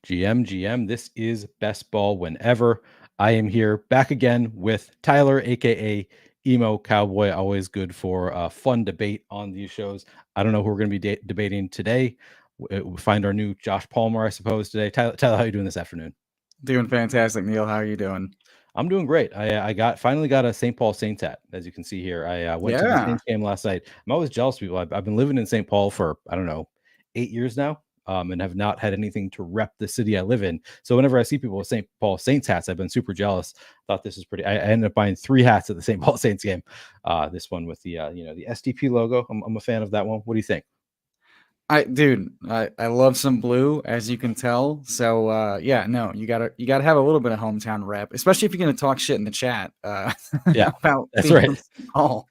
GM, this is Best Ball Whenever. I am here back again with Tyler, AKA Emo Cowboy. Always good for a fun debate on these shows. I don't know who we're going to be debating today. We find our new Josh Palmer, I suppose, today. Tyler, how are you doing this afternoon? Doing fantastic, Neil. How are you doing? I'm doing great. I finally got a St. Paul Saints hat, as you can see here. I went to the Yeah. Saints game last night. I'm always jealous of people. I've been living in St. Paul for, I don't know, 8 years now, and have not had anything to rep the city I live in. So whenever I see people with St. Paul Saints hats, I've been super jealous. Thought this was pretty. I ended up buying 3 hats at the St. Paul Saints game. This one with the the STP logo. I'm a fan of that one. What do you think? I love some blue, as you can tell. So yeah, no, you gotta have a little bit of hometown rep, especially if you're gonna talk shit in the chat Yeah, about that's being right. from St. Paul.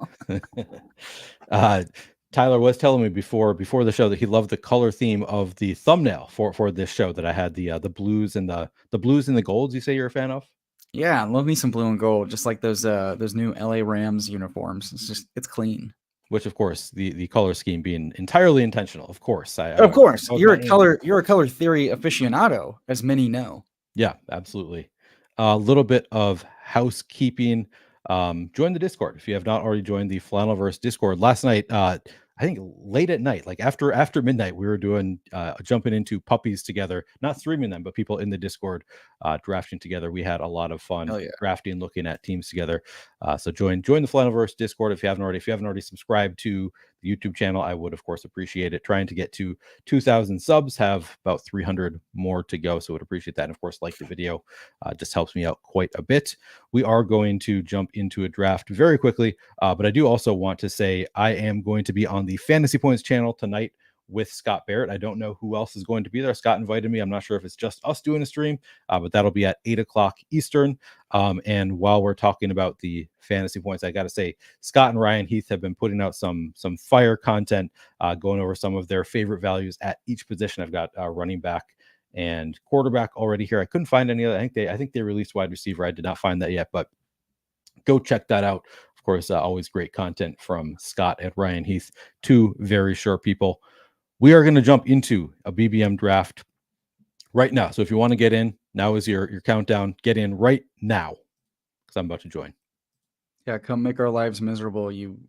Tyler was telling me before the show that he loved the color theme of the thumbnail for this show, that I had the blues and the blues and the golds. You say you're a fan of? Yeah, love me some blue and gold, just like those new LA Rams uniforms. It's clean. Which, of course, the color scheme being entirely intentional. Of course, Of course, that was my aim. you're a color theory aficionado, as many know. Yeah, absolutely. A little bit of housekeeping. Join the Discord if you have not already joined the Flannelverse Discord. Last night, I think late at night, like after midnight, we were doing jumping into puppies together, not streaming them, but people in the Discord drafting together. We had a lot of fun Hell yeah. drafting, looking at teams together. So join the Flannelverse Discord if you haven't already. If you haven't already subscribed to the YouTube channel, I would of course appreciate it. Trying to get to 2,000 subs, have about 300 more to go, so would appreciate that. And of course, like the video, just helps me out quite a bit. We are going to jump into a draft very quickly, but I do also want to say I am going to be on the Fantasy Points channel tonight with Scott Barrett. I don't know who else is going to be there. Scott invited me. I'm not sure if it's just us doing a stream, but that'll be at 8 o'clock Eastern. And while we're talking about the Fantasy Points, I got to say, Scott and Ryan Heath have been putting out some fire content, going over some of their favorite values at each position. I've got running back and quarterback already here. I couldn't find any other. I think they released wide receiver. I did not find that yet, but go check that out. Of course, always great content from Scott and Ryan Heath, two very sure people. We are going to jump into a BBM draft right now. So if you want to get in, now is your countdown. Get in right now, because I'm about to join. Yeah, come make our lives miserable, you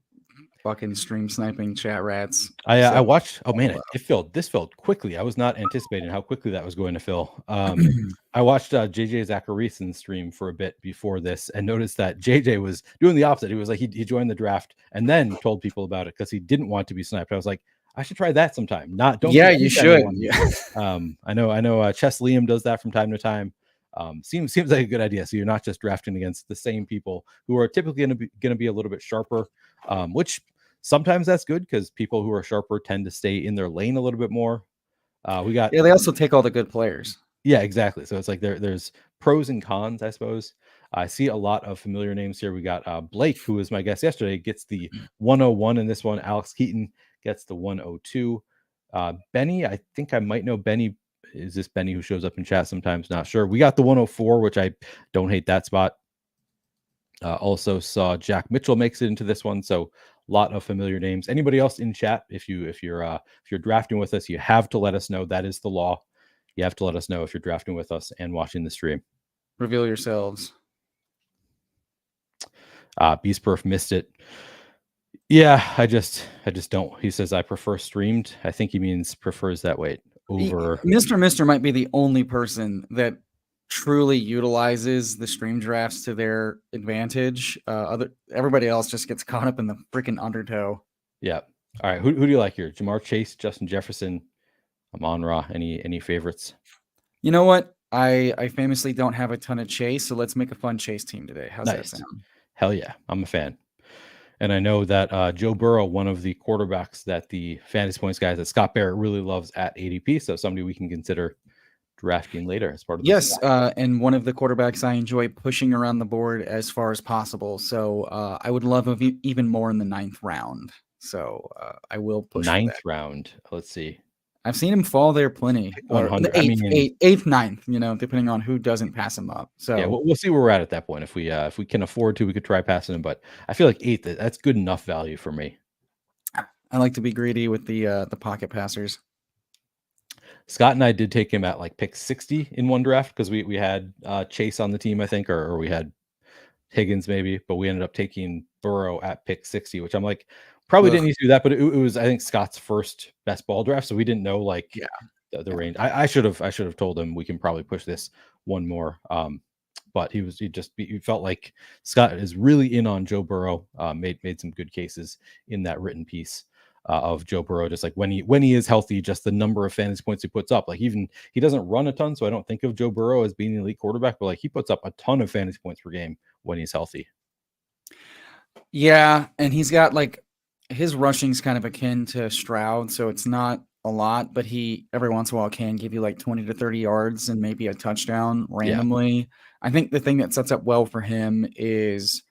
fucking stream sniping chat rats. I watched. Oh man, this filled quickly. I was not anticipating how quickly that was going to fill. I watched JJ Zacharyason's stream for a bit before this and noticed that JJ was doing the opposite. He was like, he joined the draft and then told people about it because he didn't want to be sniped. I was like, I should try that sometime. Don't. Yeah, you should. Yeah. I know. Chess Liam does that from time to time. Seems like a good idea. So you're not just drafting against the same people who are typically going to be a little bit sharper, which sometimes that's good because people who are sharper tend to stay in their lane a little bit more. They also take all the good players. Yeah, exactly. So it's like there's pros and cons, I suppose. I see a lot of familiar names here. We got Blake, who was my guest yesterday, gets the 101 in this one. Alex Keaton gets the 102. Benny, I think I might know Benny. Is this Benny who shows up in chat sometimes? Not sure. We got the 104, which I don't hate that spot. Also saw Jack Mitchell makes it into this one. So a lot of familiar names. Anybody else in chat? If you're drafting with us, you have to let us know. That is the law. You have to let us know if you're drafting with us and watching the stream. Reveal yourselves. Beast Perf missed it. Yeah, I just don't. He says I prefer streamed. I think he means prefers that way over. Mr. might be the only person that truly utilizes the stream drafts to their advantage. Everybody else just gets caught up in the freaking undertow. Yeah. All right. Who do you like here? Jamar Chase, Justin Jefferson, Amon-Ra. Any favorites? You know what? I famously don't have a ton of Chase, so let's make a fun Chase team today. How's that sound? Hell yeah. I'm a fan. And I know that Joe Burrow, one of the quarterbacks that the Fantasy Points guys that Scott Barrett really loves at ADP, so somebody we can consider drafting later as part of this. Yes, and one of the quarterbacks I enjoy pushing around the board as far as possible. So I would love even more in the 9th round. So I will push 9th round. Let's see. I've seen him fall there plenty. Or the 8th, 9th, depending on who doesn't pass him up. So yeah, we'll see where we're at that point. If we can afford to, we could try passing him. But I feel like 8th, that's good enough value for me. I like to be greedy with the pocket passers. Scott and I did take him at like pick 60 in one draft because we had Chase on the team, I think, or we had Higgins maybe, but we ended up taking Burrow at pick 60, which I'm like, probably didn't Ugh. need to do that, but it was, I think, Scott's first best ball draft, so we didn't know like Yeah. the range. I should have told him we can probably push this one more. But he felt like Scott is really in on Joe Burrow. Made some good cases in that written piece of Joe Burrow, just like when he is healthy, just the number of fantasy points he puts up. Like even he doesn't run a ton, so I don't think of Joe Burrow as being an elite quarterback, but like he puts up a ton of fantasy points per game when he's healthy. Yeah, and he's got like his rushing's kind of akin to Stroud, so it's not a lot, but he every once in a while can give you like 20 to 30 yards and maybe a touchdown Yeah, randomly. I think the thing that sets up well for him is,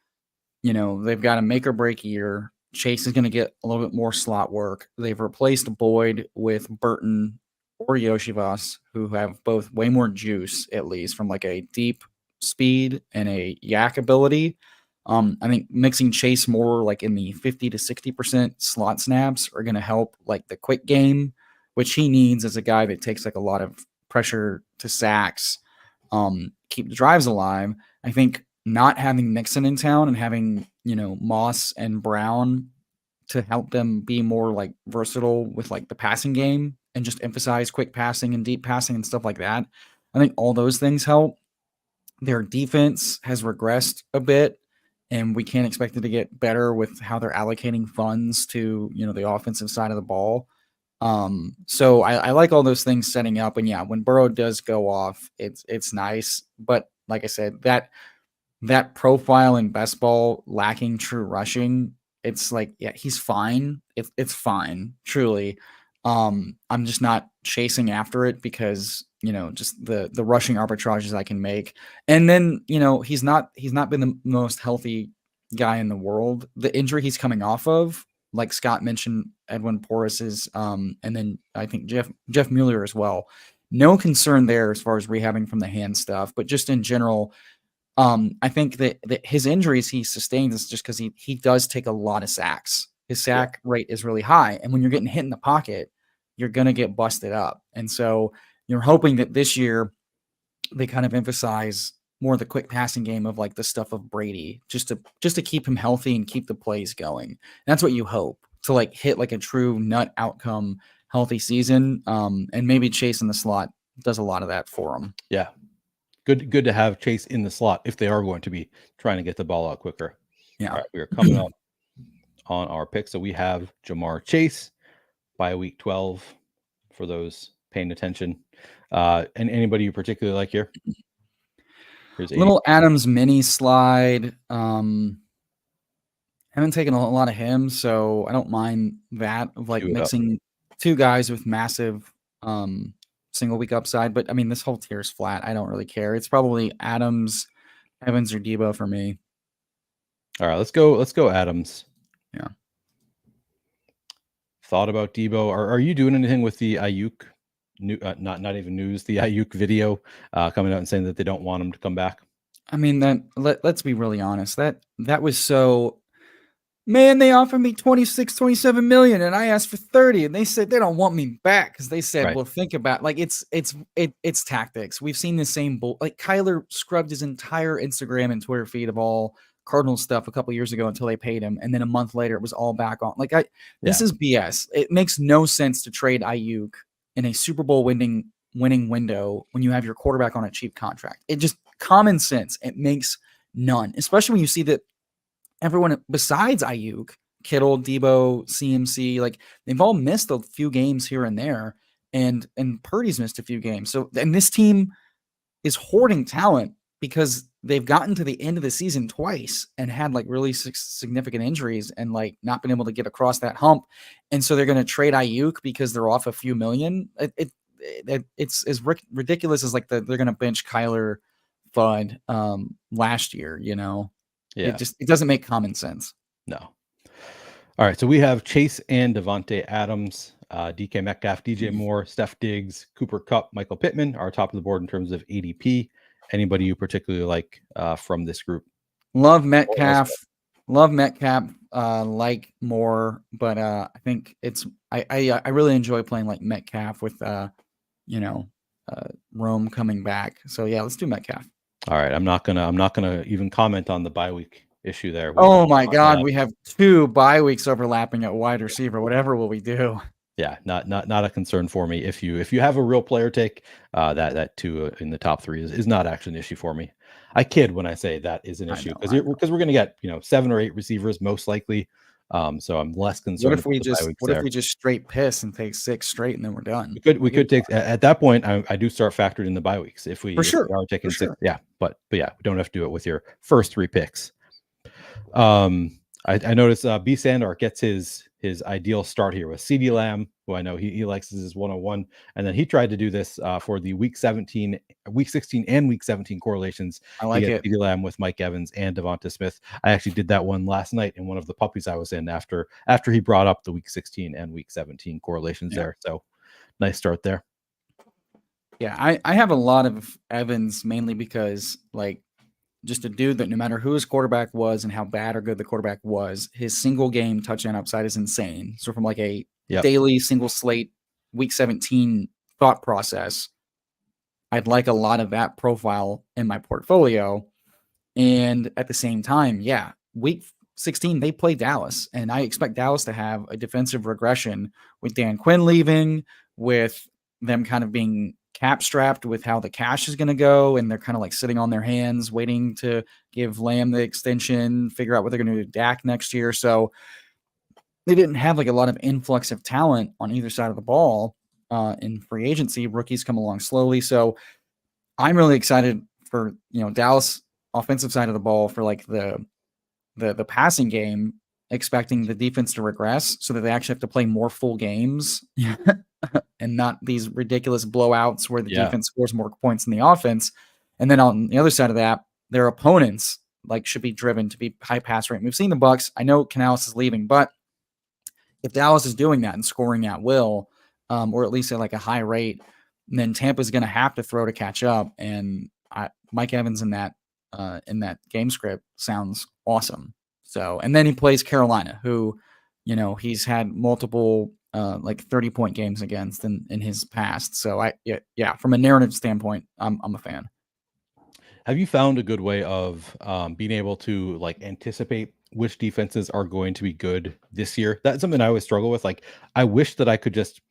they've got a make or break year. Chase is going to get a little bit more slot work. They've replaced Boyd with Burton or Yoshivas, who have both way more juice, at least from like a deep speed and a yak ability. I think mixing Chase more like in the 50 to 60% slot snaps are going to help like the quick game, which he needs as a guy that takes like a lot of pressure to sacks, keep the drives alive. I think not having Mixon in town and having, Moss and Brown to help them be more like versatile with like the passing game and just emphasize quick passing and deep passing and stuff like that. I think all those things help. Their defense has regressed a bit, and we can't expect it to get better with how they're allocating funds to, the offensive side of the ball. So I like all those things setting up. And yeah, when Burrow does go off, it's nice. But like I said, that profile in best ball lacking true rushing, it's like, yeah, he's fine. It's fine, truly. I'm just not chasing after it because, just the rushing arbitrages I can make. And then, he's not been the most healthy guy in the world. The injury he's coming off of, like Scott mentioned, Edwin Porras and then I think Jeff Mueller as well. No concern there as far as rehabbing from the hand stuff, but just in general, I think that his injuries he sustains is just because he does take a lot of sacks. His yeah, sack rate is really high, and when you're getting hit in the pocket, you're gonna get busted up. And so you're hoping that this year they kind of emphasize more the quick passing game of like the stuff of Brady, just to keep him healthy and keep the plays going. And that's what you hope to like hit like a true nut outcome healthy season. And maybe Chase in the slot does a lot of that for him. yeah. Good to have Chase in the slot if they are going to be trying to get the ball out quicker. Yeah. All right, we are coming up on our pick. So we have Jamar Chase by week 12 for those paying attention. And anybody you particularly like here? Here's Little Adams mini slide. Haven't taken a lot of him, so I don't mind that of like mixing two guys with massive single week upside. But I mean, this whole tier is flat. I don't really care. It's probably Adams, Evans, or Debo for me. All right, let's go Adams. Yeah. Thought about Debo. Are you doing anything with the Ayuk? Not even news. The Ayuk video coming out and saying that they don't want him to come back. I mean, let's be really honest. That was so. Man, they offered me 26, 27 million and I asked for 30 and they said they don't want me back because they said, Right. well, think about like it's tactics. We've seen the same like Kyler scrubbed his entire Instagram and Twitter feed of all Cardinal stuff a couple years ago until they paid him. And then a month later it was all back on. This is BS. It makes no sense to trade Ayuk in a Super Bowl winning window when you have your quarterback on a cheap contract. It just common sense. It makes none, especially when you see that everyone besides Ayuk, Kittle, Debo, CMC, like they've all missed a few games here and there, and Purdy's missed a few games. So, and this team is hoarding talent because they've gotten to the end of the season twice and had like really significant injuries and like not been able to get across that hump. And so they're going to trade Ayuk because they're off a few million. It's as ridiculous as like they're going to bench Kyler Fudd last year, Yeah. It doesn't make common sense. No. All right. So we have Chase and Devontae Adams, DK Metcalf, DJ Moore, Steph Diggs, Cooper Kupp, Michael Pittman are top of the board in terms of ADP. Anybody you particularly like from this group? Love Metcalf. Like Moore, but I think I really enjoy playing like Metcalf with Rome coming back. So yeah, let's do Metcalf. All right, I'm not gonna even comment on the bye week issue there. Oh my God, we have 2 bye weeks overlapping at wide receiver. Whatever will we do? Yeah, not a concern for me. If you have a real player take, that 2 in the top 3 is not actually an issue for me. I kid when I say that is an issue because we're gonna get 7 or 8 receivers most likely. So I'm less concerned. What if we just straight piss and take 6 straight and then we're done? We could take at that point. I do start factoring in the bye weeks if we For sure. are taking For 6. sure. Yeah, but yeah, we don't have to do it with your first 3 picks. I noticed B Sandor gets his ideal start here with CeeDee Lamb, who I know he likes as his 101, and then he tried to do this for the week 16 and week 17 correlations. I like it. CeeDee Lamb with Mike Evans and Devonta Smith. I actually did that one last night in one of the puppies I was in after he brought up the week 16 and week 17 correlations there. So nice start there. Yeah, I have a lot of Evans mainly because just a dude that no matter who his quarterback was and how bad or good the quarterback was, his single game touchdown upside is insane. So from a daily single slate week 17 thought process, I'd like a lot of that profile in my portfolio. And at the same time, week 16, they play Dallas. And I expect Dallas to have a defensive regression with Dan Quinn leaving, with them kind of being cap strapped with how the cash is going to go. And they're kind of sitting on their hands, waiting to give Lamb the extension, figure out what they're going to do to Dak next year. So they didn't have a lot of influx of talent on either side of the ball in free agency. Rookies come along slowly. So I'm really excited for, Dallas offensive side of the ball for the passing game, expecting the defense to regress so that they actually have to play more full games and not these ridiculous blowouts where the defense scores more points than the offense. And then on the other side of that, their opponents should be driven to be high pass rate. We've seen the Bucks. I know Canales is leaving, but if Dallas is doing that and scoring at will, or at least at a high rate, then Tampa's going to have to throw to catch up. And Mike Evans in that game script sounds awesome. So, and then he plays Carolina, who, he's had multiple 30-point games against in his past. So from a narrative standpoint, I'm a fan. Have you found a good way of being able to anticipate which defenses are going to be good this year? That's something I always struggle with. I wish that I could just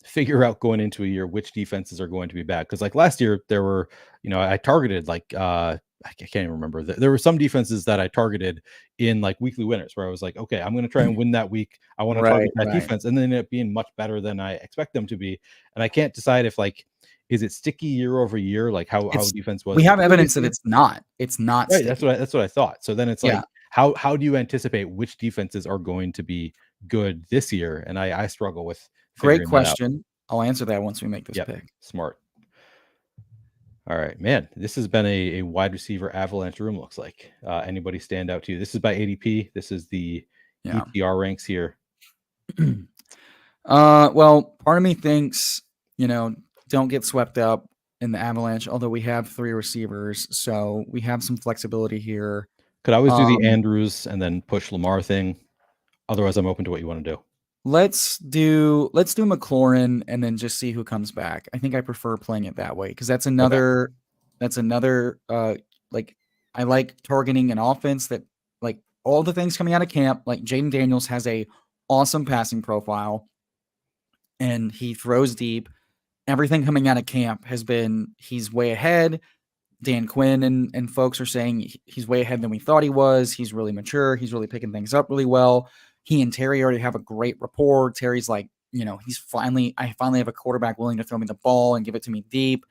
figure out going into a year which defenses are going to be bad. Because last year there were, I targeted I can't even remember. There were some defenses that I targeted in weekly winners where I was okay, I'm going to try and win that week. I want to target that defense, and then it being much better than I expect them to be. And I can't decide if is it sticky year over year? How defense was. We have evidence that it's not. It's not. Right. Sticky. That's what I thought. So then it's how do you anticipate which defenses are going to be good this year? And I struggle with. Great question. I'll answer that once we make this pick. Smart. All right, man. This has been a wide receiver avalanche room. Looks like. Anybody stand out to you? This is by ADP. This is the ETR ranks here. Well, part of me thinks don't get swept up in the avalanche. Although we have 3 receivers, so we have some flexibility here. Could always do the Andrews and then push Lamar thing. Otherwise, I'm open to what you want to do. Let's do McLaurin and then just see who comes back. I think I prefer playing it that way because that's another I like targeting an offense that all the things coming out of camp, Jaden Daniels has a awesome passing profile and he throws deep. Everything coming out of camp has been he's way ahead. Dan Quinn and folks are saying he's way ahead than we thought he was. He's really mature. He's really picking things up really well. He and Terry already have a great rapport. Terry's I finally have a quarterback willing to throw me the ball and give it to me deep.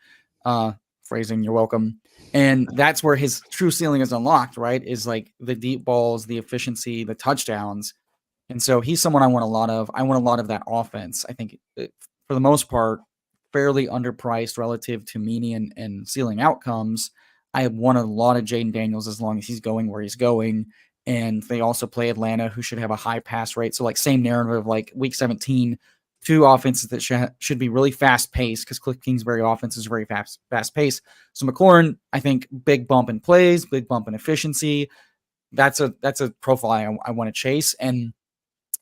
Phrasing, you're welcome. And that's where his true ceiling is unlocked, right? Is the deep balls, the efficiency, the touchdowns. And so he's someone I want a lot of. I want a lot of that offense. I think for the most part, fairly underpriced relative to median and ceiling outcomes. I want a lot of Jaden Daniels as long as he's going where he's going. And they also play Atlanta, who should have a high pass rate. So same narrative, week 17, 2 offenses that should be really fast paced because Cliff Kingsbury offense is very fast paced. So McLaurin, I think big bump in plays, big bump in efficiency. That's a profile I want to chase. And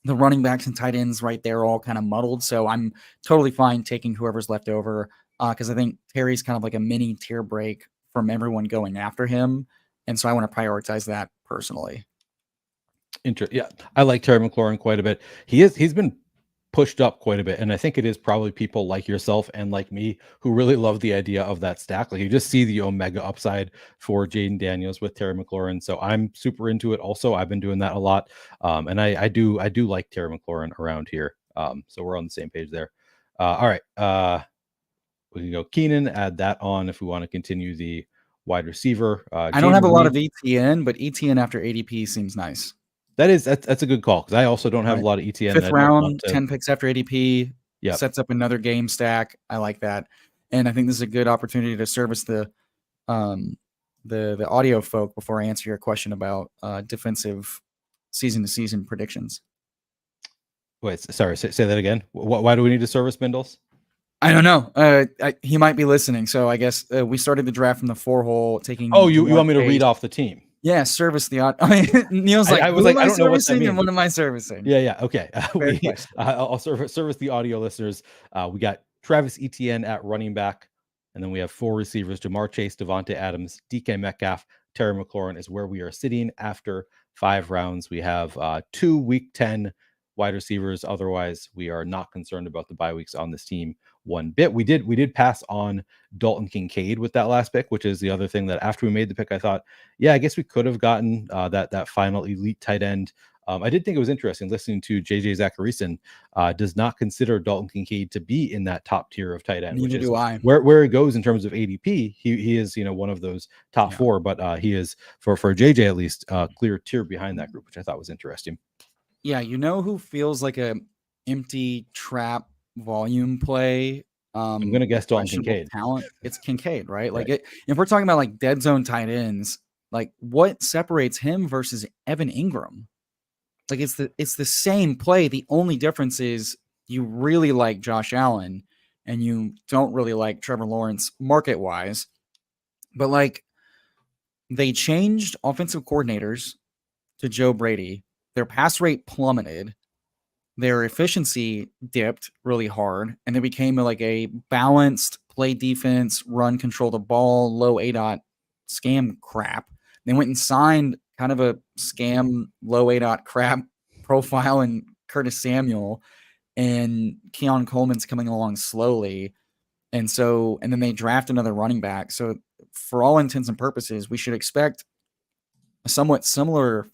the running backs and tight ends right there all kind of muddled. So I'm totally fine taking whoever's left over because I think Terry's kind of like a mini tier break from everyone going after him. And so I want to prioritize that personally. Yeah, I like Terry McLaurin quite a bit. He's been pushed up quite a bit, and I think it is probably people like yourself and like me who really love the idea of that stack. Like you just see the omega upside for Jaden Daniels with Terry McLaurin, so I'm super into it. Also, I've been doing that a lot, and I do like Terry McLaurin around here. So we're on the same page there. All right, we can go Keenan. Add that on if we want to continue the wide receiver. I don't have a lot of ETN, but ETN after ADP seems nice. That's a good call because I also don't have a lot of ETN. 5th round, 10 picks after ADP. Yeah, sets up another game stack. I like that, and I think this is a good opportunity to service the audio folk before I answer your question about defensive season to season predictions. Wait, sorry, say that again. Why do we need to service Bindles? I don't know. He might be listening, so I guess we started the draft from the 4-hole. Taking. Oh, you want me to read off the team? Yeah, service the audio. I mean, Neil's like, I was like, I don't know what that means. And what am I servicing? Yeah. Okay. I'll service the audio listeners. We got Travis Etienne at running back, and then we have 4 receivers: Jamar Chase, Devontae Adams, DK Metcalf, Terry McLaurin is where we are sitting after 5 rounds. We have 2 week 10 wide receivers. Otherwise, we are not concerned about the bye weeks on this team one bit. We did pass on Dalton Kincaid with that last pick, which is the other thing that after we made the pick, I thought, yeah, I guess we could have gotten that final elite tight end. I did think it was interesting listening to JJ Zacharyson does not consider Dalton Kincaid to be in that top tier of tight end. Neither do I. Where it goes in terms of ADP, he is one of those top 4, but he is for JJ at least clear tier behind that group, which I thought was interesting. Yeah, who feels like a empty trap volume play? I'm gonna guess Dalton Kincaid. Talent. It's Kincaid, right? Like if we're talking about like dead zone tight ends, like what separates him versus Evan Ingram? Like it's the same play. The only difference is you really like Josh Allen and you don't really like Trevor Lawrence market wise. But like they changed offensive coordinators to Joe Brady. Their pass rate plummeted. Their efficiency dipped really hard, and they became like a balanced play defense, run, control the ball, low ADOT scam crap. They went and signed kind of a scam, low ADOT crap profile in Curtis Samuel, and Keon Coleman's coming along slowly. And then they draft another running back. So for all intents and purposes, we should expect a somewhat similar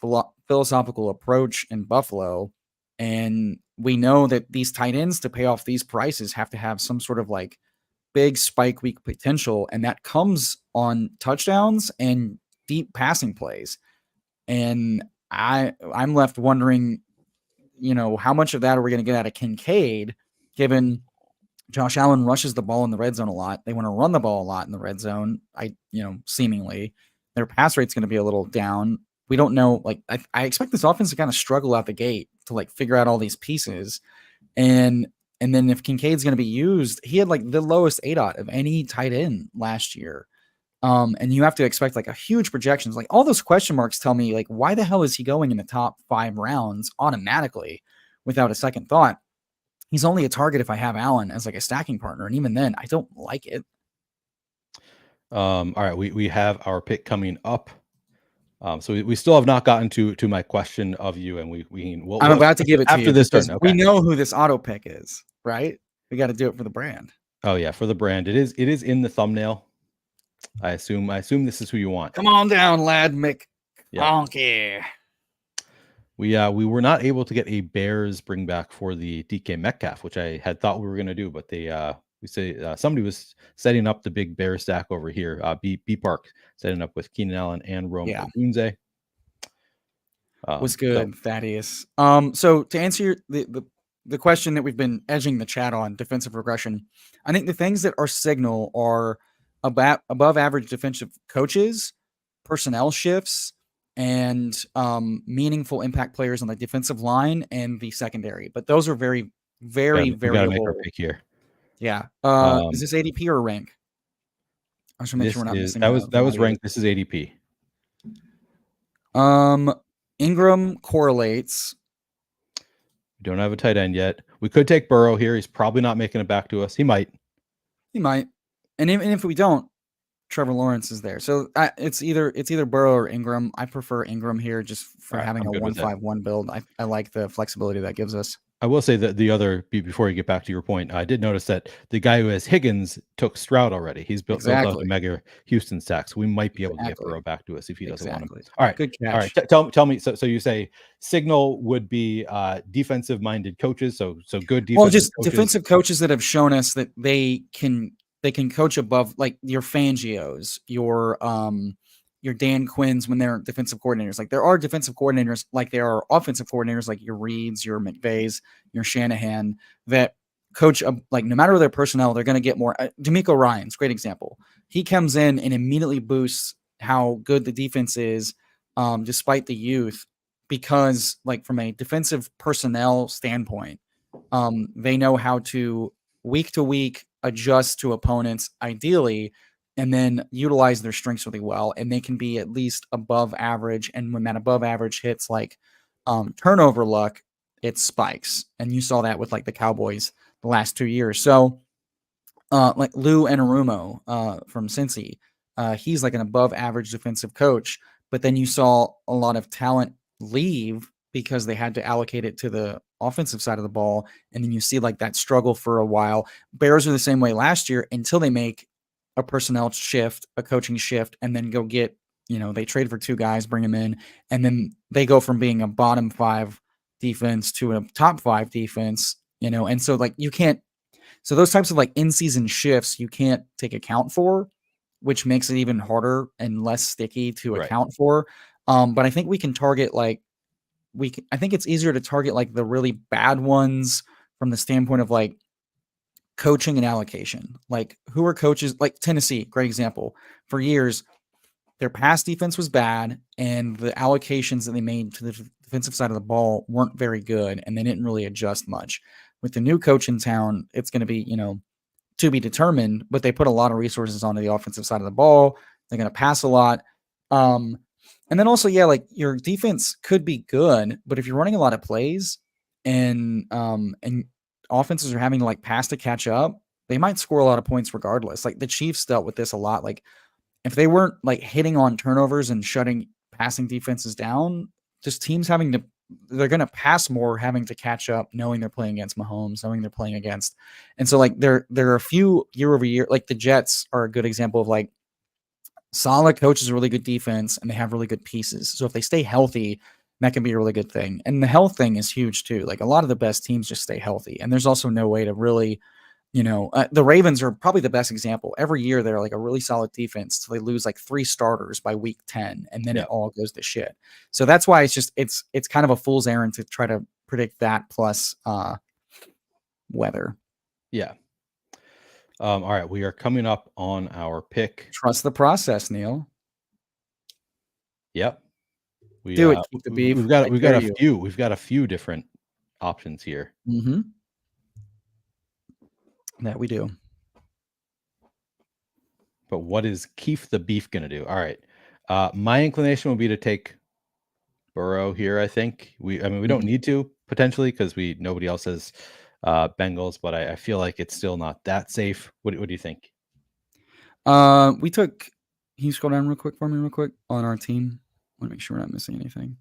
philosophical approach in Buffalo. And we know that these tight ends to pay off these prices have to have some sort of like big spike week potential. And that comes on touchdowns and deep passing plays. And I'm left wondering, how much of that are we going to get out of Kincaid, given Josh Allen rushes the ball in the red zone a lot. They want to run the ball a lot in the red zone. Seemingly their pass rate's going to be a little down. We don't know. Like I expect this offense to kind of struggle out the gate to like figure out all these pieces. And then if Kincaid's going to be used, he had like the lowest ADOT of any tight end last year. And you have to expect like a huge projections. Like all those question marks tell me like, why the hell is he going in the top 5 rounds automatically without a second thought? He's only a target if I have Allen as like a stacking partner. And even then I don't like it. All right. We have our pick coming up. So we still have not gotten to my question of you, and I'm about to give it to after you this turn. Okay. We know who this auto pick is, right? We got to do it for the brand. Oh yeah, for the brand. It is in the thumbnail. I assume this is who you want. Come on down, lad, Mick. Yeah. We were not able to get a Bears bring back for the DK Metcalf, which I had thought we were going to do, but we say somebody was setting up the big bear stack over here. B Park setting up with Keenan Allen and Rome Odunze. Was good, Thaddeus. So to answer the question that we've been edging the chat on, defensive regression, I think the things that are signal are above average defensive coaches, personnel shifts, and meaningful impact players on the defensive line and the secondary. But those are very, very variable. Make our pick here. Yeah. Is this ADP or rank? I should make sure we're not missing. That was rank. This is ADP. Ingram correlates. We don't have a tight end yet. We could take Burrow here. He's probably not making it back to us. He might. He might. And if we don't, Trevor Lawrence is there. So it's either Burrow or Ingram. I prefer Ingram here just for All right, having I'm a good with it. 1-5-1 build. I like the flexibility that gives us. I will say that before you get back to your point, I did notice that the guy who has Higgins took Stroud already. He's built out the Exactly. mega Houston stack, so we might be able to get Exactly. Burrow back to us if he doesn't want him. Exactly. All right, Good all right. catch. Tell me. So you say Signal would be defensive minded coaches, so good Well, defensive just coaches. defensive coaches that have shown us that they can coach above, like your Fangios, your Dan Quinns when they're defensive coordinators. Like there are defensive coordinators, like there are offensive coordinators, like your Reeds, your McVays, your Shanahan, that coach like no matter their personnel, they're going to get more. D'Amico Ryan's great example. He comes in and immediately boosts how good the defense is, despite the youth, because like from a defensive personnel standpoint, they know how to week adjust to opponents ideally, and then utilize their strengths really well. And they can be at least above average. And when that above average hits like turnover luck, it spikes. And you saw that with like the Cowboys the last 2 years. So like Lou Anarumo from Cincy, he's like an above average defensive coach. But then you saw a lot of talent leave because they had to allocate it to the offensive side of the ball. And then you see like that struggle for a while. Bears are the same way last year until they make a personnel shift, a coaching shift, and then go get, they trade for 2 guys, bring them in, and then they go from being a bottom 5 defense to a top 5 defense, and so like you can't, so those types of like in-season shifts you can't take account for, which makes it even harder and less sticky to account for. But I think we can target like I think it's easier to target like the really bad ones from the standpoint of like coaching and allocation. Like who are coaches like Tennessee, great example. For years, their pass defense was bad, and the allocations that they made to the defensive side of the ball weren't very good, and they didn't really adjust much. With the new coach in town, it's going to be, to be determined, but they put a lot of resources onto the offensive side of the ball. They're going to pass a lot. And then also, yeah, like your defense could be good, but if you're running a lot of plays and offenses are having to like pass to catch up, they might score a lot of points regardless. Like the Chiefs dealt with this a lot. Like if they weren't like hitting on turnovers and shutting passing defenses down, just teams they're going to pass more, having to catch up, knowing they're playing against Mahomes, knowing they're playing against. And so like there are a few year over year, like the Jets are a good example of like solid coaches, a really good defense, and they have really good pieces. So if they stay healthy, that can be a really good thing. And the health thing is huge too. Like a lot of the best teams just stay healthy. And there's also no way to really, the Ravens are probably the best example. Every year they're like a really solid defense till they lose like 3 starters by week 10, and then it all goes to shit. So that's why it's kind of a fool's errand to try to predict that plus weather. Yeah. All right, we are coming up on our pick. Trust the process, Neil. Yep. Do it. Keep the beef. We've got a few different options here. Mm-hmm. That we do. But what is Keith the Beef going to do? All right. My inclination would be to take Burrow here, I think. We don't need to potentially because nobody else has Bengals, but I feel like it's still not that safe. What do you think? We took, can you scroll down real quick for me real quick on our team? I want to make sure we're not missing anything.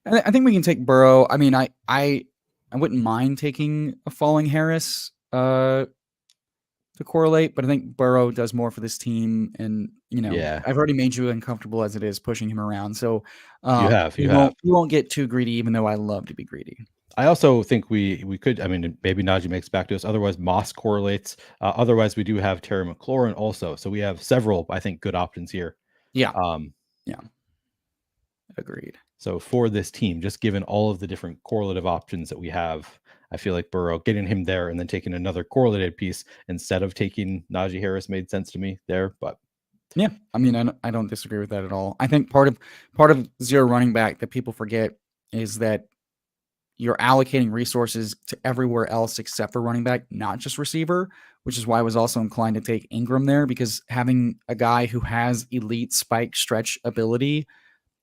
I think we can take Burrow. I mean, I wouldn't mind taking a falling Harris to correlate, but I think Burrow does more for this team, and I've already made you uncomfortable as it is pushing him around. So you won't get too greedy, even though I love to be greedy. I also think we could. I mean, maybe Najee makes back to us. Otherwise, Moss correlates. Otherwise, we do have Terry McLaurin also. So we have several, I think, good options here. Yeah. Yeah. Agreed. So for this team, just given all of the different correlative options that we have, I feel like Burrow getting him there and then taking another correlated piece instead of taking Najee Harris made sense to me there. But yeah, I mean, I don't disagree with that at all. I think part of zero running back that people forget is that you're allocating resources to everywhere else except for running back, not just receiver, which is why I was also inclined to take Ingram there, because having a guy who has elite spike stretch ability,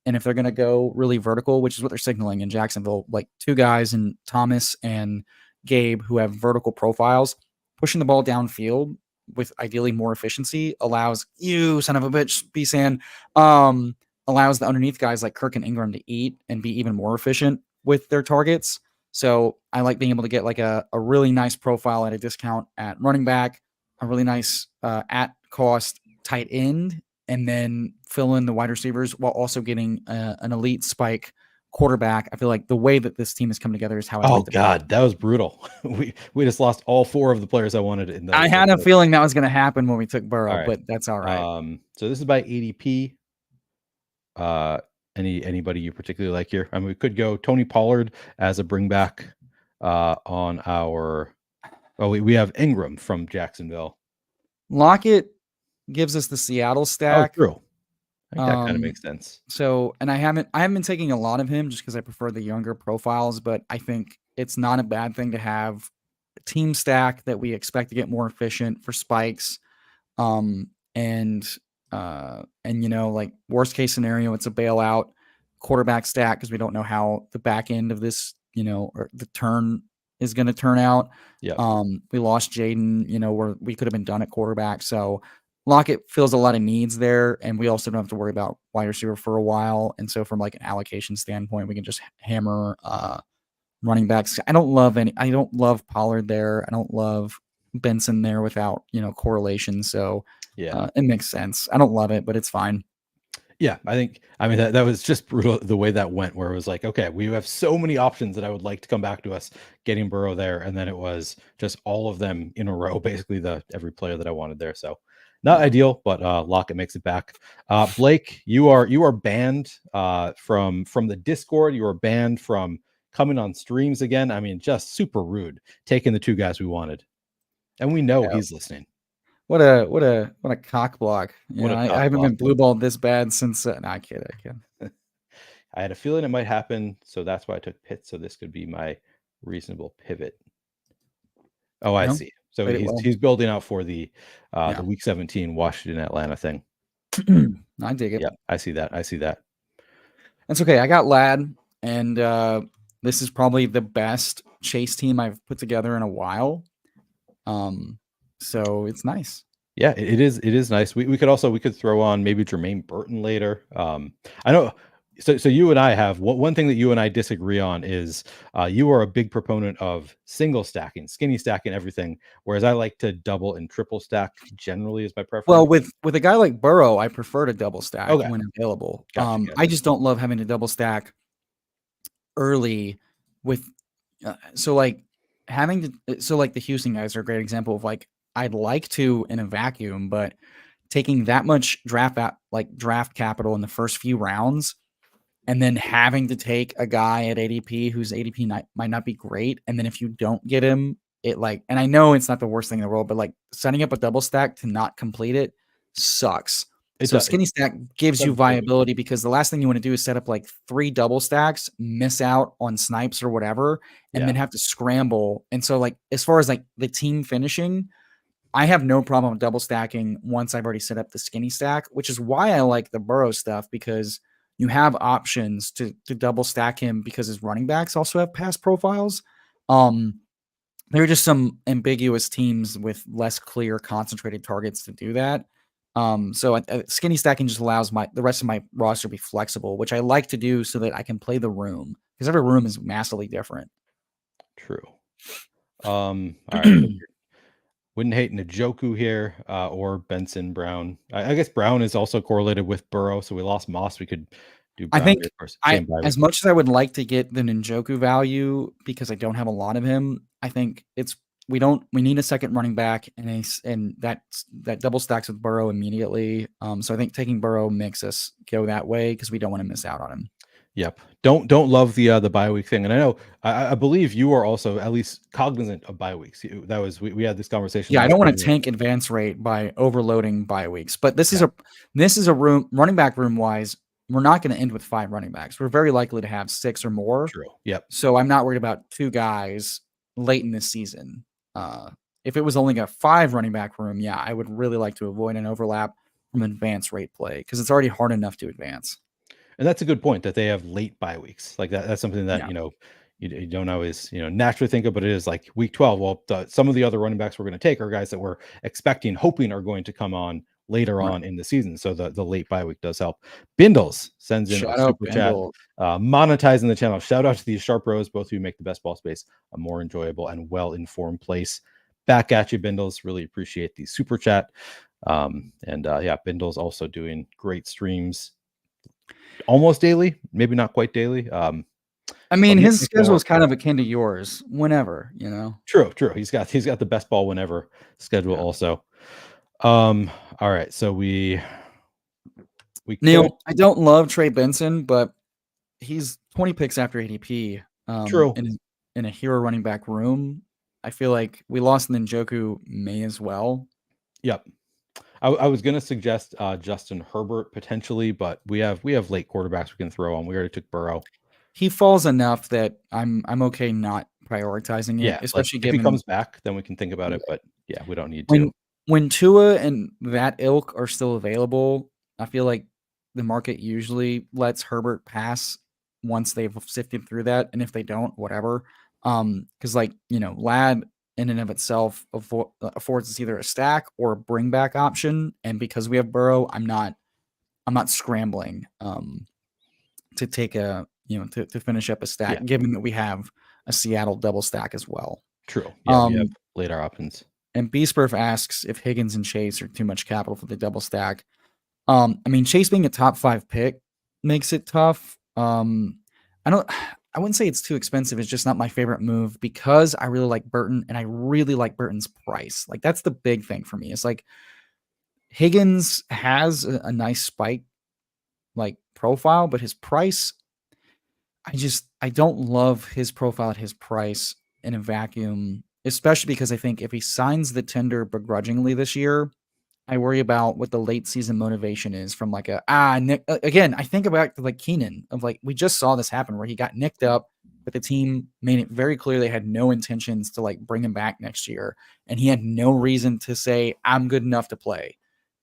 and if they're going to go really vertical, which is what they're signaling in Jacksonville, like 2 guys in Thomas and Gabe who have vertical profiles, pushing the ball downfield with ideally more efficiency allows you, son of a bitch, B-San, allows the underneath guys like Kirk and Ingram to eat and be even more efficient with their targets. So I like being able to get like a really nice profile at a discount at running back, a really nice at cost tight end, and then fill in the wide receivers while also getting an elite spike quarterback. I feel like the way that this team has come together is how I Oh like to. God, that was brutal. We just lost all 4 of the players I wanted in the. I had a feeling that was going to happen when we took Burrow, All right. but that's all right. So this is by ADP. Anybody you particularly like here? I mean, we could go Tony Pollard as a bring back on our. Well, we have Ingram from Jacksonville. Lockett gives us the Seattle stack. Oh, true. I think that kind of makes sense. So, and I haven't been taking a lot of him just because I prefer the younger profiles, but I think it's not a bad thing to have a team stack that we expect to get more efficient for spikes. And you know, like worst case scenario, it's a bailout quarterback stack because we don't know how the back end of this, you know, or the turn is going to turn out. Yeah. We lost Jaden, you know, where we could have been done at quarterback. So Lockett fills a lot of needs there, and we also don't have to worry about wide receiver for a while. And so, from like an allocation standpoint, we can just hammer running backs. I don't love Pollard there. I don't love Benson there without, you know, correlation. So yeah, it makes sense. I don't love it, but it's fine. Yeah, I mean that was just brutal the way that went, where it was like, okay, we have so many options that I would like to come back to us getting Burrow there, and then it was just all of them in a row, basically every player that I wanted there. So not ideal, but Lockett makes it back. Blake, you are banned from the Discord. You are banned from coming on streams again. I mean, just super rude, taking the 2 guys we wanted, and we know he's listening. What a cock block. You know, I haven't been blue balled this bad since. No, I kid. I had a feeling it might happen, so that's why I took Pitt. So this could be my reasonable pivot. Oh, I see. So he's building out for the Week 17 Washington Atlanta thing. I dig it. Yeah, I see that. That's okay. I got Ladd, and this is probably the best chase team I've put together in a while. So it's nice. Yeah, it is nice. We could throw on maybe Jermaine Burton later. I know. So you and I have one thing that you and I disagree on is you are a big proponent of single stacking, skinny stacking everything, whereas I like to double and triple stack generally is my preference. Well, with a guy like Burrow, I prefer to double stack when available. Gotcha. I just don't love having to double stack early with so like the Houston guys are a great example of like I'd like to in a vacuum, but taking that much draft capital in the first few rounds and then having to take a guy at ADP whose ADP might not be great. And then if you don't get him, and I know it's not the worst thing in the world, but like setting up a double stack to not complete it sucks. So skinny stack gives you viability because the last thing you want to do is set up like 3 double stacks, miss out on snipes or whatever, and then have to scramble. And so like, as far as like the team finishing, I have no problem with double stacking once I've already set up the skinny stack, which is why I like the Burrow stuff because you have options to double stack him because his running backs also have pass profiles. There are just some ambiguous teams with less clear concentrated targets to do that. So skinny stacking just allows the rest of my roster to be flexible, which I like to do so that I can play the room because every room is massively different. True. All right. Wouldn't hate Njoku here or Benson Brown. I guess Brown is also correlated with Burrow, so we lost Moss. We could do Brown. I think as much as I would like to get the Njoku value because I don't have a lot of him, I think we need a second running back and that double stacks with Burrow immediately. So I think taking Burrow makes us go that way because we don't want to miss out on him. Yep. Don't love the bye week thing. And I know I believe you are also at least cognizant of bye weeks. We had this conversation. Yeah, I don't want to tank advance rate by overloading bye weeks. But this is a room running back room wise. We're not going to end with 5 running backs. We're very likely to have 6 or more. True. Yep. So I'm not worried about 2 guys late in this season. If it was only a 5 running back room, yeah, I would really like to avoid an overlap from advance rate play because it's already hard enough to advance. And that's a good point that they have late bye weeks. Like that's something that, you don't always, naturally think of, but it is like week 12. Well, some of the other running backs we're going to take are guys that we're expecting, hoping are going to come on later Right. on in the season. So the late bye week does help. Bindles sends in a Shout out super chat, Bendel. monetizing the channel. Shout out to these sharp bros, both of you make the best ball space a more enjoyable and well-informed place. Back at you, Bindles. Really appreciate the super chat. Yeah, Bindles also doing great streams almost daily, maybe not quite daily. I mean, But his make schedule more. is kind of akin to yours, whenever, True. He's got the best ball whenever schedule Yeah. also. All right. So we could. Neil, I don't love Trey Benson, but he's 20 picks after ADP. True. In a hero running back room. I feel like we lost Njoku May as well. Yep. I was gonna suggest Justin Herbert potentially, but we have late quarterbacks we can throw on. We already took Burrow. He falls enough that I'm okay not prioritizing it, Yeah, like especially if he given comes back, then we can think about it. But yeah, we don't need to. when Tua and that ilk are still available. I feel like the market usually lets Herbert pass once they've sifted through that, and if they don't, whatever. Because Lad in and of itself affords us either a stack or a bring back option, and because we have Burrow, I'm not scrambling to take a to finish up a stack, given that we have a Seattle double stack as well. True. Yeah, we have later options. And Beastburf asks if Higgins and Chase are too much capital for the double stack. I mean, Chase being a top 5 pick makes it tough. I wouldn't say it's too expensive. It's just not my favorite move because I really like Burton and I really like Burton's price. Like that's the big thing for me. It's like Higgins has a nice spike like profile, but his price, I don't love his profile at his price in a vacuum, especially because I think if he signs the tender begrudgingly this year, I worry about what the late season motivation is from like Nick. Again, I think about like Keenan of like, we just saw this happen where he got nicked up, but the team made it very clear they had no intentions to like bring him back next year. And he had no reason to say, I'm good enough to play.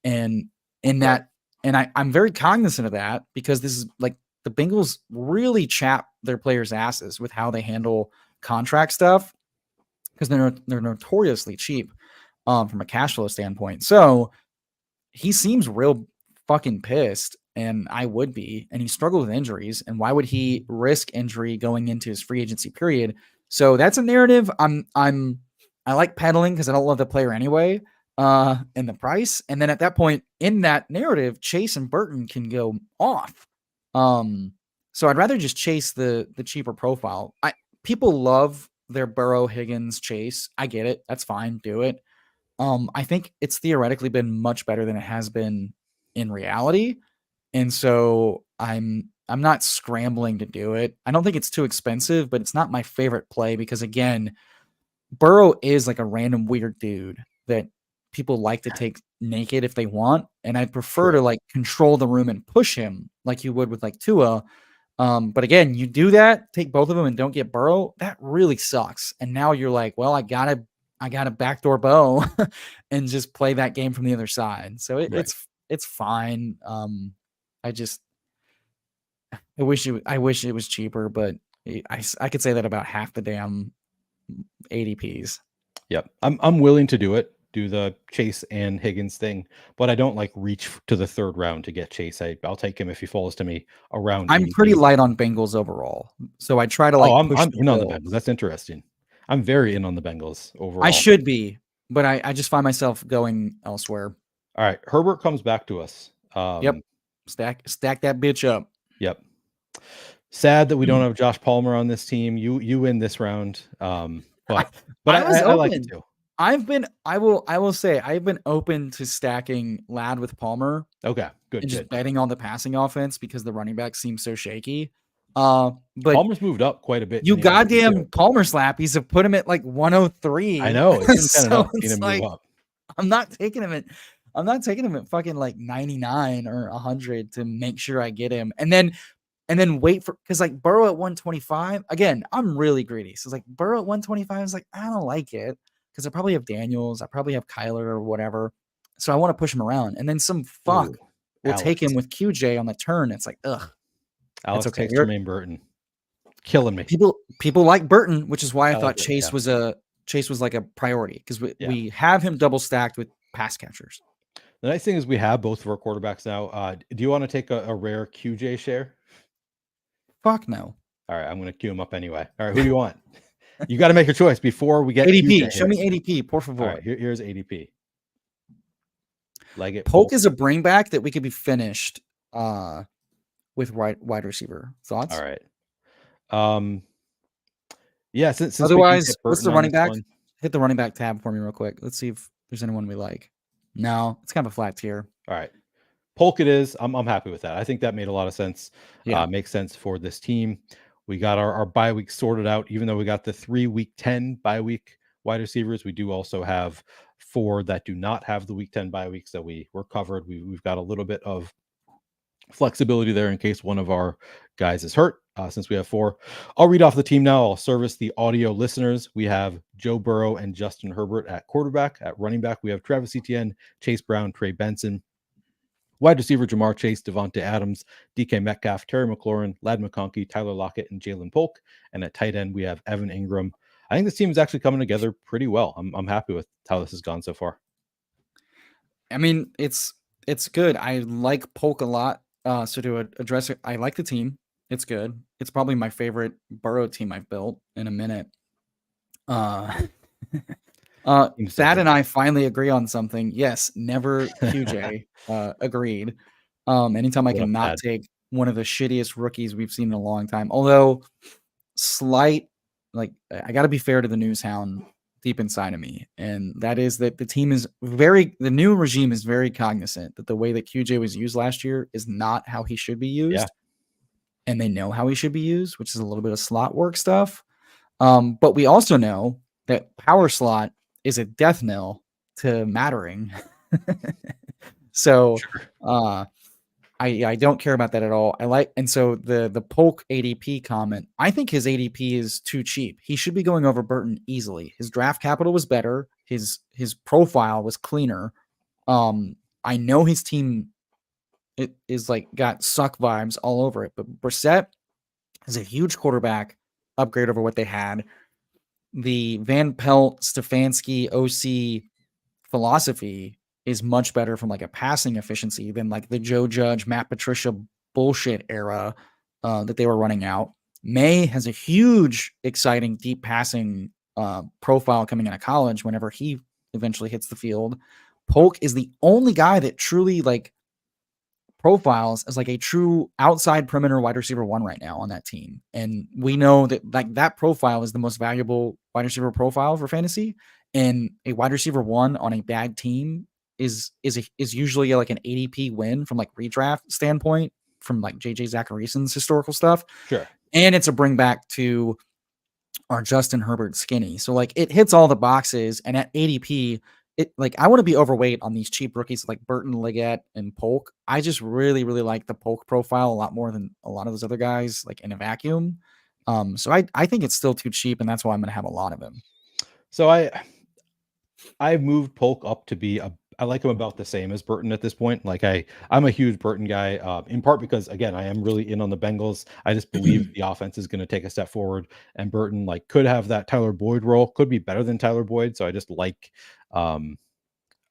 And in that, and I'm very cognizant of that because this is like the Bengals really chap their players' asses with how they handle contract stuff because they're notoriously cheap from a cash flow standpoint. So he seems real fucking pissed, and I would be. And he struggled with injuries, and why would he risk injury going into his free agency period? So that's a narrative I like peddling because I don't love the player anyway. And the price, and then at that point in that narrative, Chase and Burton can go off. So I'd rather just chase the cheaper profile. People love their Burrow, Higgins, Chase. I get it. That's fine. Do it. I think it's theoretically been much better than it has been in reality. And so I'm not scrambling to do it. I don't think it's too expensive, but it's not my favorite play because again, Burrow is like a random weird dude that people like to take naked if they want. And I'd prefer to like control the room and push him like you would with like Tua. But again, you do that, take both of them and don't get Burrow. That really sucks. And now you're like, well, I gotta backdoor Bo and just play that game from the other side. So it's fine. I wish it was cheaper, but I could say that about half the damn ADPs. Yep. I'm willing to do the Chase and Higgins thing, but I don't like reach to the third round to get Chase. I'll take him if he falls to me around. I'm pretty light on Bengals overall, so I try to like push. I'm in on the Bengals. That's interesting. I'm very in on the Bengals overall. I should be, but I just find myself going elsewhere. All right, Herbert comes back to us. Yep, stack that bitch up. Yep. Sad that we don't have Josh Palmer on this team. You win this round. But I like it too. I will say I've been open to stacking Lad with Palmer. Okay, good. And just betting on the passing offense because the running back seems so shaky. But Palmer's moved up quite a bit. You goddamn Palmer slappies have put him at like 103. I know. It's been kind of nuts seeing him move up. I'm not taking him at fucking like 99 or 100 to make sure I get him. And then wait for, because like Burrow at 125, again, I'm really greedy. So it's like Burrow at 125 is like, I don't like it because I probably have Daniels, I probably have Kyler or whatever. So I want to push him around. And then some fuck will take him with QJ on the turn. It's like, ugh. Alex takes Jermaine Burton. killing me. People like Burton, which is why I like thought it, Chase was like a priority because Yeah. we have him double stacked with pass catchers. The nice thing is we have both of our quarterbacks now. Do you want to take a rare QJ share? Fuck no. All right, I'm going to queue him up anyway. All right, who do you want? You got to make a choice before we get ADP. QJ Show here. me ADP, por favor. All right, here's ADP. Leggett. Polk is a bring back that we could be finished with wide receiver. Thoughts? All right. Yeah, since Otherwise, what's the on running this back? one- Hit the running back tab for me real quick. Let's see if there's anyone we like. No, it's kind of a flat tier. All right. Polk it is. I'm happy with that. I think that made a lot of sense. Yeah. Makes sense for this team. We got our bye week sorted out, even though we got the 3 week 10 bye week wide receivers. We do also have 4 that do not have the week 10 bye week. So we're covered. We've got a little bit of flexibility there in case one of our guys is hurt, since we have 4. I'll read off the team now. I'll service the audio listeners. We have Joe Burrow and Justin Herbert at quarterback. At running back, we have Travis Etienne, Chase Brown, Trey Benson. Wide receiver, Jamar Chase, Devontae Adams, DK Metcalf, Terry McLaurin, Lad McConkey, Tyler Lockett, and Jalen Polk. And at tight end, we have Evan Ingram. I think this team is actually coming together pretty well. I'm happy with how this has gone so far. I mean, it's good. I like Polk a lot. So to address it, I like the team. It's good. It's probably my favorite Burrow team I've built in a minute. Thad and I finally agree on something. Yes, never QJ. Agreed. Anytime I can not take one of the shittiest rookies we've seen in a long time. Although I got to be fair to the news hound deep inside of me, and that is that the new regime is very cognizant that the way that QJ was used last year is not how he should be used. Yeah. And they know how he should be used, which is a little bit of slot work stuff. But we also know that power slot is a death knell to mattering. So I don't care about that at all. And so the Polk ADP comment, I think his ADP is too cheap. He should be going over Burton easily. His draft capital was better. His profile was cleaner. I know his team is like got suck vibes all over it, but Brissett is a huge quarterback upgrade over what they had. The Van Pelt Stefanski OC philosophy is much better from like a passing efficiency than like the Joe Judge, Matt Patricia bullshit era that they were running out. May has a huge, exciting, deep passing profile coming out of college whenever he eventually hits the field. Polk is the only guy that truly like profiles as like a true outside perimeter wide receiver 1 right now on that team. And we know that like that profile is the most valuable wide receiver profile for fantasy. And a wide receiver 1 on a bad team is usually like an ADP win from like redraft standpoint from like JJ Zacharyason's historical stuff. Sure. And it's a bring back to our Justin Herbert skinny. So like it hits all the boxes, and at ADP, I want to be overweight on these cheap rookies like Burton, Leggett, and Polk. I just really, really like the Polk profile a lot more than a lot of those other guys, like in a vacuum. So I think it's still too cheap, and that's why I'm going to have a lot of him. So I moved Polk up to be I like him about the same as Burton at this point. Like I'm a huge Burton guy, in part because again, I am really in on the Bengals. I just believe the offense is going to take a step forward, and Burton like could have that Tyler Boyd role, could be better than Tyler Boyd. So I just like, I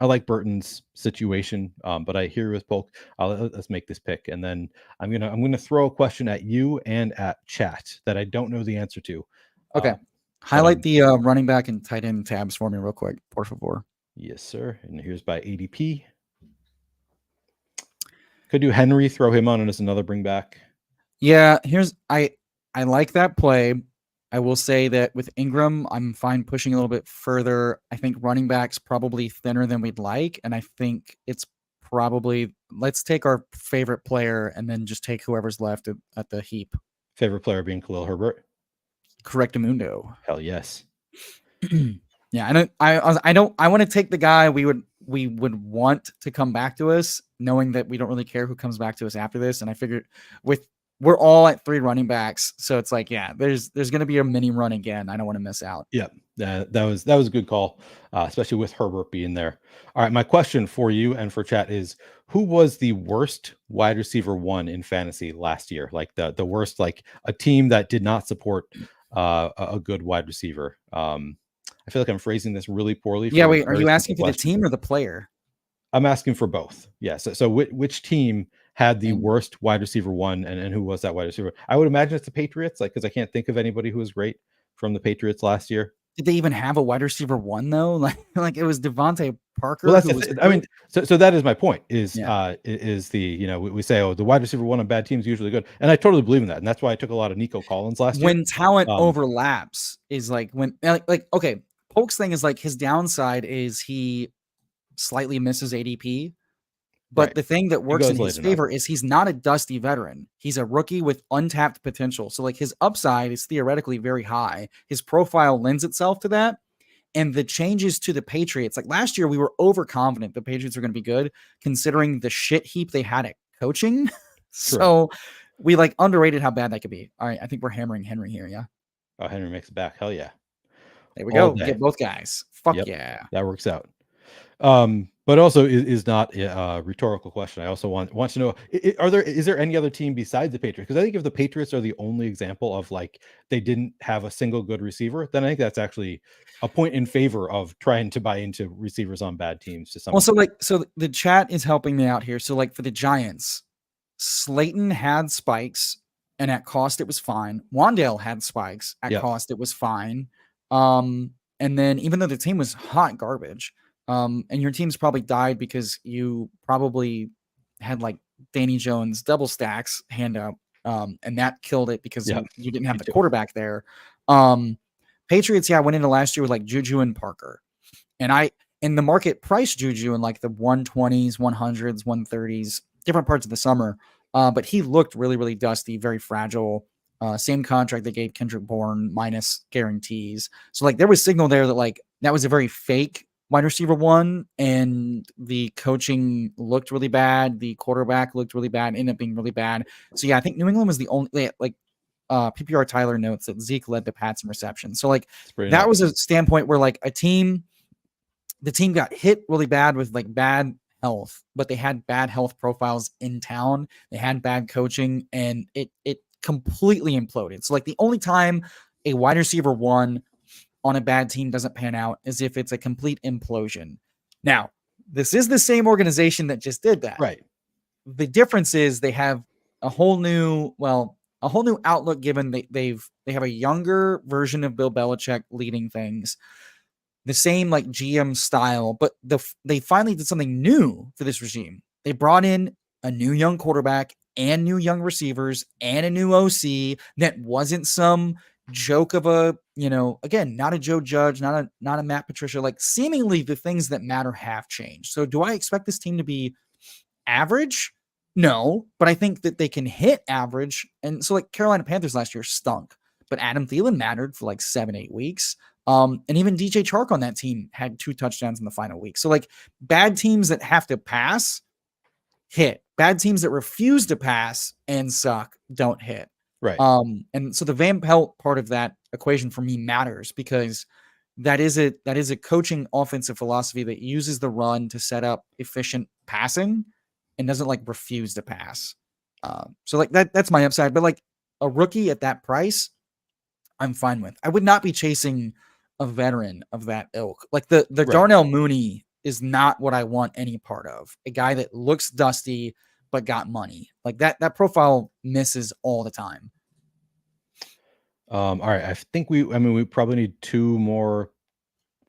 like Burton's situation. But I hear with Polk, let's make this pick. And then I'm going to throw a question at you and at chat that I don't know the answer to. Okay. Highlight the running back and tight end tabs for me real quick, por favor. Yes, sir. And here's by ADP. Could do Henry, throw him on as another bring back. Yeah, I like that play. I will say that with Ingram, I'm fine pushing a little bit further. I think running back's probably thinner than we'd like, and I think it's probably let's take our favorite player and then just take whoever's left at the heap. Favorite player being Khalil Herbert. Correctamundo. Hell yes. Yeah, I want to take the guy we would want to come back to us, knowing that we don't really care who comes back to us after this. And I figured with we're all at 3 running backs. So it's like, yeah, there's going to be a mini run again. I don't want to miss out. Yeah, that was a good call, especially with Herbert being there. All right, my question for you and for chat is, who was the worst wide receiver one in fantasy last year? Like the worst, like a team that did not support a good wide receiver. I feel like I'm phrasing this really poorly Yeah, for a wait, are very you simple asking for the question. team or the player? I'm asking for both. Yeah. So which team had the And worst wide receiver one, and who was that wide receiver? I would imagine it's the Patriots, like, because I can't think of anybody who was great from the Patriots last year. did they even have a wide receiver one though? Like it was Devontae Well, Parker that's who the was thing. I mean, hurt. so that is my point. Is Yeah. is the, we say, oh, the wide receiver one on bad teams is usually good, and I totally believe in that, and that's why I took a lot of Nico Collins last year. When talent Um, overlaps is like when okay, Polk's thing is like his downside is he slightly misses ADP. But right. the thing that He works in goes his late enough. favor is he's not a dusty veteran. He's a rookie with untapped potential. So like his upside is theoretically very high. His profile lends itself to that. And the changes to the Patriots, like last year, we were overconfident the Patriots are going to be good, considering the shit heap they had at coaching. True. So we like underrated how bad that could be. All right, I think we're hammering Henry here. Yeah, Oh, Henry makes it back. Hell yeah. there we All go. day. Get both guys. Fuck Yep. yeah. That works out. But also is not a rhetorical question. I also want to know, is there any other team besides the Patriots? Because I think if the Patriots are the only example of like they didn't have a single good receiver, then I think that's actually a point in favor of trying to buy into receivers on bad teams to some Also, extent. so the chat is helping me out here. So like for the Giants, Slayton had spikes, and at cost it was fine. Wandale had spikes, at Yep. cost it was fine. And then even though the team was hot garbage, and your team's probably died because you probably had like Danny Jones double stacks hand up, and that killed it because Yep. you didn't have Me the too. quarterback there. Patriots, yeah, went into last year with like Juju and Parker, and I in the market price Juju in like the 120s, 100s, 130s, different parts of the summer. But he looked really, really dusty, very fragile. Same contract they gave Kendrick Bourne minus guarantees. So like there was signal there that like that was a very fake wide receiver one, and the coaching looked really bad. The quarterback looked really bad, ended up being really bad. So yeah, I think New England was the only like PPR Tyler notes that Zeke led the Pats in reception. So like that nuts. was a standpoint where like the team got hit really bad with like bad health, but they had bad health profiles in town. They had bad coaching, and it completely imploded. So like the only time a wide receiver one on a bad team doesn't pan out is if it's a complete implosion. Now, this is the same organization that just did that. Right. The difference is they have a whole new outlook, given they have a younger version of Bill Belichick leading things, the same like GM style, but they finally did something new for this regime. They brought in a new young quarterback and new young receivers and a new OC that wasn't some joke of a, again, not a Joe Judge, not a Matt Patricia. Like seemingly the things that matter have changed. So do I expect this team to be average? No, but I think that they can hit average. And so like Carolina Panthers last year stunk, but Adam Thielen mattered for like 7-8 weeks. And even DJ Chark on that team had 2 touchdowns in the final week. So like bad teams that have to pass hit. Bad teams that refuse to pass and suck don't hit. Right. And so the Van Pelt part of that equation for me matters because that is a coaching offensive philosophy that uses the run to set up efficient passing and doesn't like refuse to pass. So like that's my upside. But like a rookie at that price, I'm fine with. I would not be chasing a veteran of that ilk. Like the Right. Darnell Mooney is not what I want any part of. A guy that looks dusty but got money. Like that profile misses all the time. All right. I think we probably need 2 more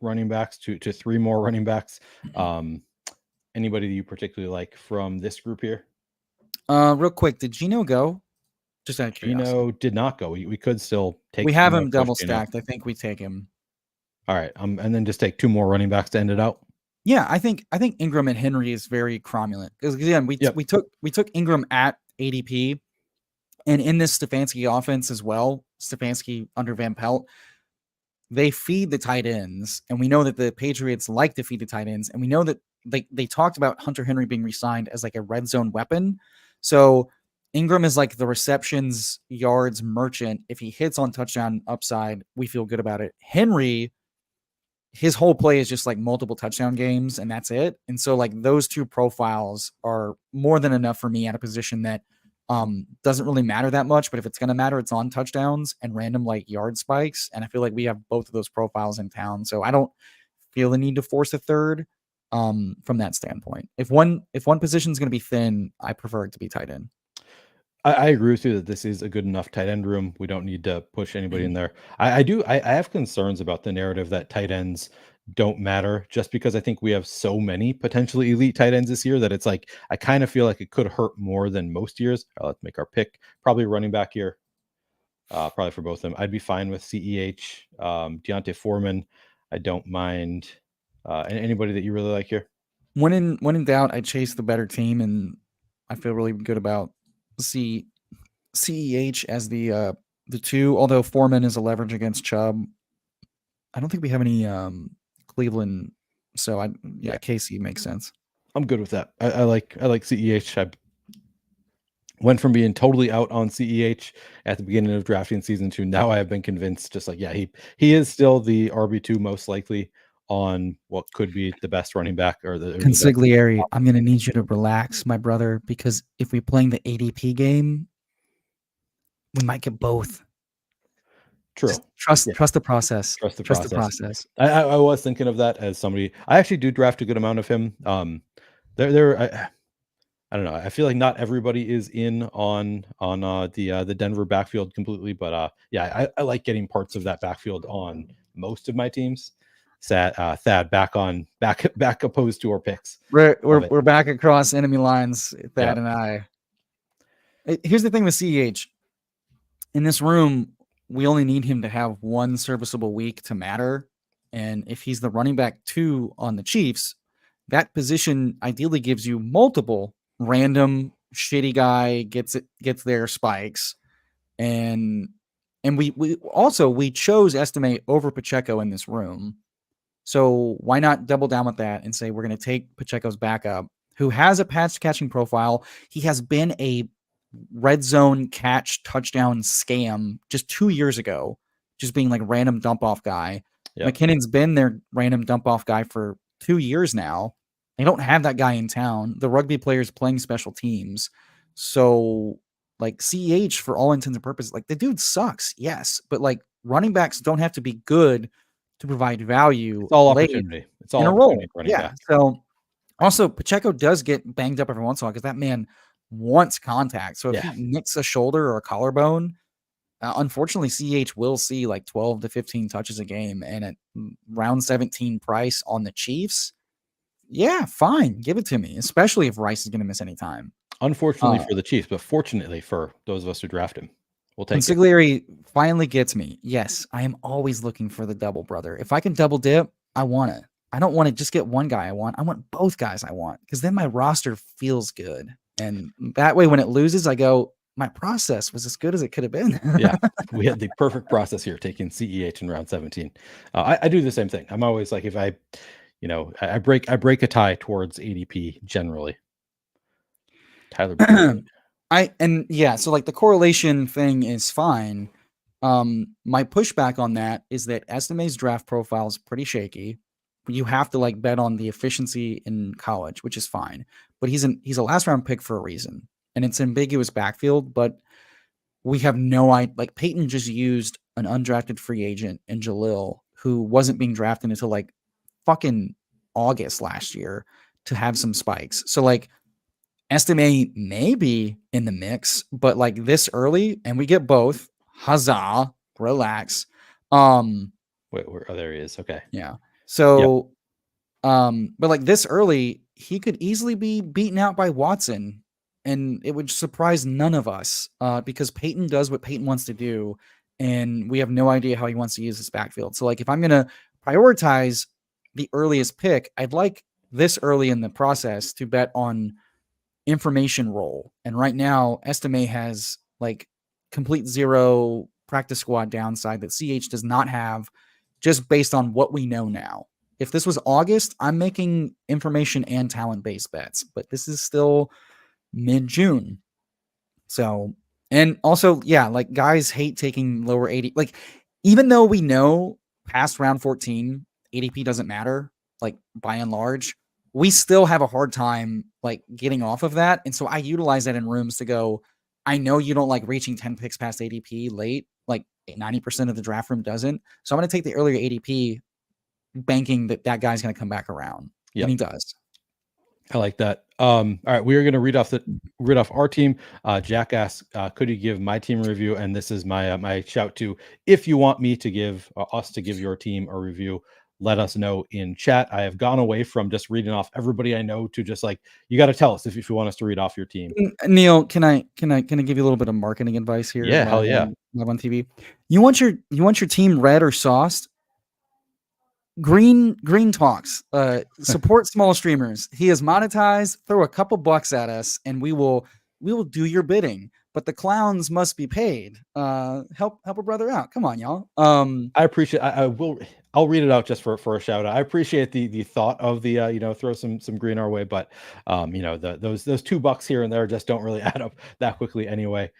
running backs, to 3 more running backs. Anybody that you particularly like from this group here? Real quick, did Gino go? Just out of curiosity. Gino did not go. We could still take. We have Gino, him double stacked. I think we take him. All right. And then just take 2 more running backs to end it out. Yeah, I think Ingram and Henry is very cromulent because again we took Ingram at ADP, and in this Stefanski offense as well, Stefanski under Van Pelt, they feed the tight ends, and we know that the Patriots like to feed the tight ends, and we know that they talked about Hunter Henry being re-signed as like a red zone weapon. So Ingram is like the receptions, yards merchant. If he hits on touchdown upside, we feel good about it. Henry, his whole play is just like multiple touchdown games, and that's it. And so like those two profiles are more than enough for me at a position that doesn't really matter that much. But if it's going to matter, it's on touchdowns and random like yard spikes. And I feel like we have both of those profiles in town. So I don't feel the need to force a third from that standpoint. If one position is going to be thin, I prefer it to be tight end. I agree with you that this is a good enough tight end room. We don't need to push anybody in there. I have concerns about the narrative that tight ends don't matter, just because I think we have so many potentially elite tight ends this year that it's like I kind of feel like it could hurt more than most years. Let's make our pick. Probably running back here. Probably for both of them. I'd be fine with CEH, Deontay Foreman. I don't mind anybody that you really like here. When in doubt, I chase the better team, and I feel really good about CEH as the two. Although Foreman is a leverage against Chubb, I don't think we have any Cleveland. So KC makes sense. I'm good with that. I like CEH. I went from being totally out on CEH at the beginning of drafting season 2. Now I have been convinced, just like, yeah, he is still the RB2 most likely on what could be the best running back or the Consigliere. I'm going to need you to relax, my brother, because if we're playing the ADP game, we might get both. True. Trust the process. Trust the process. I was thinking of that as somebody. I actually do draft a good amount of him. I don't know. I feel like not everybody is in on the Denver backfield completely, but I like getting parts of that backfield on most of my teams. Thad back opposed to our picks. We're back across enemy lines, Thad and I. Here's the thing with CEH. In this room, we only need him to have one serviceable week to matter. And if he's the running back 2 on the Chiefs, that position ideally gives you multiple random shitty guy gets their spikes. And we chose Estimate over Pacheco in this room. So why not double down with that and say we're going to take Pacheco's backup, who has a pass catching profile. He has been a red zone catch touchdown scam just 2 years ago, just being like random dump off guy. Yep. McKinnon's been their random dump off guy for 2 years now. They don't have that guy in town. The rugby player's playing special teams. So like CEH, for all intents and purposes, like the dude sucks. Yes. But like running backs don't have to be good to provide value. It's all opportunity. It's all in a role. Yeah. Back. So also Pacheco does get banged up every once in a while because that man wants contact. So if he nicks a shoulder or a collarbone, unfortunately CEH will see like 12 to 15 touches a game, and at round 17 price on the Chiefs, yeah, fine, give it to me, especially if Rice is going to miss any time. Unfortunately for the Chiefs, but fortunately for those of us who draft him, we'll take Consigliere finally gets me. Yes, I am always looking for the double, brother. If I can double dip, I want it. I don't want to just get one guy I want both guys I want, because then my roster feels good. And that way, when it loses, I go, my process was as good as it could have been. Yeah, we had the perfect process here, taking CEH in round 17. I do the same thing. I'm always like, if I break a tie towards ADP generally. Tyler. So like the correlation thing is fine. My pushback on that is that Estime's draft profile is pretty shaky. You have to like bet on the efficiency in college, which is fine. But he's a last round pick for a reason, and it's ambiguous backfield. But we have no idea. Like Peyton just used an undrafted free agent in Jalil, who wasn't being drafted until like fucking August last year, to have some spikes. So like Estime may be in the mix, but like this early, and we get both. Huzzah! Relax. Wait, there he is. Okay. Yeah. So, but like this early, he could easily be beaten out by Watson, and it would surprise none of us because Peyton does what Peyton wants to do, and we have no idea how he wants to use his backfield. So like if I'm going to prioritize the earliest pick, I'd like this early in the process to bet on information role. And right now, Estime has like complete zero practice squad downside that CH does not have, just based on what we know now. If this was August, I'm making information and talent-based bets, but this is still mid-June. So, and also, yeah, like guys hate taking lower 80. Like, even though we know past round 14, ADP doesn't matter, like by and large, we still have a hard time like getting off of that. And so I utilize that in rooms to go, I know you don't like reaching 10 picks past ADP late, like 90% of the draft room doesn't. So I'm going to take the earlier ADP, banking that that guy's going to come back around. And Yep. he does. I like that. All right, we are going to read off our team. Jack asks, could you give my team a review? And this is my my shout to. If you want me to give us to give your team a review, let us know in chat. I have gone away from just reading off everybody I know to just like you got to tell us if you want us to read off your team. Neil, can I give you a little bit of marketing advice here? Yeah, hell yeah. Live on TV. You want your team red or sauced? Green talks. Support small streamers. He is monetized. Throw a couple bucks at us, and we will do your bidding. But the clowns must be paid. Help a brother out. Come on, y'all. I appreciate. I will. I'll read it out just for a shout out. I appreciate the thought of the throw some green our way, but those $2 here and there just don't really add up that quickly anyway.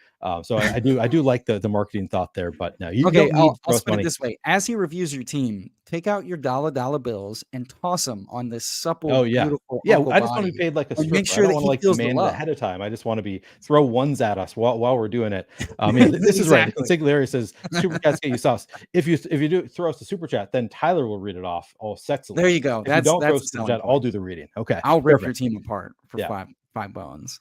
So I do like the marketing thought there, but no, you Okay, don't need I'll gross spin money. it this way. As he reviews your team, take out your dollar bills and toss them on this supple, Oh yeah, beautiful yeah. uncle I just want to body, be paid like a and make stripper. I sure don't that want to he like feels the demand it love. ahead of time. I just want to be throw ones at us while we're doing it. This is right. Exactly. Singularity says super chats get you sauce. If you do throw us a super chat, then Tyler will read it off all sexily. There you go. If you don't throw That's us the a super selling chat, I'll point. do the reading. Okay, I'll rip your perfect. team apart for Yeah. five bones.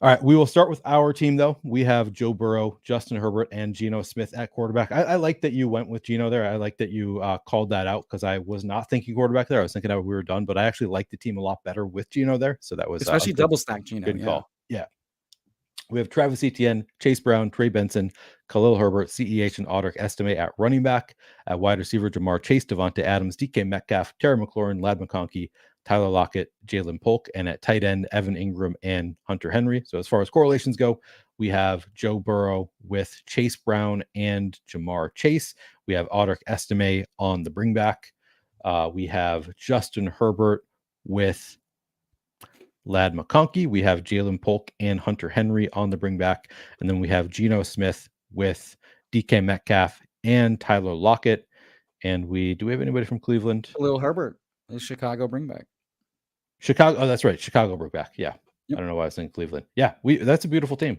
All right, we will start with our team though. We have Joe Burrow, Justin Herbert, and Geno Smith at quarterback. I like that you went with Geno there. I like that you called that out because I was not thinking quarterback there. I was thinking we were done, but I actually like the team a lot better with Geno there. So that was Especially a double stack Geno. good Yeah. call. Yeah. We have Travis Etienne, Chase Brown, Trey Benson, Khalil Herbert, CEH, and Audric Estime at running back. At wide receiver, Jamar Chase, Devontae Adams, DK Metcalf, Terry McLaurin, Lad McConkey, Tyler Lockett, Jalen Polk, and at tight end, Evan Ingram and Hunter Henry. So as far as correlations go, we have Joe Burrow with Chase Brown and Jamar Chase. We have Audric Estime on the bringback. We have Justin Herbert with Lad McConkey. We have Jalen Polk and Hunter Henry on the bringback. And then we have Geno Smith with DK Metcalf and Tyler Lockett. And do we have anybody from Cleveland? Khalil Herbert is Chicago bringback. Chicago. Oh, that's right. Chicago bringback. Yeah. Yep. I don't know why I was saying Cleveland. Yeah, that's a beautiful team.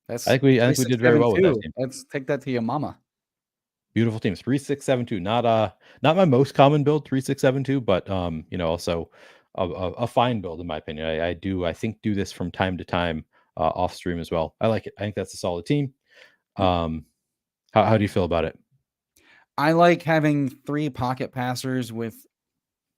That's I think we did very well with that team. Let's take that to your mama. Beautiful teams. 3-6-7-2. Not my most common build, 3-6-7-2, but also a fine build in my opinion. I think do this from time to time off stream as well. I like it. I think that's a solid team. How do you feel about it? I like having 3 pocket passers with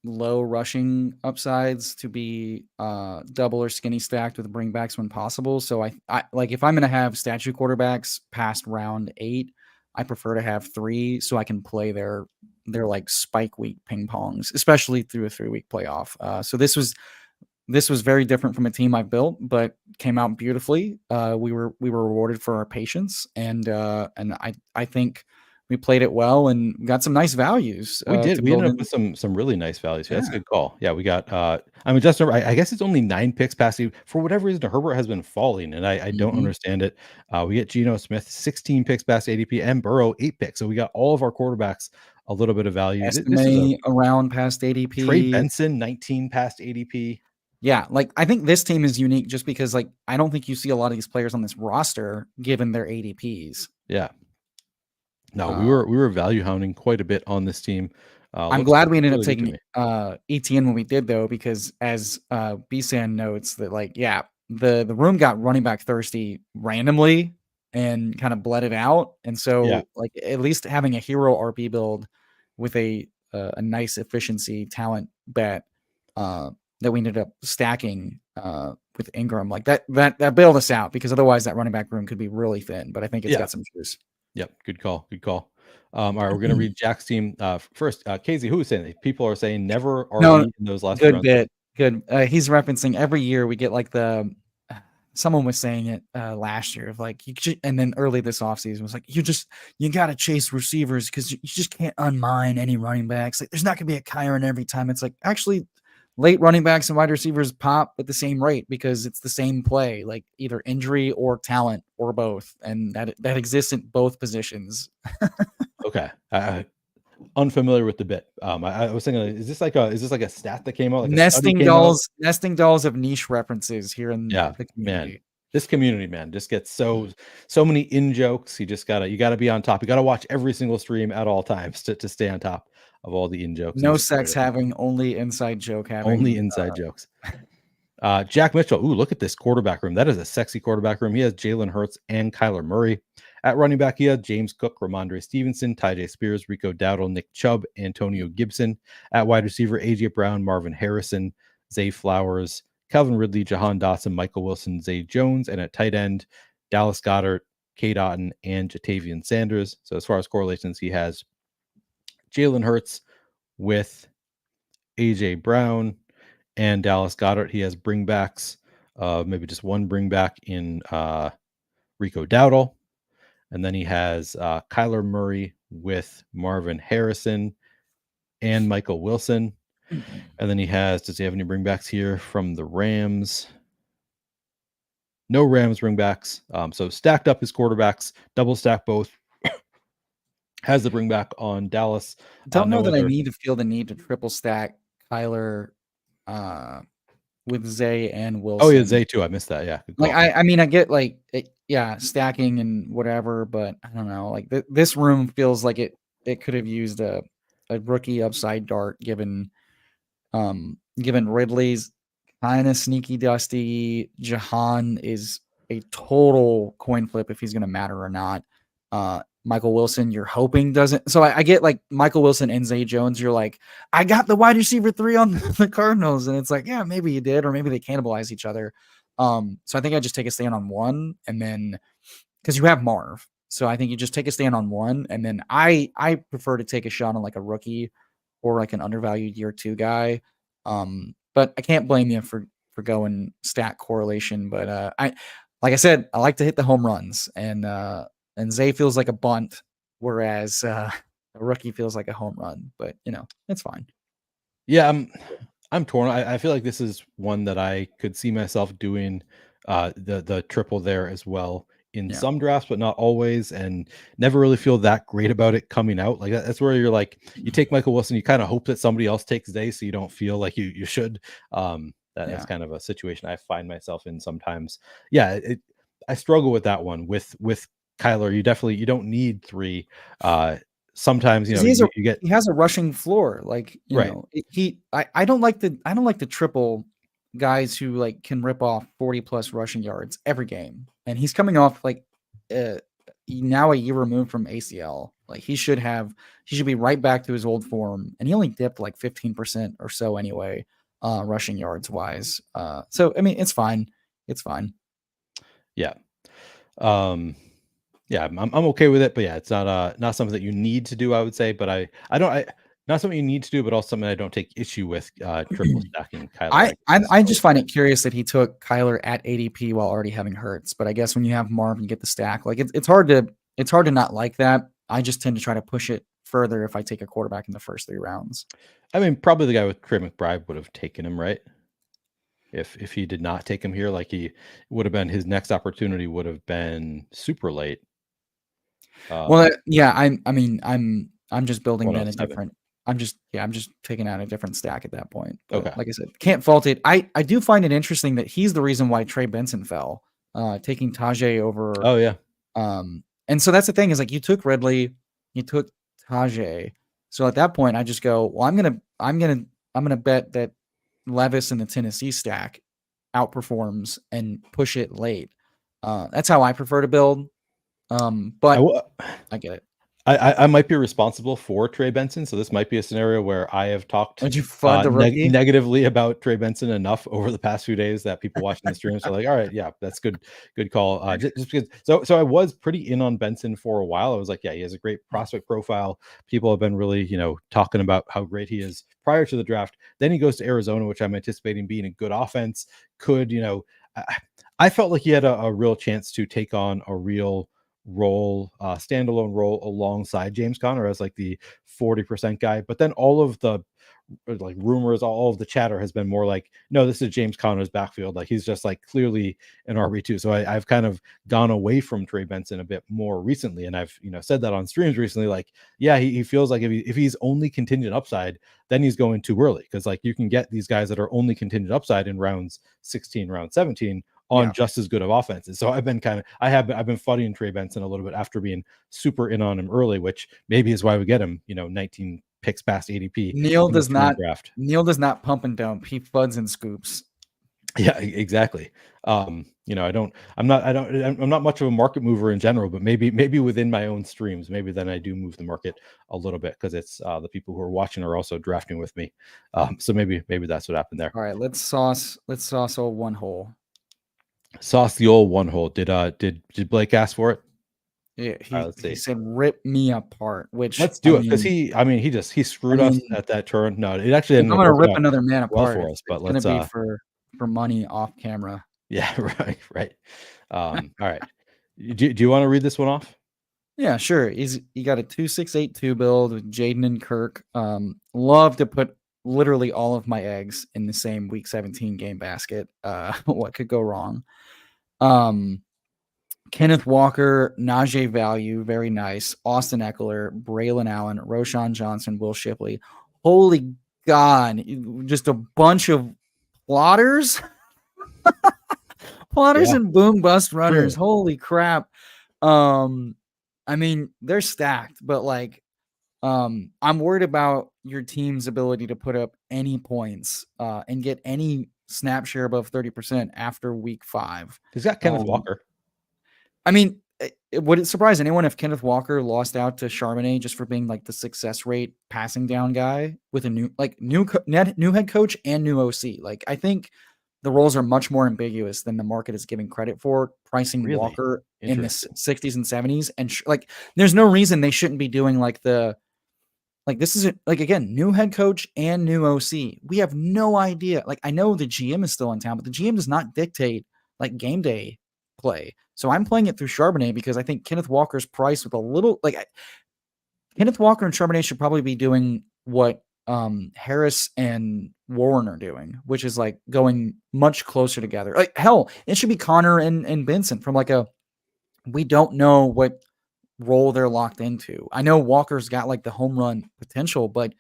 low rushing upsides to be double or skinny stacked with bringbacks when possible. So I like if I'm going to have statue quarterbacks past round 8, I prefer to have 3 so I can play their like spike week ping pongs, especially through a 3-week playoff. So this was very different from a team I built, but came out beautifully. We were rewarded for our patience, and I think we played it well and got some nice values. We did. We ended up in. with some really nice values. Yeah, that's a Yeah. good call. Yeah, we got. Justin. I guess it's only 9 picks past you. For whatever reason, Herbert has been falling, and I don't understand it. We get Geno Smith 16 picks past ADP and Burrow 8 picks. So we got all of our quarterbacks a little bit of value. This is around past ADP. Trey Benson 19 past ADP. Yeah, like I think this team is unique just because like I don't think you see a lot of these players on this roster given their ADPs. Yeah. No, we were value hounding quite a bit on this team. I'm glad we ended up taking ETN when we did though, because as B-San notes that like, yeah, the room got running back thirsty randomly and kind of bled it out. And so like at least having a hero RP build with a nice efficiency talent bet that we ended up stacking with Ingram, like that bailed us out, because otherwise that running back room could be really thin. But I think it's got some juice. Yep, good call. All right, we're gonna read Jack's team first. Casey, who is saying that? People are saying never RB in those last good rounds. Bit. Good. He's referencing every year we get like someone was saying it last year of like and then early this offseason was like you gotta chase receivers because you just can't unmine any running backs. Like there's not gonna be a Kyron every time. It's like actually late running backs and wide receivers pop at the same rate because it's the same play, like either injury or talent or both, and that exists in both positions. Okay. Unfamiliar with the bit. I was thinking, is this like a stat that came out, like a study came out? Nesting dolls of niche references here in Yeah, the man. community. This community, man, just gets so many in jokes. You gotta be on top. You gotta watch every single stream at all times to stay on top of all the in jokes and No support sex it. having, only inside joke Only having. inside jokes. Jack Mitchell. Ooh, look at this quarterback room. That is a sexy quarterback room. He has Jalen Hurts and Kyler Murray. At running back, he has James Cook, Ramondre Stevenson, Tyjae Spears, Rico Dowdle, Nick Chubb, Antonio Gibson. At wide receiver, AJ Brown, Marvin Harrison, Zay Flowers, Calvin Ridley, Jahan Dotson, Michael Wilson, Zay Jones. And at tight end, Dallas Goedert, Kate Otten, and Jatavian Sanders. So as far as correlations, he has Jalen Hurts with AJ Brown and Dallas Goedert. He has bringbacks, maybe just one bringback in Rico Dowdle. And then he has Kyler Murray with Marvin Harrison and Michael Wilson. And then does he have any bringbacks here from the Rams? No Rams bringbacks. So stacked up his quarterbacks, double stack both. Has the bringback on Dallas. Don't know no that I other. need to feel the need to triple stack Kyler with Zay and Wilson. Oh yeah, Zay too. I missed that. Yeah. Like I mean, I get like stacking and whatever, but I don't know. Like this room feels like it could have used a rookie upside dart given Ridley's kind of sneaky dusty. Jahan is a total coin flip if he's going to matter or not. Michael Wilson, you're hoping doesn't. So I get like Michael Wilson and Zay Jones. You're like, I got the wide receiver 3 on the Cardinals. And it's like, yeah, maybe you did, or maybe they cannibalize each other. So I think I just take a stand on one, and then because you have Marv. So I think you just take a stand on one. And then I prefer to take a shot on like a rookie or like an undervalued year 2 guy. But I can't blame you for going stat correlation. But like I said, I like to hit the home runs, and Zay feels like a bunt, whereas a rookie feels like a home run. But it's fine. Yeah, I'm torn. I feel like this is one that I could see myself doing the triple there as well in some drafts, but not always, and never really feel that great about it coming out. Like that's where you're like, you take Michael Wilson, you kind of hope that somebody else takes Zay, so you don't feel like you should. That's kind of a situation I find myself in sometimes. Yeah, I struggle with that one with Kyler. You don't need 3. Sometimes you has a rushing floor. Like right. I don't like the triple guys who like can rip off 40+ rushing yards every game, and he's coming off like now a year removed from ACL. Like he should be right back to his old form, and he only dipped like 15% or so anyway, rushing yards wise. So I mean, it's fine. Yeah. Yeah, I'm okay with it, but yeah, it's not something that you need to do, I would say, but I not something you need to do, but also something I don't take issue with triple stacking Kyler. I just find it curious that he took Kyler at ADP while already having Hurts, but I guess when you have Marv, you get the stack. Like it's hard to not like that. I just tend to try to push it further if I take a quarterback in the first 3 rounds. I mean, probably the guy with Trey McBride would have taken him, right? If he did not take him here, like he would have been, his next opportunity would have been super late. Well, yeah, I'm just building then a different. I'm just taking out a different stack at that point. But okay. Like I said, can't fault it. I do find it interesting that he's the reason why Trey Benson fell, taking Tajay over. Oh yeah. And so that's the thing is like you took Ridley, you took Tajay. So at that point, I just go, well, I'm gonna bet that Levis in the Tennessee stack outperforms and push it late. That's how I prefer to build. But I get it. I might be responsible for Trey Benson, so this might be a scenario where I have talked negatively about Trey Benson enough over the past few days that people watching the streams are like, all right, yeah, that's good call. Just because, so I was pretty in on Benson for a while. I was like, yeah, he has a great prospect profile. People have been really, talking about how great he is prior to the draft. Then he goes to Arizona, which I'm anticipating being a good offense. I felt like he had a real chance to take on a real standalone role alongside James Conner as like the 40% guy, but then all of the like rumors, all of the chatter has been more like, no, this is James Conner's backfield. Like he's just like clearly an RB2. So I've kind of gone away from Trey Benson a bit more recently. And I've, said that on streams recently, like, yeah, he feels like if he's only contingent upside, then he's going too early. Cause like you can get these guys that are only contingent upside in rounds 16, round 17 on just as good of offenses. So I've been I've been fudding Trey Benson a little bit after being super in on him early, which maybe is why we get him, 19 picks past ADP. Neil does not draft. Neil does not pump and dump. He fuds and scoops. Yeah, exactly. I'm not much of a market mover in general, but maybe within my own streams, maybe then I do move the market a little bit because it's the people who are watching are also drafting with me. So maybe that's what happened there. All right, let's sauce a one hole. Sauce the old one hole. Did Blake ask for it? Yeah, he said rip me apart, which let's do it because he screwed us at that turn. No, it actually I'm gonna rip another man apart for us, but it's gonna be for money off camera. Yeah, right. All right. Do you want to read this one off? Yeah, sure. He got a 2682 build with Jaden and Kirk. Love to put literally all of my eggs in the same week 17 game basket. What could go wrong? Kenneth Walker, Najee Value, very nice. Austin Eckler, Braylon Allen, Roshan Johnson, Will Shipley. Holy God, just a bunch of plotters. And boom bust runners. Sure. Holy crap. I mean, they're stacked, but like, I'm worried about your team's ability to put up any points and get any snap share above 30% after week 5. He's got Kenneth Walker. I mean, would it surprise anyone if Kenneth Walker lost out to Charbonnet just for being like the success rate passing down guy with a new head coach and new OC? Like, I think the roles are much more ambiguous than the market is giving credit for. Pricing Walker in the 60s and 70s, and there's no reason they shouldn't be doing this is again, new head coach and new OC. We have no idea. Like, I know the GM is still in town, but the GM does not dictate like game day play. So I'm playing it through Charbonnet because I think Kenneth Walker's price with a little Kenneth Walker and Charbonnet should probably be doing what Harris and Warren are doing, which is like going much closer together. Like, hell, it should be Connor and Benson from we don't know what role they're locked into. I know Walker's got like the home run potential, but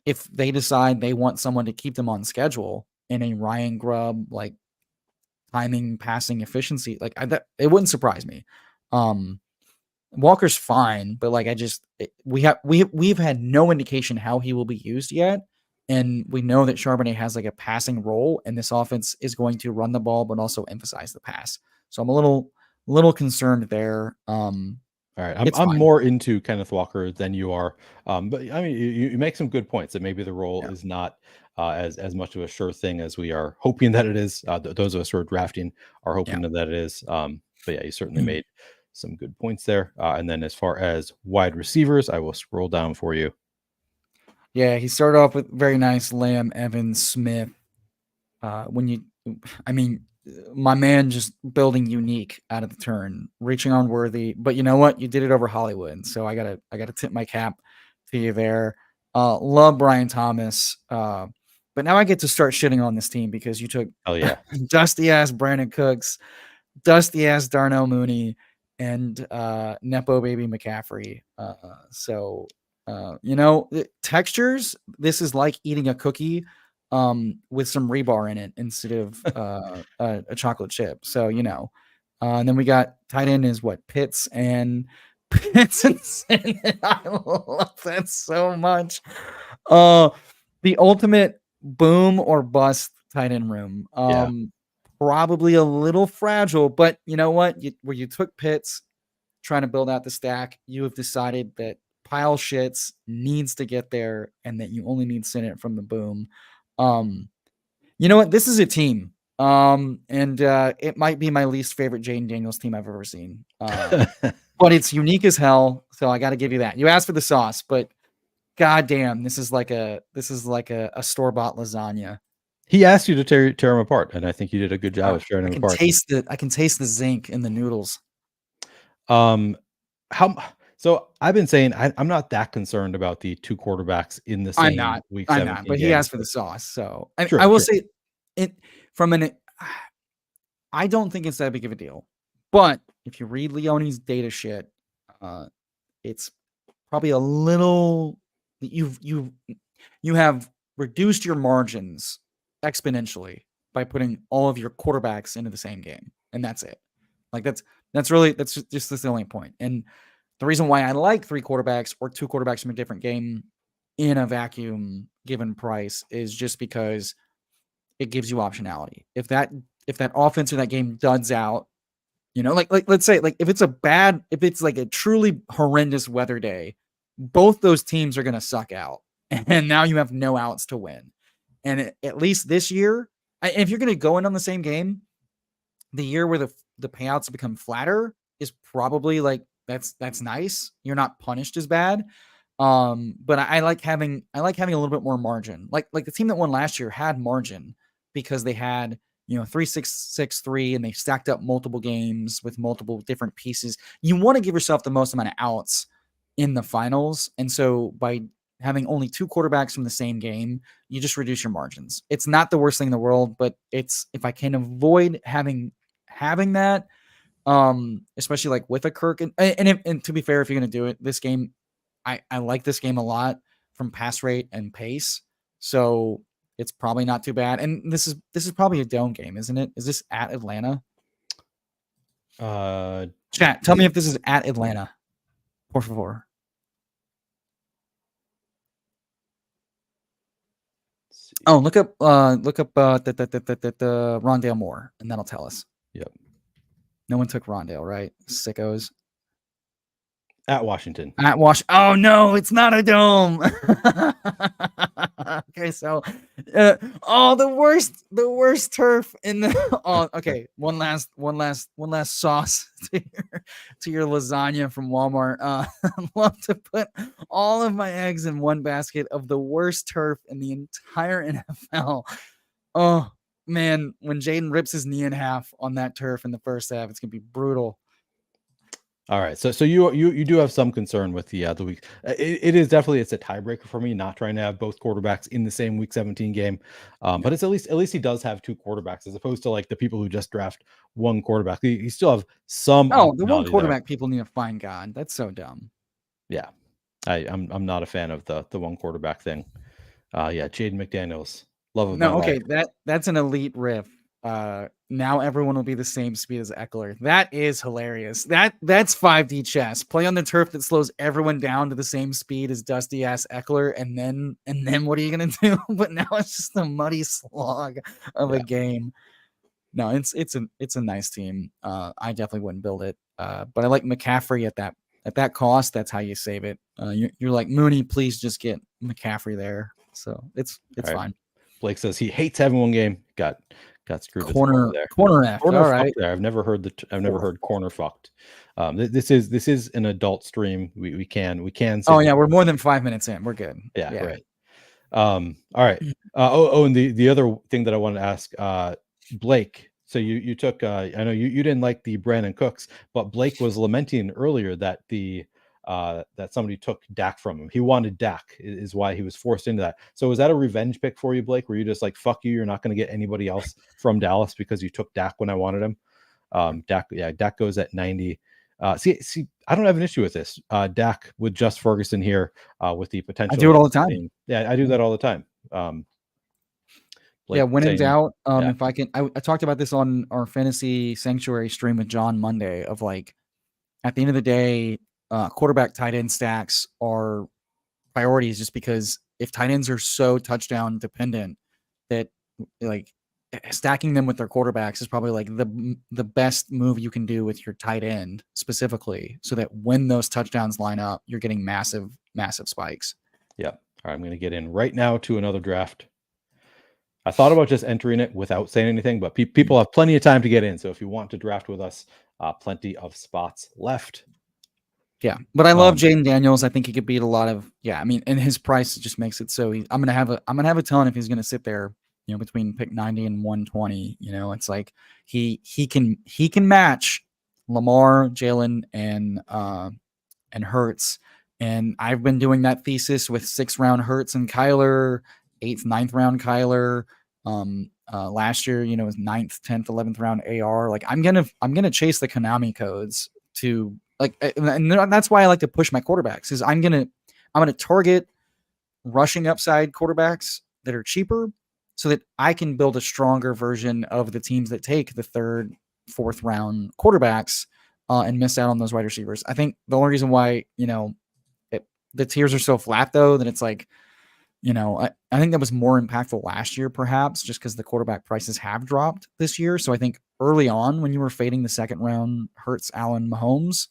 if they decide they want someone to keep them on schedule in a Ryan Grubb, like timing, passing efficiency, it wouldn't surprise me. Walker's fine, but we've had no indication how he will be used yet. And we know that Charbonnet has like a passing role, and this offense is going to run the ball, but also emphasize the pass. So I'm a little concerned there. All right. I'm more into Kenneth Walker than you are. But I mean, you make some good points that maybe the role is not as much of a sure thing as we are hoping that it is. Those of us who are drafting are hoping that it is. But yeah, you certainly made some good points there. And then as far as wide receivers, I will scroll down for you. Yeah, he started off with very nice Lamb, Evans, Smith. My man just building unique out of the turn, reaching on Worthy. But you know what? You did it over Hollywood. So I gotta tip my cap to you there. Love Brian Thomas. But now I get to start shitting on this team because you took dusty ass Brandon Cooks, dusty ass Darnell Mooney, and Nepo baby McCaffrey. Textures, this is like eating a cookie with some rebar in it instead of a chocolate chip. So, and then we got tight end is Pitts and I love that so much. The ultimate boom or bust tight end room. Probably a little fragile, but you know what? Where you took Pitts trying to build out the stack, you have decided that Pile Shits needs to get there and that you only need Senate from the boom. You know what? This is a team. And it might be my least favorite Jaden Daniels team I've ever seen. But it's unique as hell. So I got to give you that. You asked for the sauce, but goddamn, this is like a store-bought lasagna. He asked you to tear them apart, and I think you did a good job of tearing them apart. I can taste the zinc in the noodles. So So I've been saying I'm not that concerned about the two quarterbacks in the same week I'm not, 17 but he game. asked for the sauce. So and True, I will true. say it from an I don't think it's that big of a deal. But if you read Leone's data shit, it's probably a little you have reduced your margins exponentially by putting all of your quarterbacks into the same game, and that's it. Like that's the only point. And the reason why I like three quarterbacks or two quarterbacks from a different game in a vacuum given price is just because it gives you optionality. If that offense in that game duds out, like let's say like if it's like a truly horrendous weather day, both those teams are going to suck out, and now you have no outs to win. And at least this year, if you're going to go in on the same game, the year where the payouts become flatter is probably like that's nice. You're not punished as bad. But I like having a little bit more margin. Like the team that won last year had margin because they had 3-6-6-3 and they stacked up multiple games with multiple different pieces. You want to give yourself the most amount of outs in the finals, and so by having only two quarterbacks from the same game, you just reduce your margins. It's not the worst thing in the world, but it's if I can avoid having that, especially like with a Kirk and to be fair, if you're gonna do it, this game, I like this game a lot from pass rate and pace, so it's probably not too bad. And this is probably a dome game, isn't it? Is this at Atlanta? Chat, tell me if this is at Atlanta, por favor. Oh, look up the Rondale Moore, and that'll tell us. Yep. No one took Rondale, right? Sickos. At Washington. Oh no, it's not a dome. Okay, so the worst turf in the okay, one last sauce to your lasagna from Walmart. I'd love to put all of my eggs in one basket of the worst turf in the entire NFL. Oh man, when Jaden rips his knee in half on that turf in the first half, it's gonna be brutal. All right, so you do have some concern with the week. It is definitely it's a tiebreaker for me, not trying to have both quarterbacks in the same week 17 game. But it's at least he does have two quarterbacks as opposed to like the people who just draft one quarterback. You still have some. Oh, the one optionality quarterback there. people need to find God. That's so dumb. Yeah, I'm not a fan of the one quarterback thing. Yeah, Jaden McDaniels, love of my No, okay, life. that's an elite riff. Now everyone will be the same speed as Eckler. That is hilarious. That's 5D chess. Play on the turf that slows everyone down to the same speed as dusty ass Eckler, and then what are you gonna do? But now it's just a muddy slog of a game. No, it's a nice team. I definitely wouldn't build it. But I like McCaffrey at that cost. That's how you save it. You're like Mooney, please just get McCaffrey there. So it's fine. Blake says he hates having one game. Got screwed Corner there. F. Corner All fucked right. there. I've never heard corner fucked. This is an adult stream. We can. Oh yeah, we're more than 5 minutes in. We're good. Yeah. Right. All right. And the other thing that I wanted to ask, Blake. So you took. I know you didn't like the Brandon Cooks, but Blake was lamenting earlier that that somebody took Dak from him. He wanted Dak, is why he was forced into that. So was that a revenge pick for you, Blake? Were you just like, fuck you, you're not going to get anybody else from Dallas because you took Dak when I wanted him? Dak goes at 90. See, I don't have an issue with this. Dak with just Ferguson here, with the potential. I do it all the time. Yeah, I do that all the time. When in doubt, if I can, I talked about this on our Fantasy Sanctuary stream with John Monday of like, at the end of the day, quarterback tight end stacks are priorities just because if tight ends are so touchdown dependent that like stacking them with their quarterbacks is probably like the best move you can do with your tight end specifically, so that when those touchdowns line up, you're getting massive spikes. Yeah. All right, I'm going to get in right now to another draft. I thought about just entering it without saying anything, but people have plenty of time to get in. So if you want to draft with us, plenty of spots left. Yeah, but I love Jaden Daniels. I think he could beat a lot of. Yeah, I mean, and his price just makes it so I'm gonna have a ton if he's gonna sit there, between pick 90 and 120. It's like he can match Lamar, Jalen, and and Hurts. And I've been doing that thesis with 6th round Hurts and Kyler, 8th, 9th round Kyler. Last year, it was 9th, 10th, 11th round AR. Like I'm gonna chase the Konami codes to like, and that's why I like to push my quarterbacks. Is I'm gonna target rushing upside quarterbacks that are cheaper, so that I can build a stronger version of the teams that take the 3rd, 4th round quarterbacks and miss out on those wide receivers. I think the only reason why the tiers are so flat though, that it's like, I think that was more impactful last year, perhaps, just because the quarterback prices have dropped this year. So I think early on, when you were fading the 2nd round Hurts, Allen, Mahomes,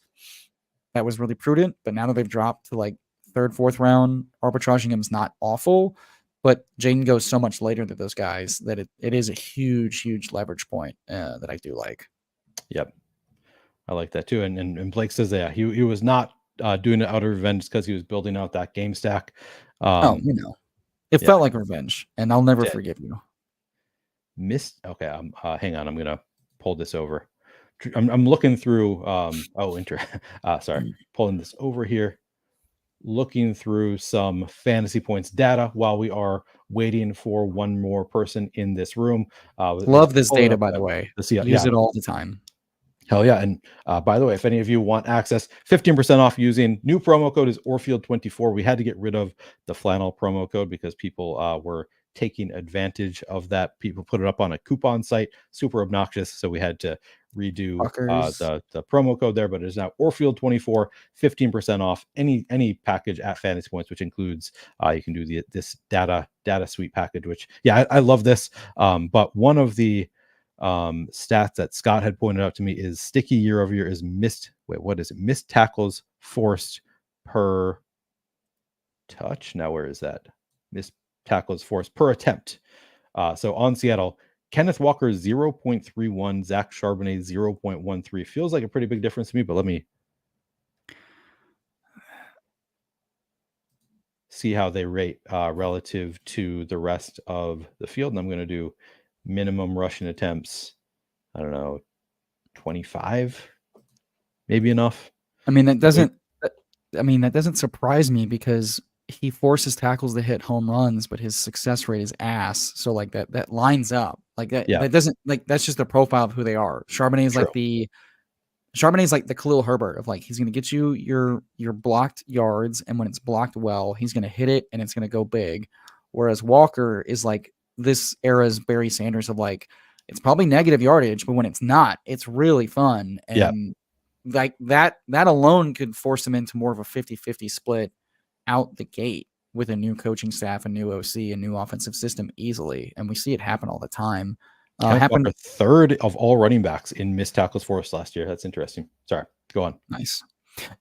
that was really prudent. But now that they've dropped to like 3rd, 4th round, arbitraging him is not awful. But Jaden goes so much later than those guys that it is a huge, huge leverage point that I do like. Yep. I like that too. And Blake says that he was not doing it out of revenge because he was building out that game stack. It felt like revenge, and I'll never forgive you. Okay, hang on. I'm gonna pull this over. I'm looking through. Pulling this over here. Looking through some fantasy points data while we are waiting for one more person in this room. Love this data, by the way. Use it all the time. Hell yeah. And by the way, if any of you want access, 15% off using new promo code is Orfield24. We had to get rid of the flannel promo code because people were taking advantage of that. People put it up on a coupon site, super obnoxious. So we had to redo the promo code there, but it is now Orfield24, 15% off any package at Fantasy Points, which includes you can do this data suite package, which I love this. But one of the stats that Scott had pointed out to me is sticky year over year is missed tackles forced per touch. Now where is that? Missed tackles forced per attempt. So on Seattle, Kenneth Walker 0.31, Zach Charbonnet 0.13. Feels like a pretty big difference to me, but let me see how they rate relative to the rest of the field. And I'm going to do minimum rushing attempts, I don't know, 25, maybe enough. I mean, that doesn't surprise me because he forces tackles to hit home runs, but his success rate is ass. So like that lines up like that. Yeah. That doesn't like, that's just the profile of who they are. Charbonnet is like the Khalil Herbert of like, he's going to get you your blocked yards. And when it's blocked well, he's going to hit it and it's going to go big. Whereas Walker is like this era's Barry Sanders of like, it's probably negative yardage, but when it's not, it's really fun. And like that alone could force him into more of a 50-50 split out the gate with a new coaching staff, a new OC, a new offensive system easily. And we see it happen all the time. Happened 3rd of all running backs in missed tackles forced last year. That's interesting. Sorry, go on. Nice.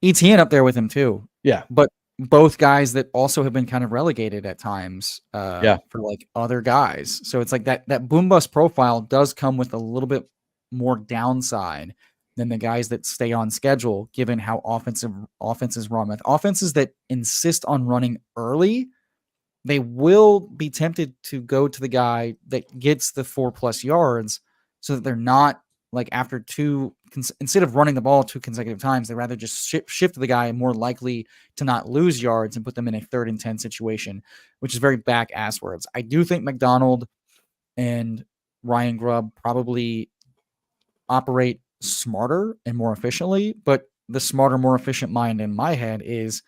ETN up there with him too. Yeah. But both guys that also have been kind of relegated at times for like other guys. So it's like that boom bust profile does come with a little bit more downside than the guys that stay on schedule, given how offenses run with offenses that insist on running early. They will be tempted to go to the guy that gets the 4+ yards so that they're not like after instead of running the ball 2 consecutive times, they rather just shift the guy more likely to not lose yards and put them in a 3rd and 10 situation, which is very back ass words. I do think McDonald and Ryan Grubb probably operate smarter and more efficiently, but the smarter, more efficient mind in my head is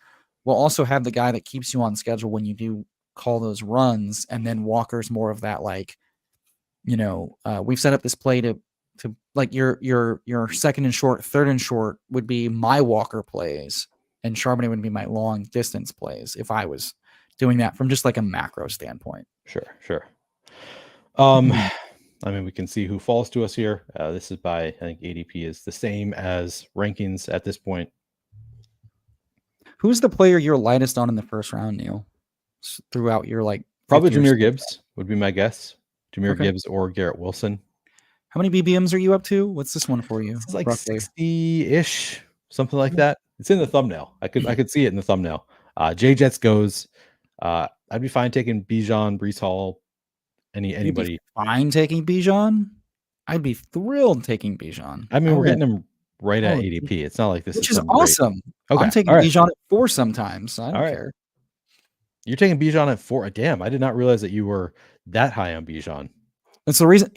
we'll also have the guy that keeps you on schedule when you do call those runs. And then Walker's more of that, like, we've set up this play to like your 2nd and short, 3rd and short would be my Walker plays, and Charbonnet would be my long distance plays if I was doing that from just like a macro standpoint. Sure. I mean, we can see who falls to us here. This is by, I think ADP is the same as rankings at this point. Who's the player you're lightest on in the 1st round, Neil? Throughout your like probably Jahmyr Gibbs would be my guess. Jahmyr Gibbs or Garrett Wilson. How many BBMs are you up to? What's this one for you? This is like 60-ish, something like that. It's in the thumbnail. I could see it in the thumbnail. J Jets goes. I'd be fine taking Bijan, Breece Hall, anybody. Fine taking Bijan. I'd be thrilled taking Bijan. I mean, we're getting him right at ADP. It's not like this which is is some awesome. Okay. I'm taking Bijan at 4 sometimes. So I don't care. You're taking Bijan at 4. Damn, I did not realize that you were that high on Bijan. That's the reason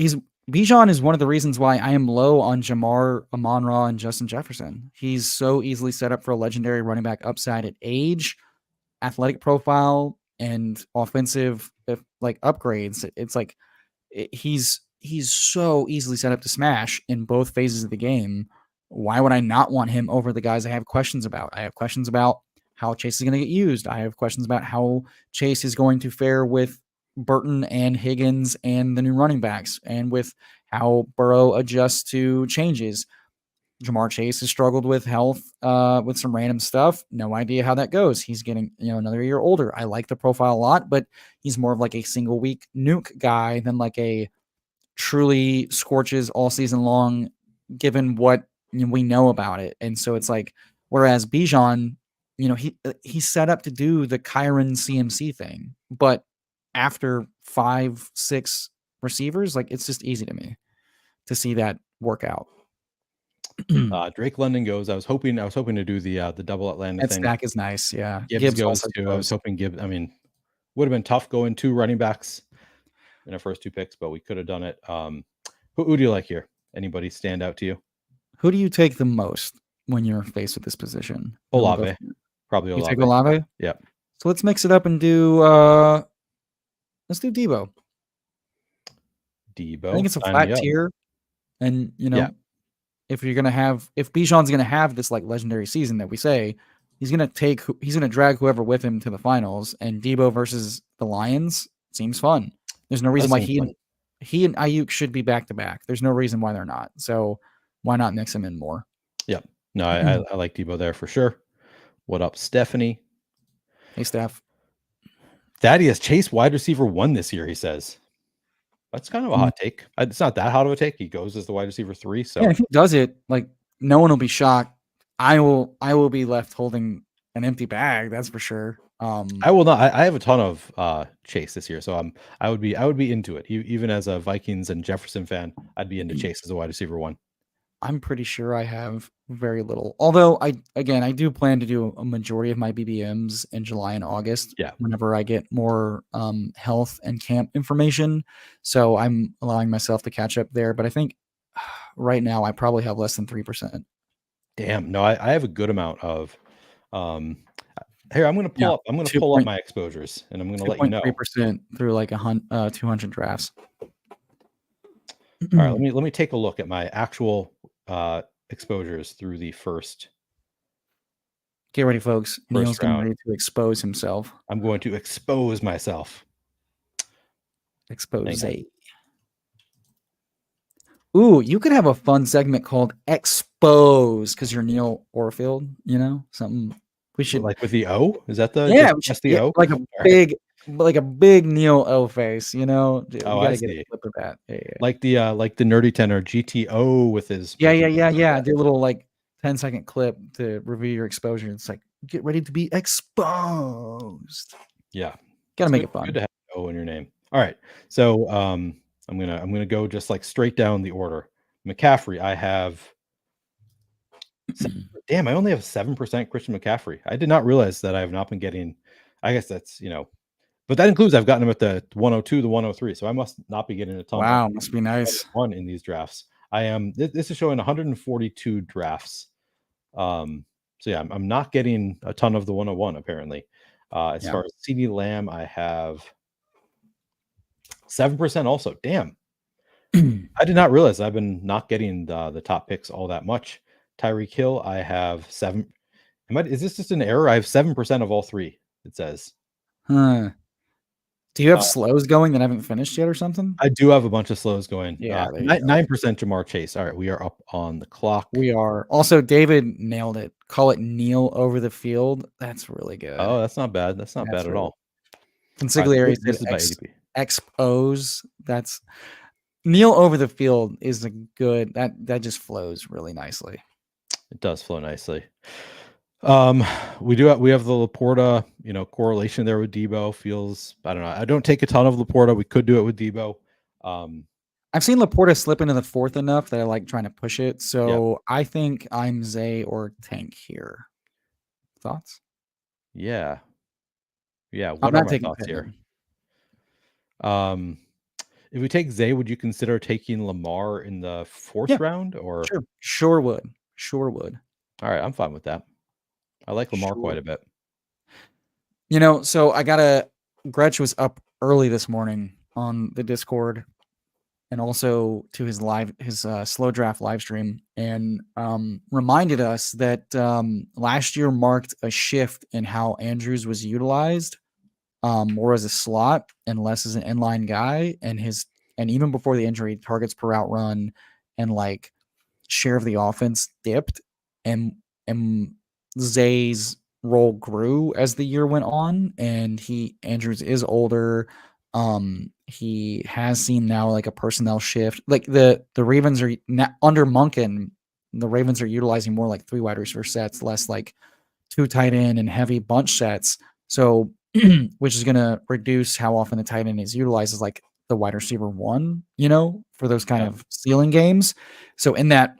Bijan is one of the reasons why I am low on Jamar, Amon-Ra, and Justin Jefferson. He's so easily set up for a legendary running back upside at age, athletic profile, and offensive upgrades. It's like he's so easily set up to smash in both phases of the game. Why would I not want him over the guys I have questions about? I have questions about how Chase is going to get used. I have questions about how Chase is going to fare with Burton and Higgins and the new running backs, and with how Burrow adjusts to changes. Jamar Chase has struggled with health, with some random stuff. No idea how that goes. He's getting, another year older. I like the profile a lot, but he's more of like a single week nuke guy than like a truly scorches all season long, given what we know about it. And so it's like, whereas Bijan, he's set up to do the Kyron CMC thing, but after 5-6 receivers, like it's just easy to me to see that work out. Drake London goes. I was hoping to do the double Atlanta thing. That stack is nice. Yeah. Gibbs goes too. I was hoping Gibbs. I mean, would have been tough going 2 running backs in our first 2 picks, but we could have done it. Who do you like here? Anybody stand out to you? Who do you take the most when you're faced with this position? Olave. Probably Olave. You take Olave? Yeah. So let's mix it up and do let's do Debo. I think it's a flat tier. And if Bijan's gonna have this like legendary season that we say, he's gonna drag whoever with him to the finals, and Debo versus the Lions seems fun. There's no reason why he and Ayuk should be back to back. There's no reason why they're not. So why not mix them in more? Yeah. No, I like Debo there for sure. What up, Stephanie? Hey, Steph. Thaddeus Chase, wide receiver 1 this year, he says. That's kind of a hot take. It's not that hot of a take. He goes as the wide receiver 3. So yeah, if he does it, like no one will be shocked. I will be left holding an empty bag. That's for sure. I will not. I have a ton of Chase this year, so I would be into it. Even as a Vikings and Jefferson fan, I'd be into Chase as a wide receiver 1. I'm pretty sure I have very little. Although I do plan to do a majority of my BBMs in July and August. Yeah. Whenever I get more health and camp information, so I'm allowing myself to catch up there. But I think right now I probably have less than 3%. Damn. No, I have a good amount of. Here, I'm going to pull up. I'm going to pull up my exposures, and I'm going to let you know. 3% through like 200 drafts. All right, let me take a look at my actual exposures through the first. Get ready, folks. Neil's getting ready to expose himself. I'm going to expose myself. Expose. Ooh, you could have a fun segment called Expose because you're Neil Orfield. Something we should like with the O. Is that the just the O? Like a big Neil O face, we gotta get a clip of that. Yeah. Like the nerdy tenor GTO with his Do a little like 10-second clip to review your exposure. It's like get ready to be exposed. Yeah, gotta make it fun. Good to have O in your name. All right, so I'm gonna go just like straight down the order. McCaffrey, I have. Damn, I only have 7% Christian McCaffrey. I did not realize that I have not been getting. I guess that's but that includes I've gotten him at the 102, the 103. So I must not be getting a ton. Wow, must be nice. One in these drafts. I am. This is showing 142 drafts. So yeah, I'm not getting a ton of the 101 apparently. As far as CD Lamb, I have 7% also. Damn. I did not realize I've been not getting the top picks all that much. Tyreek Hill, I have 7. Is this just an error? I have 7% of all 3. It says. Huh. Do you have slows going that haven't finished yet or something? I do have a bunch of slows going. Yeah, 9% Jamar Chase. All right, we are up on the clock. We are. Also, David nailed it. Call it Neil over the field. That's really good. Oh, that's not bad. That's not bad at all. Consigliere said expose. That's Neil over the field is a good. That just flows really nicely. It does flow nicely. We have the Laporta, correlation there with Debo feels, I don't know. I don't take a ton of Laporta. We could do it with Debo. I've seen Laporta slip into the fourth enough that I like trying to push it. Yep. So I think I'm Zay or Tank here. Thoughts? Yeah. Yeah. I'm What are not my taking thoughts here? Pittman. Um, if we take Zay, would you consider taking Lamar in the fourth Yeah, round? Or sure. Sure would. Sure would. all right, I'm fine with that. I like Lamar Sure. quite a bit. So Gretch was up early this morning on the Discord and also to his slow draft live stream, and reminded us that last year marked a shift in how Andrews was utilized, more as a slot and less as an inline guy, and even before the injury, targets per route run and like share of the offense dipped, and and Zay's role grew as the year went on, and Andrews is older. He has seen now like a personnel shift. Like the Ravens are under Monken, the Ravens are utilizing more like 3 wide receiver sets, less like 2 tight end and heavy bunch sets. So which is gonna reduce how often the tight end is utilized as like the wide receiver one, for those kind Yeah. of ceiling games. So in that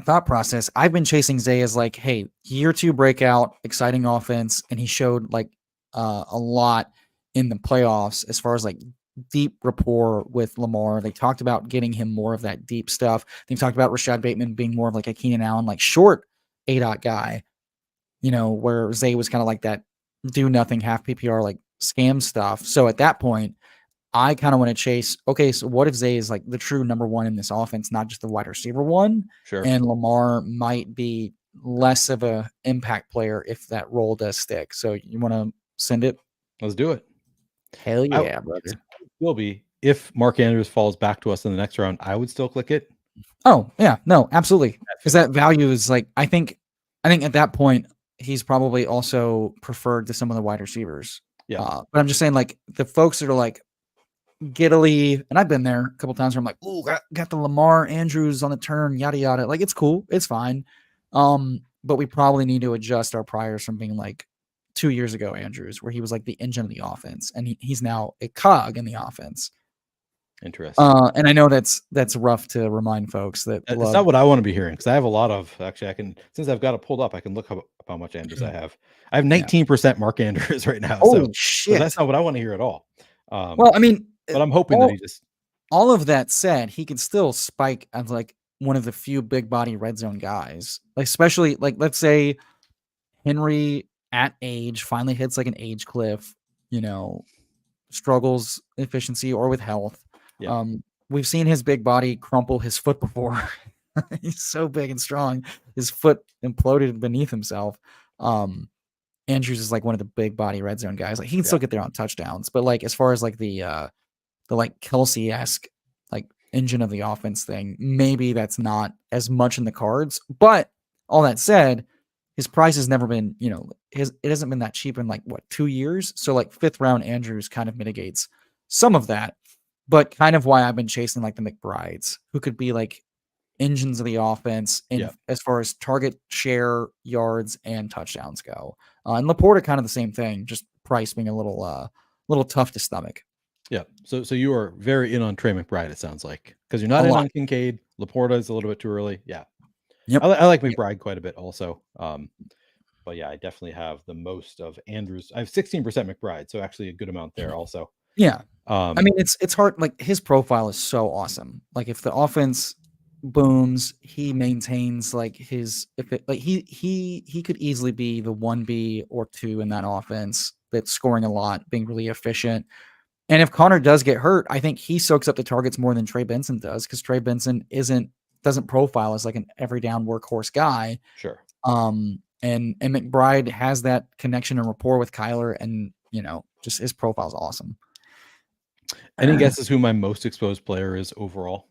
thought process, I've been chasing Zay as like, hey, year 2 breakout, exciting offense, and he showed like a lot in the playoffs as far as like deep rapport with Lamar. They talked about getting him more of that deep stuff. They talked about Rashad Bateman being more of like a Keenan Allen, like short A dot guy, where Zay was kind of like that do nothing half PPR like scam stuff. So at that point, I kind of want to chase. Okay, so what if Zay is like the true number one in this offense, not just the wide receiver one, Sure. and Lamar might be less of a impact player if that role does stick. So you want to send it? Let's do it. Hell I yeah, brother. will be if Mark Andrews falls back to us in the next round. I would still click it. Oh yeah, no, absolutely. At Because 50. that value is like I think at that point he's probably also preferred to some of the wide receivers. Yeah. But I'm just saying like the folks that are like giddily, and I've been there a couple times where I'm like, oh, got the Lamar Andrews on the turn, yada yada. Like it's cool, it's fine. But we probably need to adjust our priors from being like 2 years ago Andrews, where he was like the engine of the offense, and he's now a cog in the offense. Interesting. And I know that's rough to remind folks that It's love. not what I want to be hearing because I have a lot of actually. I can since I've got it pulled up, I can look up how much Andrews I have. I have Yeah. 19% Mark Andrews right now, Holy so that's shit. not what I want to hear at all. Well, I mean, But I'm hoping that he all just all of that said, he can still spike as like one of the few big body red zone guys. Like especially like let's say Henry at age finally hits like an age cliff, struggles efficiency or with health. yeah We've seen his big body crumple his foot before. He's so big and strong. His foot imploded beneath himself. Andrews is like one of the big body red zone guys. Like he can yeah still get there on touchdowns, but like as far as like the like Kelsey-esque like engine of the offense thing, maybe that's not as much in the cards. But all that said, his price has never been, it hasn't been that cheap in like what 2 years. So like 5th round Andrews kind of mitigates some of that, but kind of why I've been chasing like the McBrides, who could be like engines of the offense in yeah as far as target share, yards, and touchdowns go. And Laporta kind of the same thing, just price being a little tough to stomach. yeah. So you are very in on Trey McBride. It sounds like because you're A not in lot. on Kincaid. Laporta is a little bit too early. Yeah, Yep. I like Yep. McBride quite a bit also. But yeah, I definitely have the most of Andrews. I have 16% McBride, so actually a good amount there also. Yeah. I Um, mean, it's hard. Like his profile is so awesome. Like if the offense booms, he maintains like his. If it like he could easily be the 1B or 2 in that offense that's scoring a lot, being really efficient. And if Connor does get hurt, I think he soaks up the targets more than Trey Benson does because Trey Benson doesn't profile as like an every down workhorse guy. sure. And McBride has that connection and rapport with Kyler, and just his profile's awesome. Any guesses who my most exposed player is overall?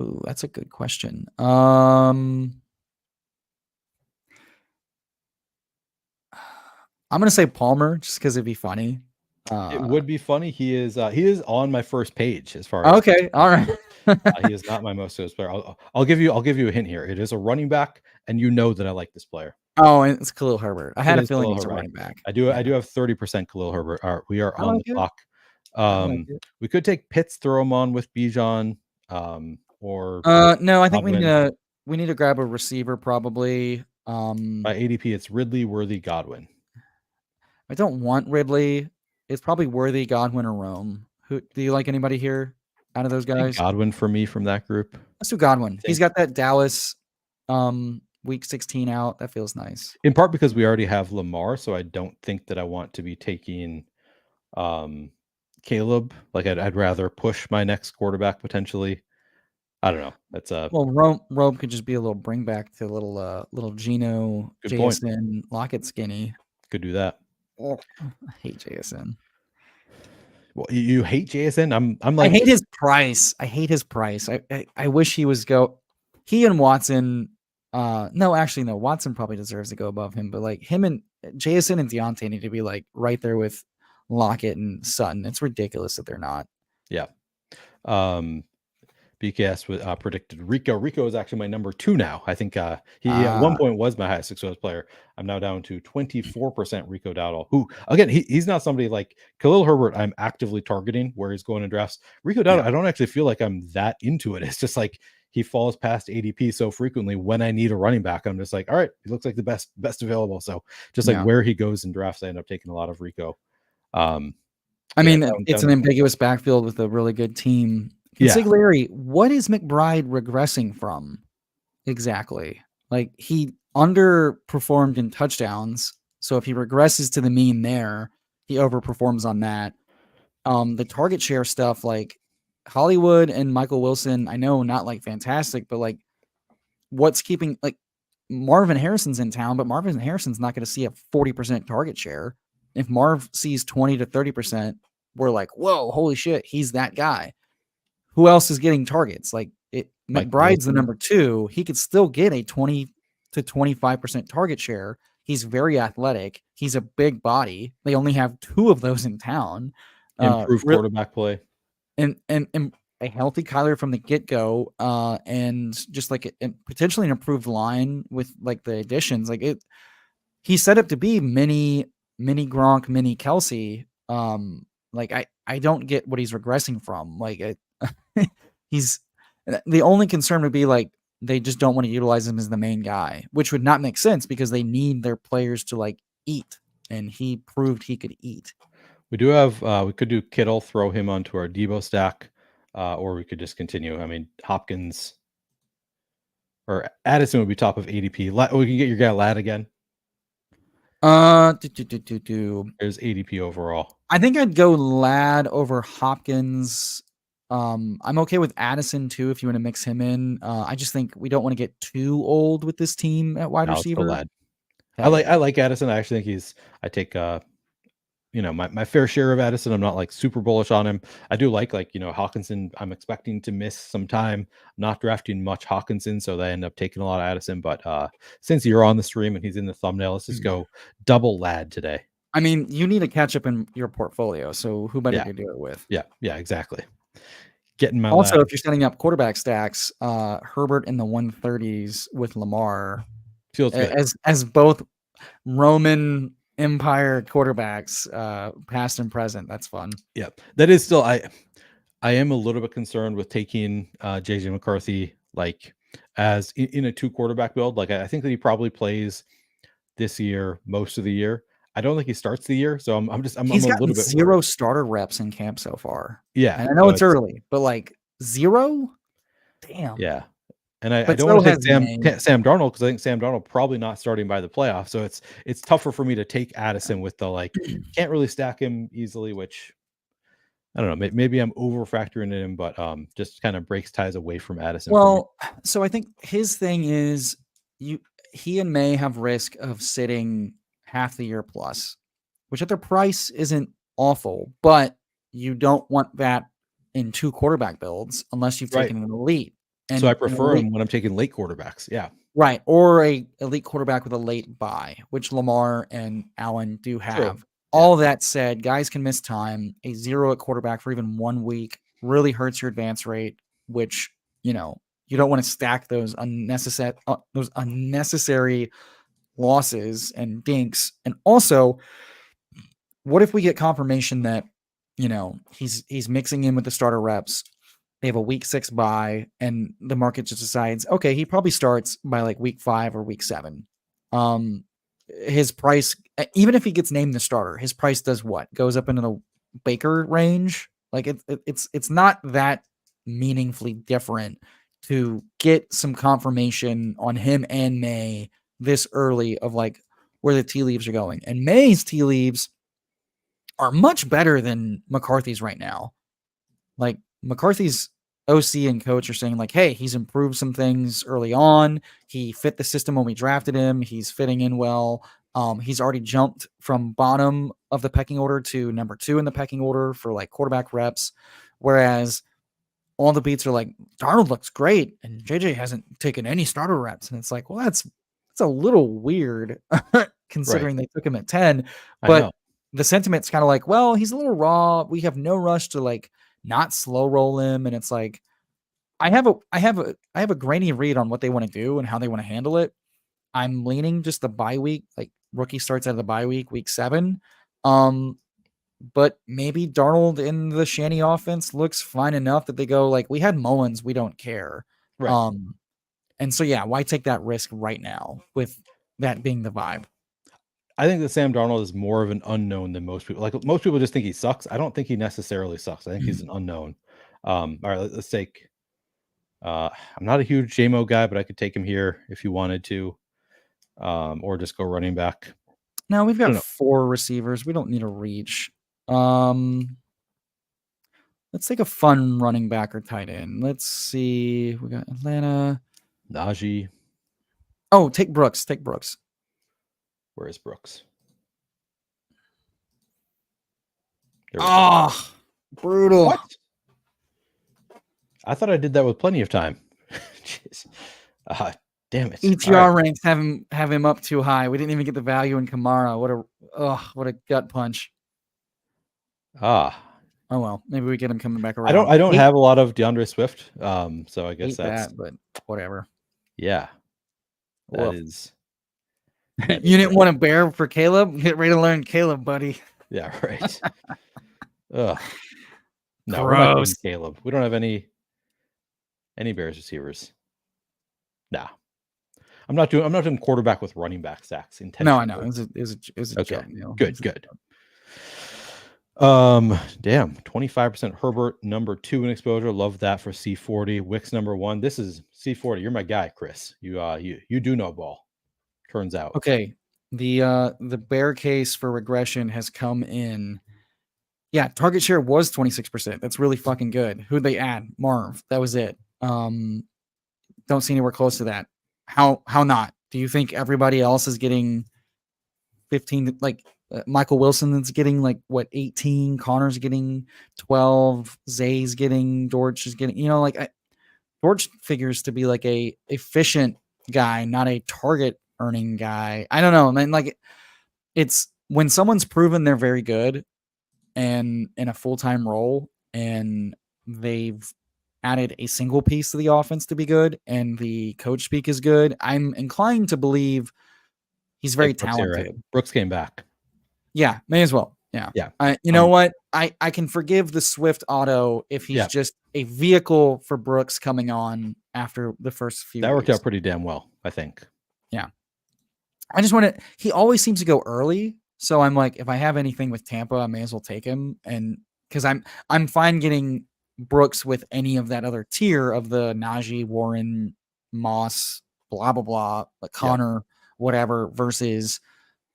Ooh, that's a good question. I'm gonna say Palmer just because it'd be funny. It would be funny. He is on my first page as far as Okay, all right. he is not my most exposed player. I'll give you a hint here. It is a running back, and you know that I like this player. Oh, and it's Khalil Herbert. I It had a is feeling Khalil he's a Herbert. running back. I do have 30% Khalil Herbert. We are I on like the it. clock. like it. We could take Pitts, throw him on with Bijan, or No, I think Godwin. we need to grab a receiver probably. By ADP, it's Ridley, Worthy, Godwin. I don't want Ridley. It's probably Worthy, Godwin, or Rome. Who do you like? Anybody here out of those I think guys? Godwin for me from that group. Let's do Godwin. He's Think got that Dallas week 16 out. That feels nice. in part because we already have Lamar, so I don't think that I want to be taking Caleb. Like I'd rather push my next quarterback potentially. I don't know. That's a Well, Rome could just be a little bring back to little Geno, good point. JSN, Lockett skinny. Could do that. Oh, I hate JSN. Well, you hate JSN? I'm I like, hate his price. I hate his price. I wish he was he and Watson. No, actually, no. Watson probably deserves to go above him, but like him and JSN and Deontay need to be like right there with Lockett and Sutton. It's ridiculous that they're not. yeah. BKS with predicted Rico. Rico is actually my number 2 now. I think he at one point was my highest success player. I'm now down to 24% Rico Dowdle, who again he's not somebody like Khalil Herbert I'm actively targeting where he's going in drafts. Rico Dowdle, I don't actually feel like I'm that into it. It's just like he falls past ADP so frequently when I need a running back. I'm just like, all right, he looks like the best available. So just like where he goes in drafts, I end up taking a lot of Rico. I mean, it's an ambiguous backfield with a really good team. Consigliere, what is McBride regressing from exactly? Like he underperformed in touchdowns. So if he regresses to the mean there, he overperforms on that. The target share stuff, like Hollywood and Michael Wilson, I know not like fantastic, but like what's keeping like Marvin Harrison's in town, but Marvin Harrison's not going to see a 40% target share. If Marv sees 20 to 30%, we're like, whoa, holy shit, he's that guy. Who else is getting targets? Like McBride's the number 2. He could still get a 20 to 25% target share. He's very athletic. He's a big body. They only have 2 of those in town. Improved quarterback play. And a healthy Kyler from the get-go, and just like potentially an improved line with like the additions. Like he's set up to be mini Gronk, mini Kelsey. Like I don't get what he's regressing from. Like he's the only concern would be like they just don't want to utilize him as the main guy, which would not make sense because they need their players to like eat, and he proved he could eat. We do have we could do Kittle, throw him onto our Debo stack, or we could just continue. I mean, Hopkins or Addison would be top of ADP. We can get your guy Ladd again. There's ADP overall. I think I'd go Ladd over Hopkins. I'm okay with Addison too if you want to mix him in. I just think we don't want to get too old with this team at wide receiver. Ladd. I like Addison. I actually think I take my fair share of Addison. I'm not like super bullish on him. I do like Hawkinson. I'm expecting to miss some time. I'm not drafting much Hawkinson, so they end up taking a lot of Addison. But since you're on the stream and he's in the thumbnail, let's just go double Ladd today. I mean, you need to catch up in your portfolio, so who better to do it with? Yeah, exactly. Getting my also, Ladd. If you're setting up quarterback stacks, Herbert in the 130s with Lamar feels good. as both Roman Empire quarterbacks, past and present. That's fun. Yeah, that is still I am a little bit concerned with taking JJ McCarthy like as in a 2 quarterback build. Like I think that he probably plays this year most of the year. I don't think he starts the year, so I'm a little bit 0 worried. starter reps in camp so far. Yeah, and I know it's early, but like 0, damn. Yeah, and I don't want to take Sam Darnold because I think Sam Darnold probably not starting by the playoffs. So it's tougher for me to take Addison with the like can't really stack him easily, which I don't know. Maybe I'm over factoring in him, but just kind of breaks ties away from Addison. Well, so I think his thing is he and May have risk of sitting half the year plus, which at their price isn't awful, but you don't want that in 2 quarterback builds unless you've taken an elite. And so I prefer him when I'm taking late quarterbacks. Yeah. Right. Or a elite quarterback with a late bye, which Lamar and Allen do have. True. All that said, guys can miss time. A 0 at quarterback for even 1 week really hurts your advance rate, which, you don't want to stack those unnecessary losses and dinks. And also, what if we get confirmation that he's mixing in with the starter reps. They have a week 6 bye, and the market just decides, okay, he probably starts by like week 5 or week 7. His price, even if he gets named the starter, his price does what? Goes up into the Baker range. Like it's not that meaningfully different to get some confirmation on him and May this early of like where the tea leaves are going. And May's tea leaves are much better than McCarthy's right now. Like McCarthy's OC and coach are saying like, hey, he's improved some things early on. He fit the system when we drafted him. He's fitting in well. He's already jumped from bottom of the pecking order to number 2 in the pecking order for like quarterback reps. Whereas all the beats are like, Darnold looks great and JJ hasn't taken any starter reps. And it's like, well, that's a little weird considering they took him at 10. But the sentiment's kind of like, well, he's a little raw. We have no rush to like not slow roll him. And it's like, I have a grainy read on what they want to do and how they want to handle it. I'm leaning just the bye week, like rookie starts out of the bye week 7. But maybe Darnold in the Shanny offense looks fine enough that they go like, we had Mullins, we don't care. Right. And so, yeah, why take that risk right now with that being the vibe? I think that Sam Darnold is more of an unknown than most people. Like most people just think he sucks. I don't think he necessarily sucks. I think he's an unknown. All right, let's take. I'm not a huge JMO guy, but I could take him here if you wanted to, or just go running back. Now we've got 4 receivers. We don't need a reach. Let's take a fun running back or tight end. Let's see. We got Atlanta. Najee. Oh, take Brooks. Take Brooks. Where is Brooks? Oh, brutal. What? I thought I did that with plenty of time. Jeez. Damn it. ETR ranks have him up too high. We didn't even get the value in Kamara. What a gut punch. Oh well, maybe we get him coming back around. I don't have a lot of DeAndre Swift. So I guess that's that, but whatever. Yeah. That is. You didn't want to bear for Caleb? Get ready to learn Caleb, buddy. Yeah, right. Ugh. No, gross. We're not doing Caleb. We don't have any Bears receivers. Nah. I'm not doing quarterback with running back sacks. No, I know. It was a okay. joke, Neil. Good. Damn. 25% Herbert, number 2 in exposure. Love that for C40. Wicks, number 1. This is C40. You're my guy, Chris. You do know ball. Turns out. Okay. The bear case for regression has come in. Yeah, target share was 26%. That's really fucking good. Who'd they add? Marv. That was it. Don't see anywhere close to that. How not? Do you think everybody else is getting 15? Like Michael Wilson is getting like what 18? Connor's getting 12. Zay's getting. Dortch is getting. Dortch figures to be like a efficient guy, not a target earning guy. I don't know, man. Like it's when someone's proven they're very good and in a full-time role and they've added a single piece to the offense to be good and the coach speak is good, I'm inclined to believe he's very talented. Here, right? Brooks came back. Yeah, may as well. Yeah. You know what? I can forgive the Swift auto if he's just a vehicle for Brooks coming on after the first few. That worked out pretty damn well, I think. Yeah. I just want to. He always seems to go early, so I'm like, if I have anything with Tampa, I may as well take him, and because I'm fine getting Brooks with any of that other tier of the Najee, Warren, Moss, blah blah blah, like Connor, whatever, versus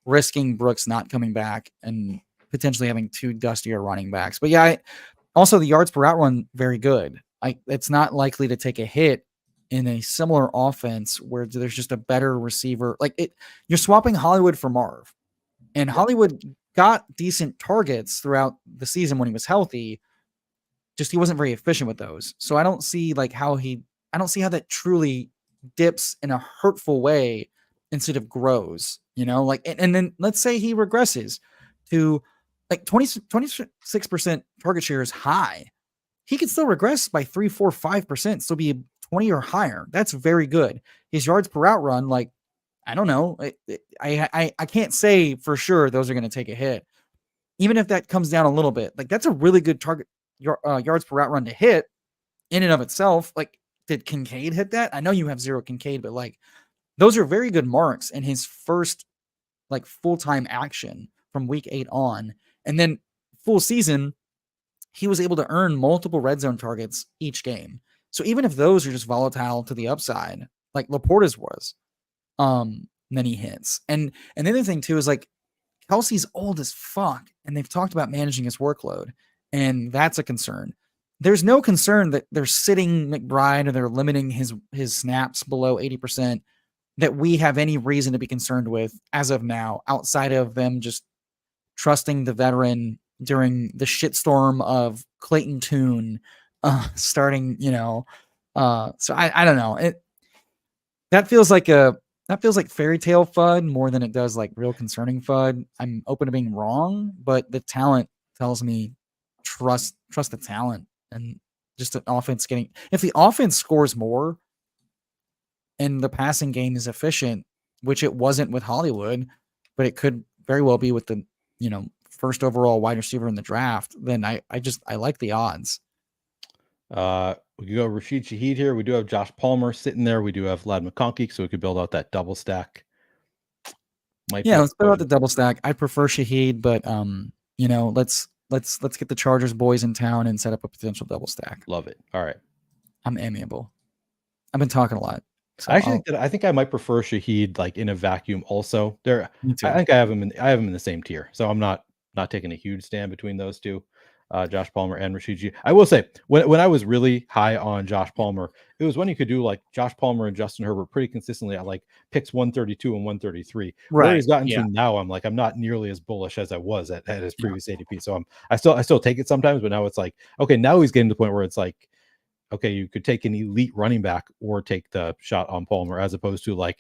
risking Brooks not coming back and potentially having 2 dustier running backs. But yeah, also the yards per route run very good. It's not likely to take a hit in a similar offense where there's just a better receiver. Like you're swapping Hollywood for Marv, and Hollywood got decent targets throughout the season when he was healthy. Just he wasn't very efficient with those. So I don't see how that truly dips in a hurtful way instead of grows, and then let's say he regresses to like 26% target share is high. He could still regress by 3, 4, 5%, still be 20 or higher. That's very good. His yards per route run, like, I don't know. I can't say for sure those are going to take a hit. even if that comes down a little bit, like that's a really good target yards per route run to hit in and of itself. Like, did Kincaid hit that? I know you have 0 Kincaid, but like those are very good marks in his first like full-time action from week 8 on. And then full season, he was able to earn multiple red zone targets each game. So even if those are just volatile to the upside, like Laporta's was, then he hits. And the other thing too is like Kelsey's old as fuck, and they've talked about managing his workload, and that's a concern. There's no concern that they're sitting McBride or they're limiting his snaps below 80% that we have any reason to be concerned with as of now, outside of them just trusting the veteran during the shitstorm of Clayton Tune starting, so I don't know. That feels like fairy tale FUD more than it does like real concerning FUD. I'm open to being wrong, but the talent tells me trust the talent, and just an offense if the offense scores more and the passing game is efficient, which it wasn't with Hollywood, but it could very well be with the, first overall wide receiver in the draft, then I like the odds. We could go Rashid Shaheed here. We do have Josh Palmer sitting there. We do have Lad McConkey, so we could build out that double stack. Let's build out the double stack. I prefer Shaheed, but let's get the Chargers boys in town and set up a potential double stack. Love it. All right. I'm amiable. I've been talking a lot. So I think I might prefer Shaheed like in a vacuum also. I think I have him in the same tier. So I'm not taking a huge stand between those two. Josh Palmer and Rashid Shaheed. I will say when I was really high on Josh Palmer, it was when you could do like Josh Palmer and Justin Herbert pretty consistently at like picks 132 and 133. Right. Where he's gotten to now, I'm not nearly as bullish as I was at his previous ADP. So I still take it sometimes, but now it's like, okay, now he's getting to the point where it's like, okay, you could take an elite running back or take the shot on Palmer, as opposed to like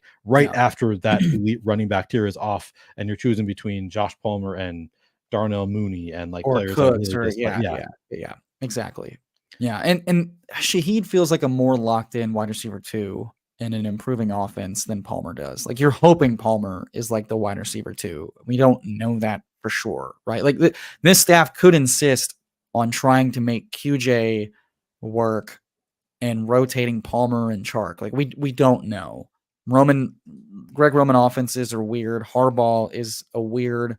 after that elite running back tier is off and you're choosing between Josh Palmer and Darnell Mooney and like or players Cooks that really exactly. Yeah. And Shaheed feels like a more locked in wide receiver 2 in an improving offense than Palmer does. Like you're hoping Palmer is like the wide receiver 2. We don't know that for sure, right? Like this staff could insist on trying to make QJ work and rotating Palmer and Chark. Like we don't know. Greg Roman offenses are weird. Harbaugh is a weird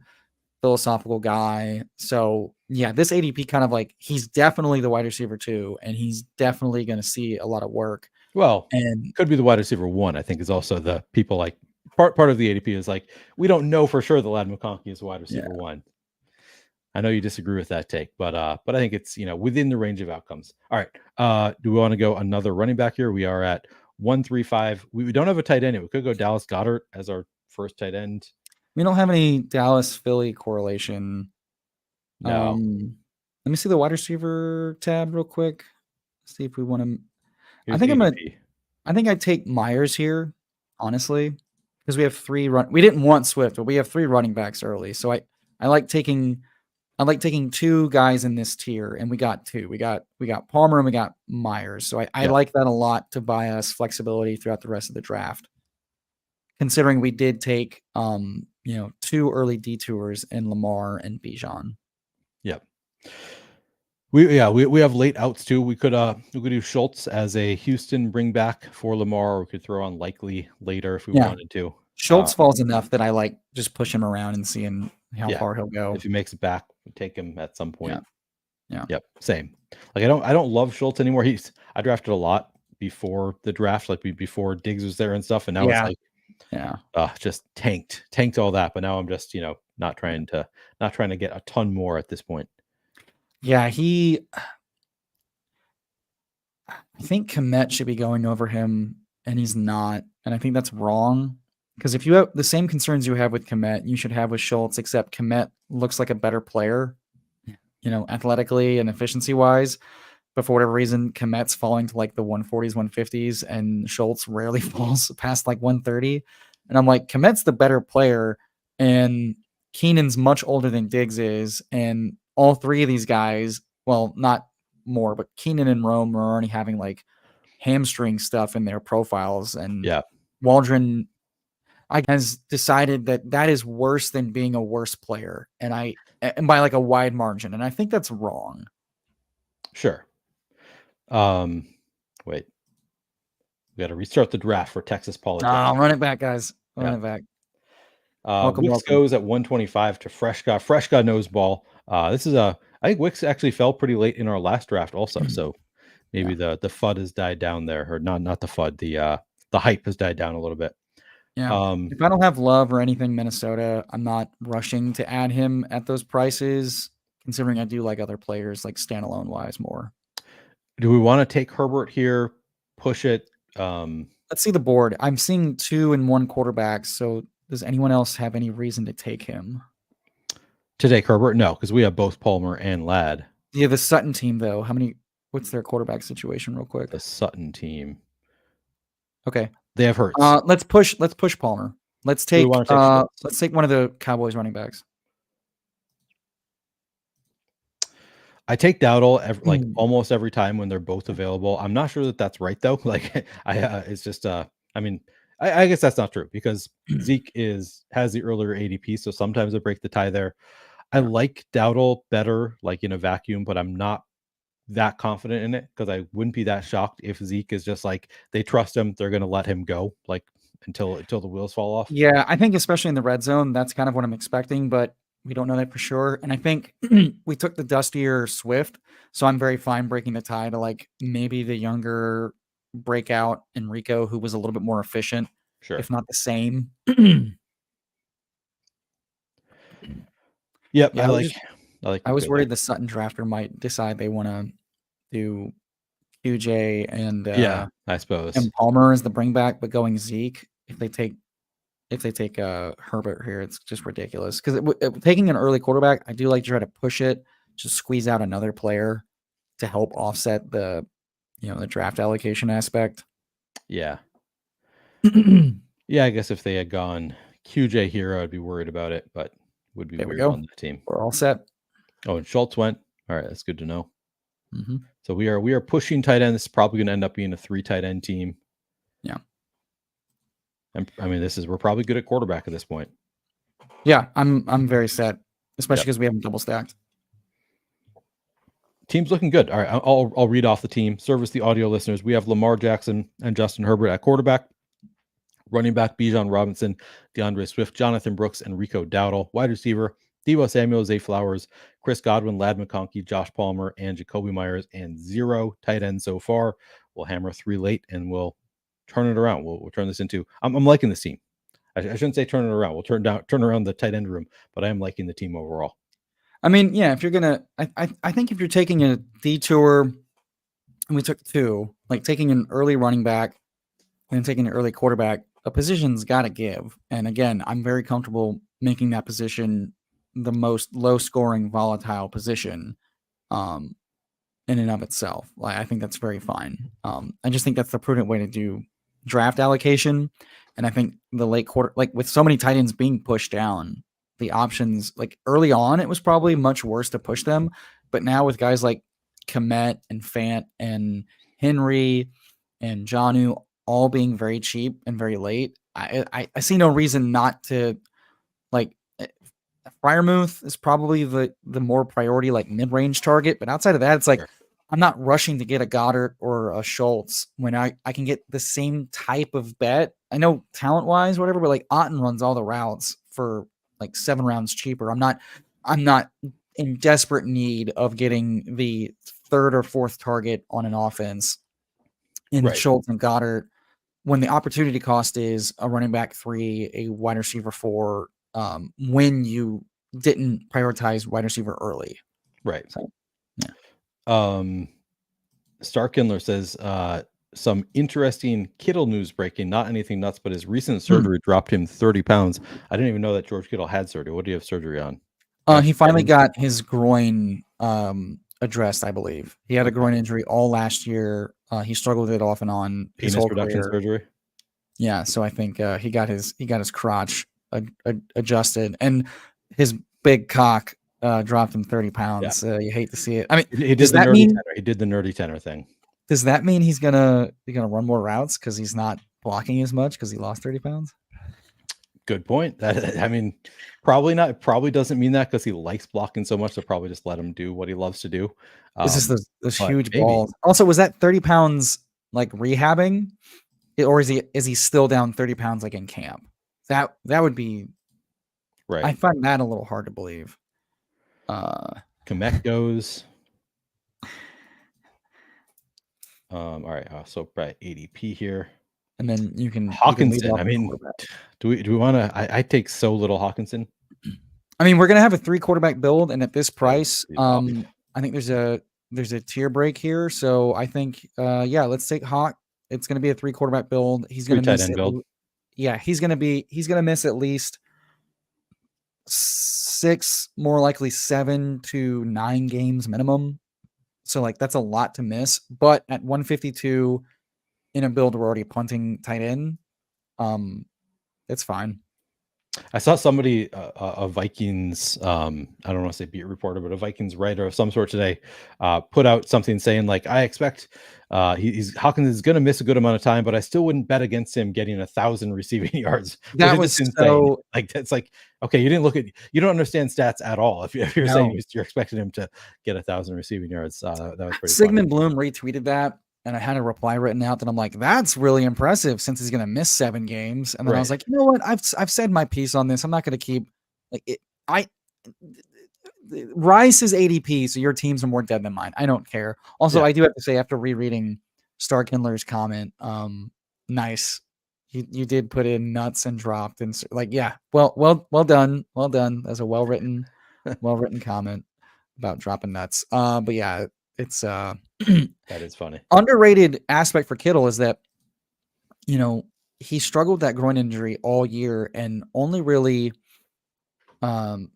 philosophical guy. So yeah, this ADP kind of like he's definitely the wide receiver 2, and he's definitely going to see a lot of work. Well, and could be the wide receiver 1. I think is also the people like part of the ADP is like we don't know for sure that Lad McConkey is the wide receiver 1. I know you disagree with that take, but I think it's within the range of outcomes. All right, do we want to go another running back here? We are at 135. We don't have a tight end. We could go Dallas Goedert as our first tight end. We don't have any Dallas Philly correlation. No. Let me see the wide receiver tab real quick. See if we want to. Here's I think I'd take Myers here, honestly, because we have 3 we didn't want Swift, but we have 3 running backs early. So I like taking 2 guys in this tier, and we got 2. We got Palmer and we got Myers. So I like that a lot to buy us flexibility throughout the rest of the draft. Considering we did take 2 early detours in Lamar and Bijan. Yep. We have late outs too. We could do Schultz as a Houston bring back for Lamar, or we could throw on Likely later if we wanted to. Schultz falls enough that I like just push him around and seeing how far he'll go. If he makes it back, we take him at some point. Yeah. Yep. Same. Like I don't love Schultz anymore. I drafted a lot before the draft, like before Diggs was there and stuff, and now it's like just tanked all that. But now I'm just not trying to get a ton more at this point. Yeah, I think Kmet should be going over him, and he's not, and I think that's wrong. Because if you have the same concerns you have with Kmet, you should have with Schultz, except Kmet looks like a better player, athletically and efficiency wise. But for whatever reason, Kmet's falling to like the 140s, 150s, and Schultz rarely falls past like 130. And I'm like, Kmet's the better player, and Keenan's much older than Diggs is, and all 3 of these guys, well, not more, but Keenan and Rome are already having like hamstring stuff in their profiles, and Waldron has decided that is worse than being a worse player. And I and by like a wide margin. And I think that's wrong. Sure. Wait. We got to restart the draft for Texas politics. Run it back, guys. Run it back. Wicks goes at 125 to Freshka. Freshka knows ball. I think Wicks actually fell pretty late in our last draft also. So maybe the FUD has died down there, or not the FUD, the hype has died down a little bit. Yeah. If I don't have love or anything Minnesota, I'm not rushing to add him at those prices, considering I do like other players like standalone wise more. Do we want to take Herbert here? Push it? Let's see the board. I'm seeing 2 and 1 quarterbacks. So does anyone else have any reason to take him? To take Herbert? No, because we have both Palmer and Ladd. Yeah, the Sutton team though. What's their quarterback situation real quick? The Sutton team. Okay. They have Hurts. Let's push Palmer. Let's take one of the Cowboys running backs. I take Dowdle almost every time when they're both available. I'm not sure that that's right though. It's just I mean, I guess that's not true because Zeke has the earlier ADP, so sometimes I break the tie there. I like Dowdle better, like in a vacuum, but I'm not that confident in it because I wouldn't be that shocked if Zeke is just like they trust him, they're going to let him go like until the wheels fall off. Yeah, I think especially in the red zone, that's kind of what I'm expecting, but we don't know that for sure. And I think we took the dustier Swift, so I'm very fine breaking the tie to like maybe the younger breakout Enrico, who was a little bit more efficient, if not the same. Yep, yeah, I was worried there. the Sutton drafter might decide they want to do QJ and I suppose and Palmer as the bring back, but going Zeke if they take Herbert here, it's just ridiculous because taking an early quarterback, I do like to try to push it, just squeeze out another player to help offset the draft allocation aspect. Yeah. Yeah, I guess if they had gone QJ here, I'd be worried about it, but would be weird on the team. We're all set. Oh, and Schultz went. All right, that's good to know. So we are pushing tight end. This is probably going to end up being a 3 tight end team. Yeah. And I mean, we're probably good at quarterback at this point. Yeah, I'm very set, especially because we haven't double stacked. Team's looking good. All right, I'll read off the team. Service the audio listeners. We have Lamar Jackson and Justin Herbert at quarterback. Running back, Bijan Robinson, DeAndre Swift, Jonathan Brooks, and Rico Dowdle. Wide receiver, Deebo Samuel, Zay Flowers, Chris Godwin, Ladd McConkey, Josh Palmer, and Jacoby Myers, and 0 tight ends so far. We'll hammer 3 late, and we'll turn it around. We'll turn this into. I'm liking this team. I shouldn't say turn it around. We'll turn around the tight end room, but I am liking the team overall. I mean, yeah, if you're gonna, I think if you're taking a detour, and we took 2, like taking an early running back and taking an early quarterback, a position's got to give. And again, I'm very comfortable making that position the most low-scoring, volatile position, in and of itself. Like I think that's very fine. I just think that's the prudent way to do draft allocation. And I think the late quarter, like with so many tight ends being pushed down, the options like early on, it was probably much worse to push them. But now with guys like Komet and Fant and Henry and Jonnu all being very cheap and very late, I see no reason not to like. Freiermuth is probably the more priority, like mid-range target. But outside of that, it's like I'm not rushing to get a Goddard or a Schultz when I can get the same type of bet. I know talent-wise, whatever, but like Otten runs all the routes for like 7 rounds cheaper. I'm not in desperate need of getting the 3rd or 4th target on an offense in Schultz and Goddard when the opportunity cost is a running back 3, a wide receiver 4, when you didn't prioritize wide receiver early. Right. So, yeah. Starkindler says some interesting Kittle news breaking, not anything nuts, but his recent surgery dropped him 30 pounds. I didn't even know that George Kittle had surgery. What do you have surgery on? He finally got his groin addressed, I believe. He had a groin injury all last year. He struggled with it off and on. Penis reduction surgery. Yeah, so I think he got his crotch adjusted, and his big cock dropped him 30 pounds. Yeah. You hate to see it. I mean, he did the nerdy tenor. He did the nerdy tenor thing. Does that mean he's gonna run more routes because he's not blocking as much because he lost 30 pounds? Good point. That I mean, probably not. It probably doesn't mean that because he likes blocking so much. They'll probably just let him do what he loves to do. It's just those But huge maybe balls. Also, was that 30 pounds like rehabbing? Or is he still down 30 pounds like in camp? That would be right. I find that a little hard to believe. Kamek goes. All right. So right ADP here. And then you can leave Hawkinson. off I the mean, quarterback. do we want to? I take so little Hawkinson. I mean, we're gonna have a 3 quarterback build, and at this price, He's off. I think there's a tier break here. So I think yeah, let's take Hawk. It's gonna be a 3 quarterback build. He's 3 gonna tight miss end build. he's gonna miss at least 6, more likely 7 to 9 games minimum. So like that's a lot to miss. But at 152 in a build, we're already punting tight end. It's fine. I saw somebody, a Vikings, I don't want to say beat reporter, but a Vikings writer of some sort today, put out something saying like, I expect he's Hawkins is going to miss a good amount of time, but I still wouldn't bet against him getting 1,000 receiving yards, which That is was just insane. so Like that's like, okay, you don't understand stats at all. If you're saying no. you're expecting him to get 1,000 receiving yards, that was pretty Sigmund funny. Bloom retweeted that, and I had a reply written out that I'm like, that's really impressive since he's going to miss 7 games. And then I was Right. like, you know what? I've said my piece on this. I'm not going to keep like it. Rice is ADP, so your teams are more dead than mine. I don't care. Also, Yeah. I do have to say, after rereading Starkindler's comment, nice. You did put in nuts and dropped and like, yeah, well done. That's a well written comment about dropping nuts. But yeah, it's That is funny. underrated aspect for Kittle is that, you know, he struggled with that groin injury all year and only really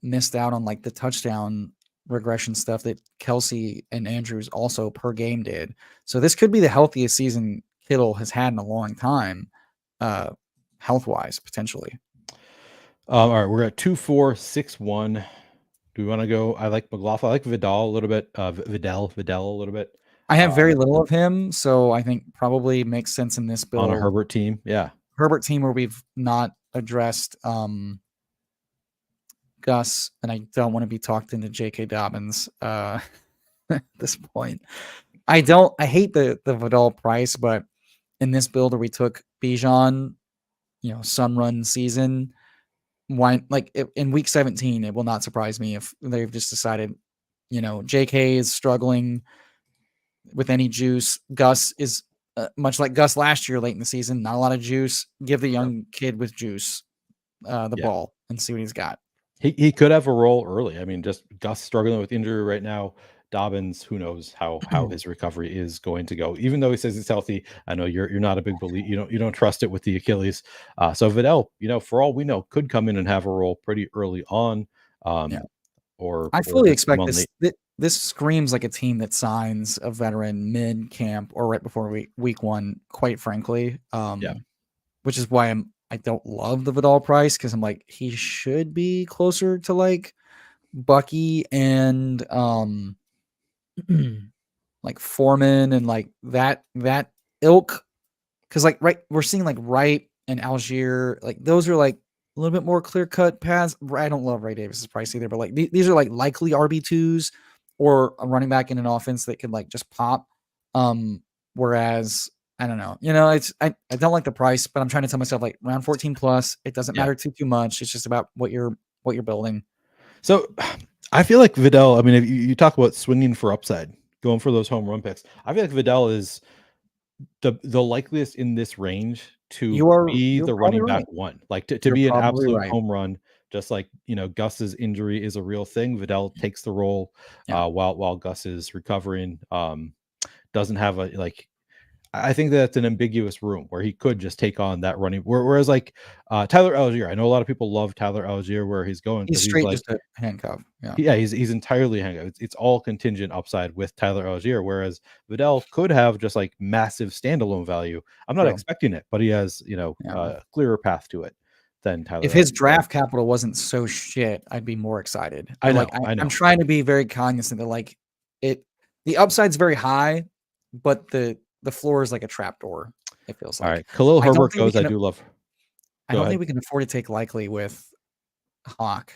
missed out on like the touchdown regression stuff that Kelsey and Andrews also per game did. So this could be the healthiest season Kittle has had in a long time, health wise, potentially. All right, we're at 2-4-6-1. Do we want to go? I like McLaughlin. I like Vidal a little bit. Vidal a little bit. I have very little of him, so I think probably makes sense in this build. On a Herbert team. Yeah. Herbert team where we've not addressed Gus, and I don't want to be talked into J.K. Dobbins at this point. I hate the Vidal price, but in this build where we took Bijan, sun run season, in week 17, it will not surprise me if they've just decided, JK is struggling with any juice. Gus is much like Gus last year, late in the season, not a lot of juice. Give the young kid with juice the ball and see what he's got. He could have a role early. I mean, just Gus struggling with injury right now. Dobbins, who knows how his recovery is going to go. Even though he says he's healthy, I know you're not a big believer. You don't trust it with the Achilles. So Vidal, for all we know, could come in and have a role pretty early on. Or I fully just expect this. This screams like a team that signs a veteran mid camp or right before week 1. Quite frankly, which is why I don't love the Vidal price, because I'm like, he should be closer to like Bucky and like Foreman and like that ilk, because like we're seeing like Wright and Algier, like those are like a little bit more clear cut paths. I don't love Ray Davis's price either, but like these are like likely RB2s or a running back in an offense that can like just pop. Whereas I don't know, it's I don't like the price, but I'm trying to tell myself like round 14 plus, it doesn't matter too much. It's just about what you're building. So I feel like Vidal, I mean, if you talk about swinging for upside, going for those home run picks, I feel like Vidal is the likeliest in this range to be the running back one, like to be an absolute home run, just like, Gus's injury is a real thing. Vidal takes the role while Gus is recovering. Doesn't have I think that's an ambiguous room where he could just take on that running. Whereas like Tyler Algier, I know a lot of people love Tyler Algier where he's going. He's straight just a handcuff. Yeah, he's entirely handcuffed. It's all contingent upside with Tyler Algier, whereas Vidal could have just like massive standalone value. I'm not expecting it, but he has a clearer path to it than Tyler. If his draft capital wasn't so shit, I'd be more excited. I know. I'm trying to be very cognizant that like the upside's very high, but the floor is like a trapdoor. It feels like. All right, Khalil Herbert goes. I do love. I Go don't ahead. think we can afford to take Likely with Hawk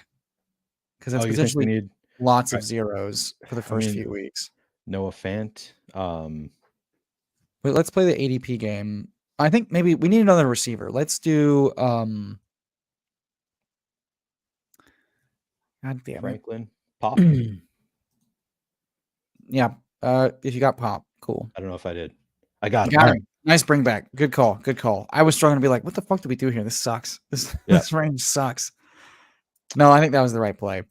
because Oh, that's you think we potentially need? lots I of zeros for the I first mean, few weeks. Noah Fant. But let's play the ADP game. I think maybe we need another receiver. Let's do God damn it. Franklin. Pop. Yeah. If you got Pop, cool. I don't know if I did. I got You him. All got right. him. Nice bring back. Good call. Good call. I was struggling to be like, what the fuck do we do here? This sucks. Yeah. This range sucks. No, I think that was the right play.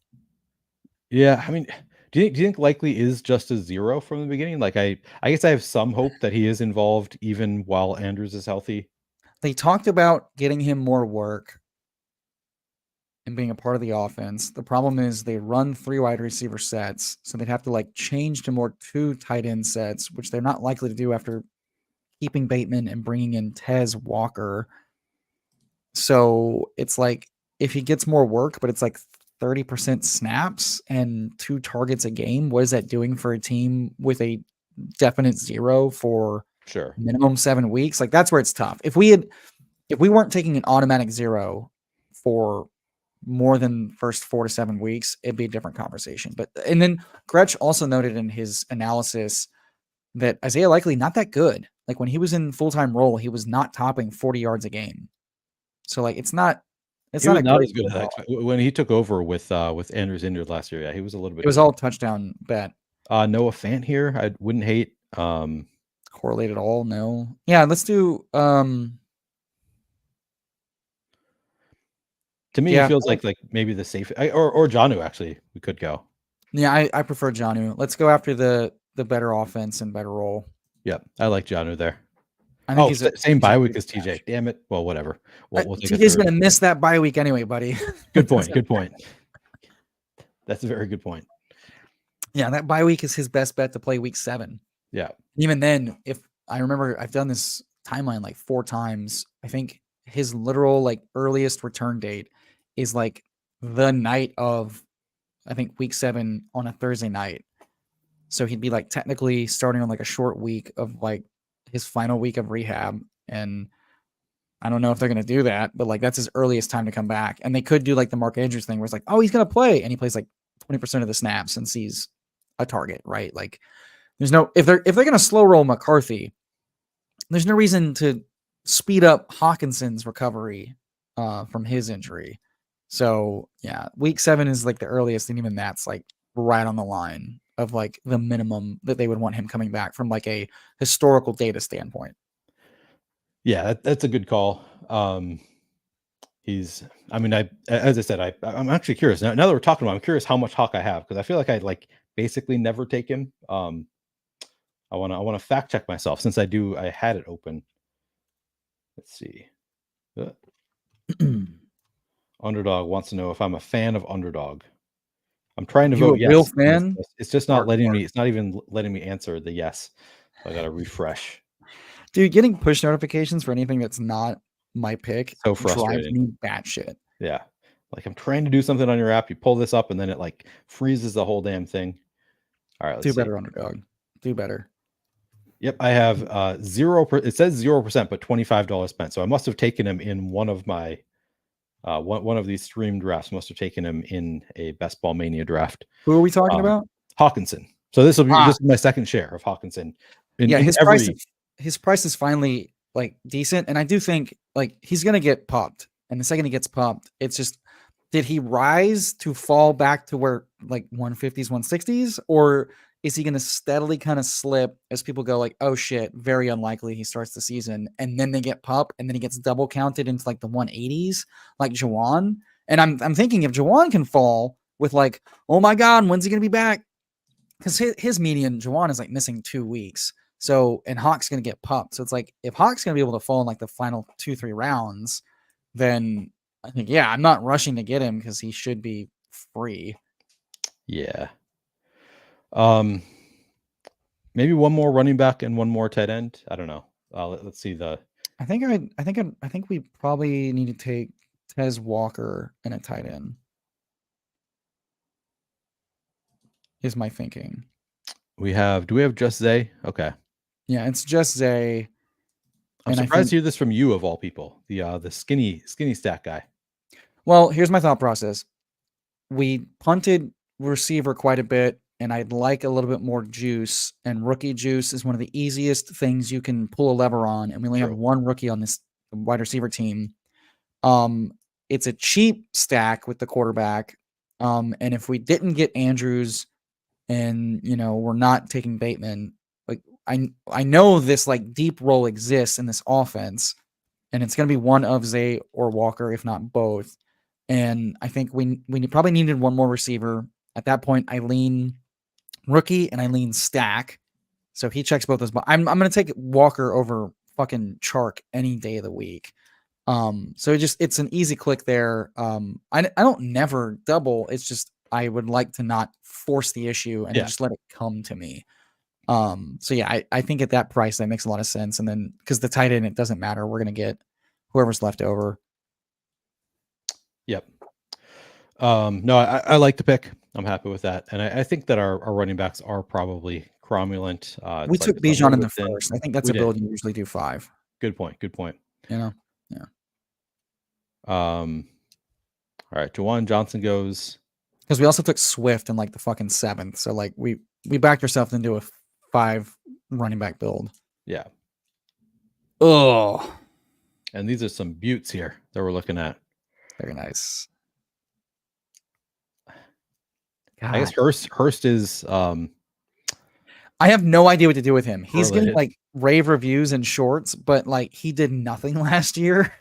Yeah. I mean, do you think Likely is just a zero from the beginning? Like I guess I have some hope that he is involved even while Andrews is healthy. They talked about getting him more work and being a part of the offense. The problem is they run 3 wide receiver sets, so they'd have to like change to more 2 tight end sets, which they're not likely to do after keeping Bateman and bringing in Tez Walker. So it's like if he gets more work, but it's like 30% snaps and 2 targets a game, what is that doing for a team with a definite zero for Sure. minimum 7 weeks? Like that's where it's tough. If we weren't taking an automatic zero for more than first 4 to 7 weeks, it'd be a different conversation. But and then Gretsch also noted in his analysis that Isaiah Likely not that good. Like when he was in full-time role, he was not topping 40 yards a game. So like it's not He a was not great as good as I overall. expected when he took over with Andrews injured last year. Yeah, he was a little It bit was better. all touchdown bet. Noah Fant here. I wouldn't hate. Correlate at all? No. Yeah, let's do To me, he yeah. feels like maybe the safe or Janu actually. We could go. Yeah, I prefer Janu. Let's go after the better offense and better role. Yep, I like Janu there. I think Oh, he's a same bye week good as TJ. stash. Damn it. Well, whatever. We'll take a TJ's third. gonna miss that bye week anyway, buddy. Good point. Good point. That's a very good point. Yeah, that bye week is his best bet to play week 7. Yeah. Even then, if I remember, I've done this timeline like 4 times. I think his literal like earliest return date is like the night of I think week 7 on a Thursday night. So he'd be like technically starting on like a short week of like his final week of rehab. And I don't know if they're going to do that, but like that's his earliest time to come back. And they could do like the Mark Andrews thing where it's like, oh, he's going to play. And he plays like 20% of the snaps and sees a target, right? Like there's no, if they're going to slow roll McCarthy, there's no reason to speed up Hawkinson's recovery from his injury. So yeah, week 7 is like the earliest, and even that's like right on the line of like the minimum that they would want him coming back from like a historical data standpoint. Yeah, that's a good call. I mean, as I said, I'm actually curious now that we're talking about him, I'm curious how much Hawk I have because I feel like I like basically never take him. I want to fact check myself since I had it open. Let's see. Underdog wants to know if I'm a fan of Underdog. I'm trying to You a vote real yes. fan? It's just not letting Hardcore. me. It's not even letting me answer the yes. So I got to refresh. Dude, getting push notifications for anything that's not my pick So drives frustrating. me batshit. Yeah. Like I'm trying to do something on your app. You pull this up and then it like freezes the whole damn thing. All right, let's Do see. better, Underdog. Do better. Yep, I have 0. It says 0%, but $25 spent. So I must have taken him in one of my one of these stream drafts. Must have taken him in a Best Ball Mania draft. Who are we talking about? Hawkinson. So this Ah. is my second share of Hawkinson. Yeah, in his every price is finally like decent, and I do think like he's gonna get popped. And the second he gets popped, it's just did he rise to fall back to where like 150s, 160s, or is he gonna steadily kind of slip as people go like, oh shit, very unlikely he starts the season, and then they get popped, and then he gets double counted into like the 180s, like Jawan. And I'm thinking if Jawan can fall with like, oh my god, when's he gonna be back? Because his median, Jawan, is like missing 2 weeks. So, and Hawk's going to get popped. So it's like, if Hawk's going to be able to fall in like the final 2-3 rounds, then I think, yeah, I'm not rushing to get him because he should be free. Yeah. Maybe one more running back and one more tight end. I don't know. Let's see I think we probably need to take Tez Walker and a tight end. Is my thinking. Do we have just Zay? Okay. Yeah, it's just Zay. I'm And I surprised think, to hear this from you of all people, the skinny stack guy. well, here's my thought process. We punted receiver quite a bit, and I'd like a little bit more juice. And rookie juice is one of the easiest things you can pull a lever on. And we only have True. one rookie on this wide receiver team. Um, it's a cheap stack with the quarterback. And if we didn't get Andrews, and we're not taking Bateman, like I know this like deep role exists in this offense, and it's going to be one of Zay or Walker, if not both. And I think we probably needed one more receiver. At that point, I lean rookie and I lean stack. So he checks both those. But I'm going to take Walker over fucking Chark any day of the week. So it's an easy click there. I don't never double. It's just I would like to not force the issue and just let it come to me. So yeah, I think at that price that makes a lot of sense. And then because the tight end, it doesn't matter. We're gonna get whoever's left over. Yep. No, I like the pick. I'm happy with that, and I think that our running backs are probably cromulent. We it's took a Bijan little in the bit thin. first. I think that's We a build did. you usually do 5. Good point. Good point. Yeah. All right, Jawan Johnson goes. Because we also took Swift in like the fucking 7th. So like we backed ourselves into a 5 running back build. Yeah. Oh. And these are some buttes here that we're looking at. Very nice. God. I guess Hurst is. I have no idea what to do with him. He's related. getting like rave reviews and shorts, but like he did nothing last year.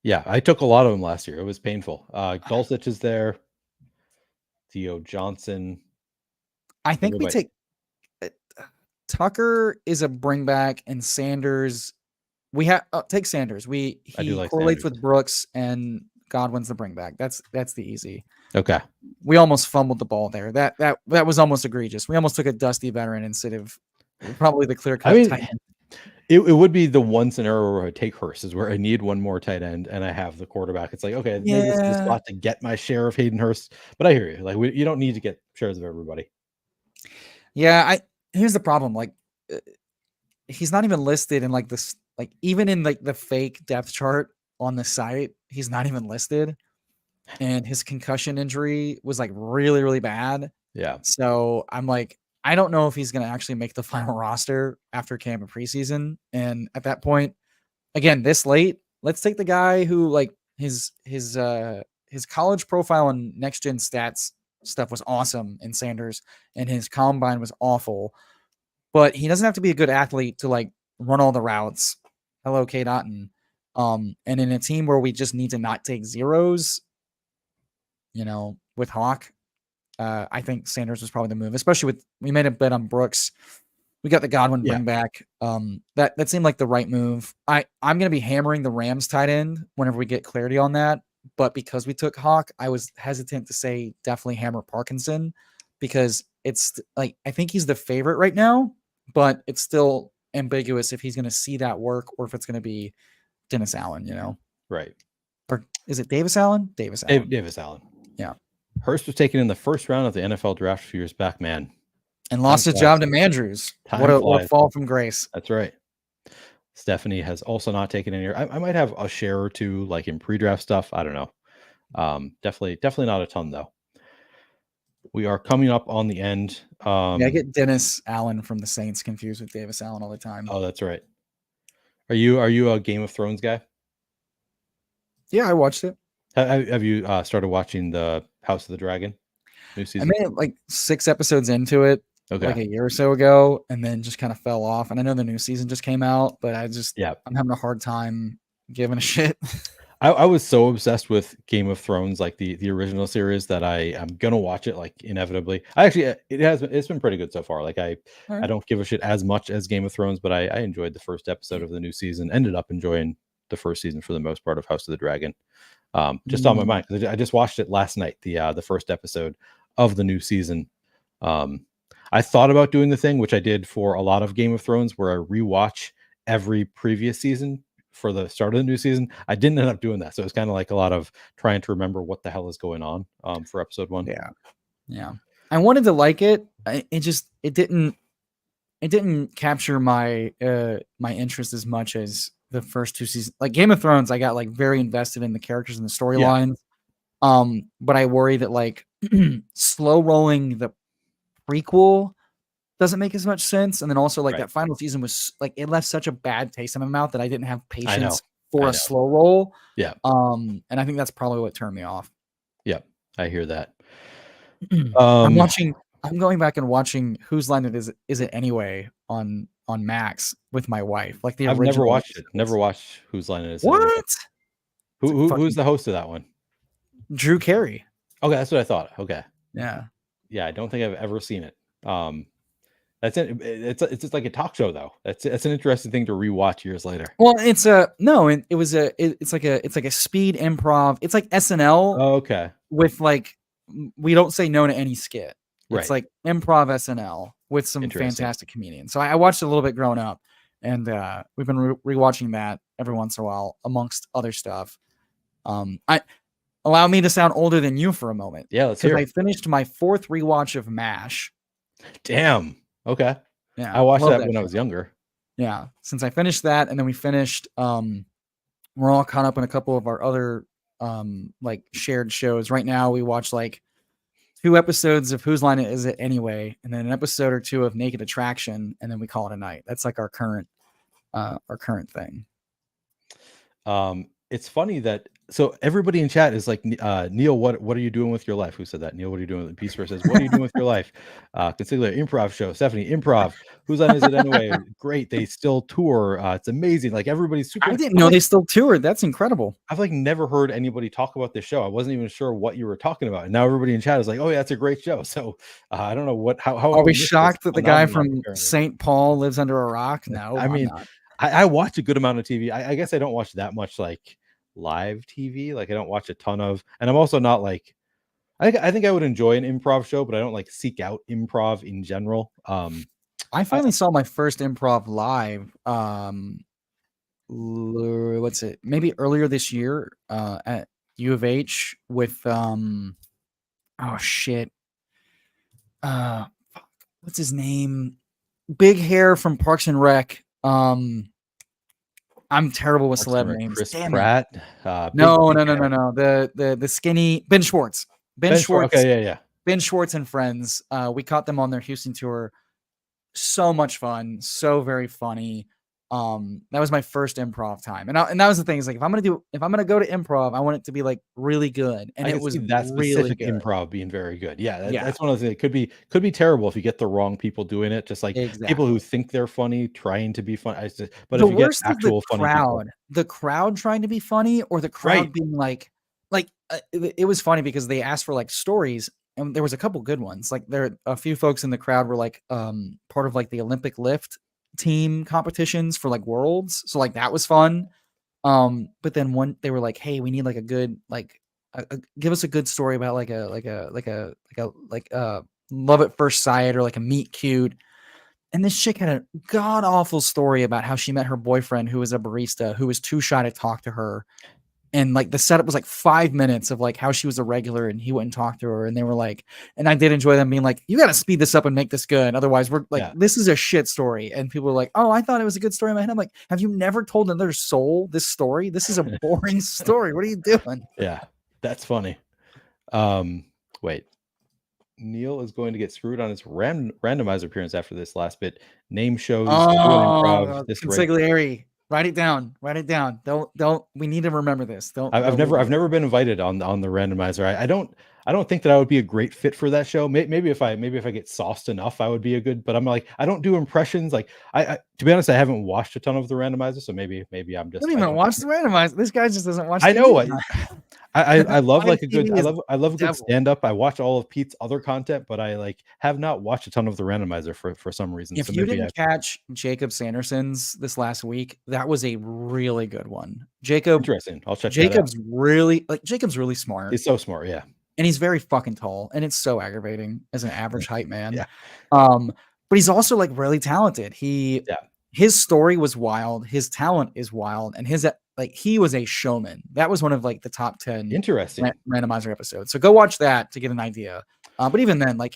Yeah, I took a lot of them last year. It was painful. Dulcich is there. Theo Johnson. I think we take Tucker is a bring back, and Sanders. We have take Sanders. He like correlates Sanders with Brooks, and Godwin's the bring back. That's the easy. Okay. We almost fumbled the ball there. That was almost egregious. We almost took a dusty veteran instead of probably the clear cut tight end. It would be the one scenario where I take Hurst is where I need one more tight end and I have the quarterback. It's like, okay, maybe this is the spot to get my share of Hayden Hurst. But I hear you. Like you don't need to get shares of everybody. Yeah, here's the problem. Like he's not even listed in like this, like even in like the fake depth chart on the site, he's not even listed. And his concussion injury was like really, really bad. Yeah. So I'm like, I don't know if he's going to actually make the final roster after camp and preseason. And at that point, again, this late, let's take the guy who like his college profile and next gen stats stuff was awesome in Sanders, and his combine was awful, but he doesn't have to be a good athlete to like run all the routes. Hello, K. Dotton. And in a team where we just need to not take zeros, with Hawk, I think Sanders was probably the move, especially we made a bet on Brooks. We got the Godwin bring back. That seemed like the right move. I'm going to be hammering the Rams tight end whenever we get clarity on that. But because we took Hawk, I was hesitant to say definitely hammer Parkinson, because it's like, I think he's the favorite right now, but it's still ambiguous if he's going to see that work or if it's going to be Dennis Allen, Right. Or is it Davis Allen? Davis Allen. Davis Allen. Yeah. Hurst was taken in the first round of the NFL draft a few years back, man. And lost his job to Andrews. What a fall from grace. That's right. Stephanie has also not taken any. I might have a share or two like in pre-draft stuff. I don't know. Definitely not a ton though. We are coming up on the end. I get Dennis Allen from the Saints confused with Davis Allen all the time. Oh, that's right. Are you a Game of Thrones guy? Yeah, I watched it. Have you started watching the House of the Dragon new season? I made it like 6 episodes into it, like a year or so ago, and then just kind of fell off. And I know the new season just came out, but I'm having a hard time giving a shit. I was so obsessed with Game of Thrones, like the original series, that I'm gonna watch it like inevitably. It's been pretty good so far. Like I don't give a shit as much as Game of Thrones, but I enjoyed the first episode of the new season. Ended up enjoying the first season for the most part of House of the Dragon. Just on my mind, because I just watched it last night, the first episode of the new season. I thought about doing the thing which I did for a lot of Game of Thrones, where I rewatch every previous season for the start of the new season. I didn't end up doing that, so it's kind of like a lot of trying to remember what the hell is going on for episode 1. Yeah. I wanted to like it. It didn't. capture my my interest as much as the first 2 seasons. Like Game of Thrones, I got like very invested in the characters and the Yeah. storylines. But I worry that like slow rolling the prequel doesn't make as much sense. And then also like Right. that final season was like it left such a bad taste in my mouth that I didn't have I know. patience for I a know. slow roll. Yeah. And I think that's probably what turned me off. Yeah. I hear that. I'm Um, going back and watching Whose Line It Is It Anyway on Max with my wife, like the I've never original watched it. Never episodes. watched Whose Line It Is It Anyway. What? Who's the host of that one? Drew Carey. Okay, that's what I thought. Okay. Yeah. Yeah, I don't think I've ever seen it. That's it. It's just like a talk show though. That's an interesting thing to rewatch years later. Well, it's it's like a speed improv. It's like SNL Oh, okay. with like we don't say no to any skit. Right. It's like improv SNL with some Interesting. fantastic comedians. So I watched it a little bit growing up, and we've been rewatching that every once in a while, amongst other stuff. I allow me to sound older than you for a moment. Yeah, let's hear I it. finished my 4th rewatch of MASH. Damn. Okay. Yeah, I watched love that when I was younger. Yeah, since I finished that, and then we finished. We're all caught up in a couple of our other like shared shows. Right now, we watch like 2 episodes of Whose Line Is It Anyway, and then an episode or 2 of Naked Attraction, and then we call it a night. That's like our current thing. It's funny that so everybody in chat is like, Neil, what are you doing with your life? Who said that? Neil, what are you doing with Peace says, what are you doing with your life? Consider improv show. Stephanie, improv. Whose Line Is It Anyway? Great. They still tour. It's amazing. Like everybody's super. I didn't know they still toured. That's incredible. I've like never heard anybody talk about this show. I wasn't even sure what you were talking about. And now everybody in chat is like, oh yeah, that's a great show. So I don't know how are we shocked that the guy from St. Paul lives under a rock? No, I mean, I watch a good amount of TV. I guess I don't watch that much like live TV. Like I don't watch a ton of, and I'm also not like, I think I would enjoy an improv show, but I don't like seek out improv in general. I finally saw my first improv live. What's it? Maybe earlier this year at U of H with oh shit. What's his name? Big hair from Parks and Rec. I'm terrible with celeb names. Chris Damn Pratt. No. The skinny Ben Schwartz. Ben Schwartz. Okay, yeah. Ben Schwartz and friends. We caught them on their Houston tour. So much fun. So very funny. That was my first improv time, and that was the thing is like if I'm gonna go to improv, I want it to be like really good, and it was that really specific good. Improv being very good. Yeah, that's one of those things. It could be terrible if you get the wrong people doing it. Just like people who think they're funny trying to be funny. But if you get actual funny people, the crowd trying to be funny, or the crowd being like it was funny because they asked for like stories. And there was a couple good ones. Like a few folks in the crowd were like part of like the Olympic lift team competitions for like worlds. So like that was fun. But then they were like, hey, we need like a good give us a good story about like a love at first sight or like a meet cute. And this chick had a god awful story about how she met her boyfriend who was a barista who was too shy to talk to her. And like the setup was like 5 minutes of like how she was a regular and he wouldn't talk to her. And they were like, and I did enjoy them being like, you got to speed this up and make this good. Otherwise we're like, this is a shit story. And people were like, oh, I thought it was a good story in my head. I'm like, have you never told another soul this story? This is a boring story. What are you doing? Yeah, that's funny. Wait, Neil is going to get screwed on his randomizer appearance after this last bit. Name shows. Consigliere. Write it down. Don't. We need to remember this. I've never been invited on the randomizer. I don't think that I would be a great fit for that show. Maybe if I get sauced enough, I would be a good. But I'm like, I don't do impressions. Like I to be honest, I haven't watched a ton of the randomizer. So maybe I'm just. I don't even watch the randomizer. This guy just doesn't watch. I know. I love like a good. I love a good stand up. I watch all of Pete's other content, but I like have not watched a ton of the randomizer for some reason. If you didn't catch Jacob Sanderson's this last week, that was a really good one. Interesting. I'll check. Jacob's really smart. He's so smart. Yeah. And he's very fucking tall, and it's so aggravating as an average height man. Yeah. But he's also like really talented. His story was wild. His talent is wild, and he was a showman. That was one of like the top 10 interesting randomizer episodes. So go watch that to get an idea. But even then, I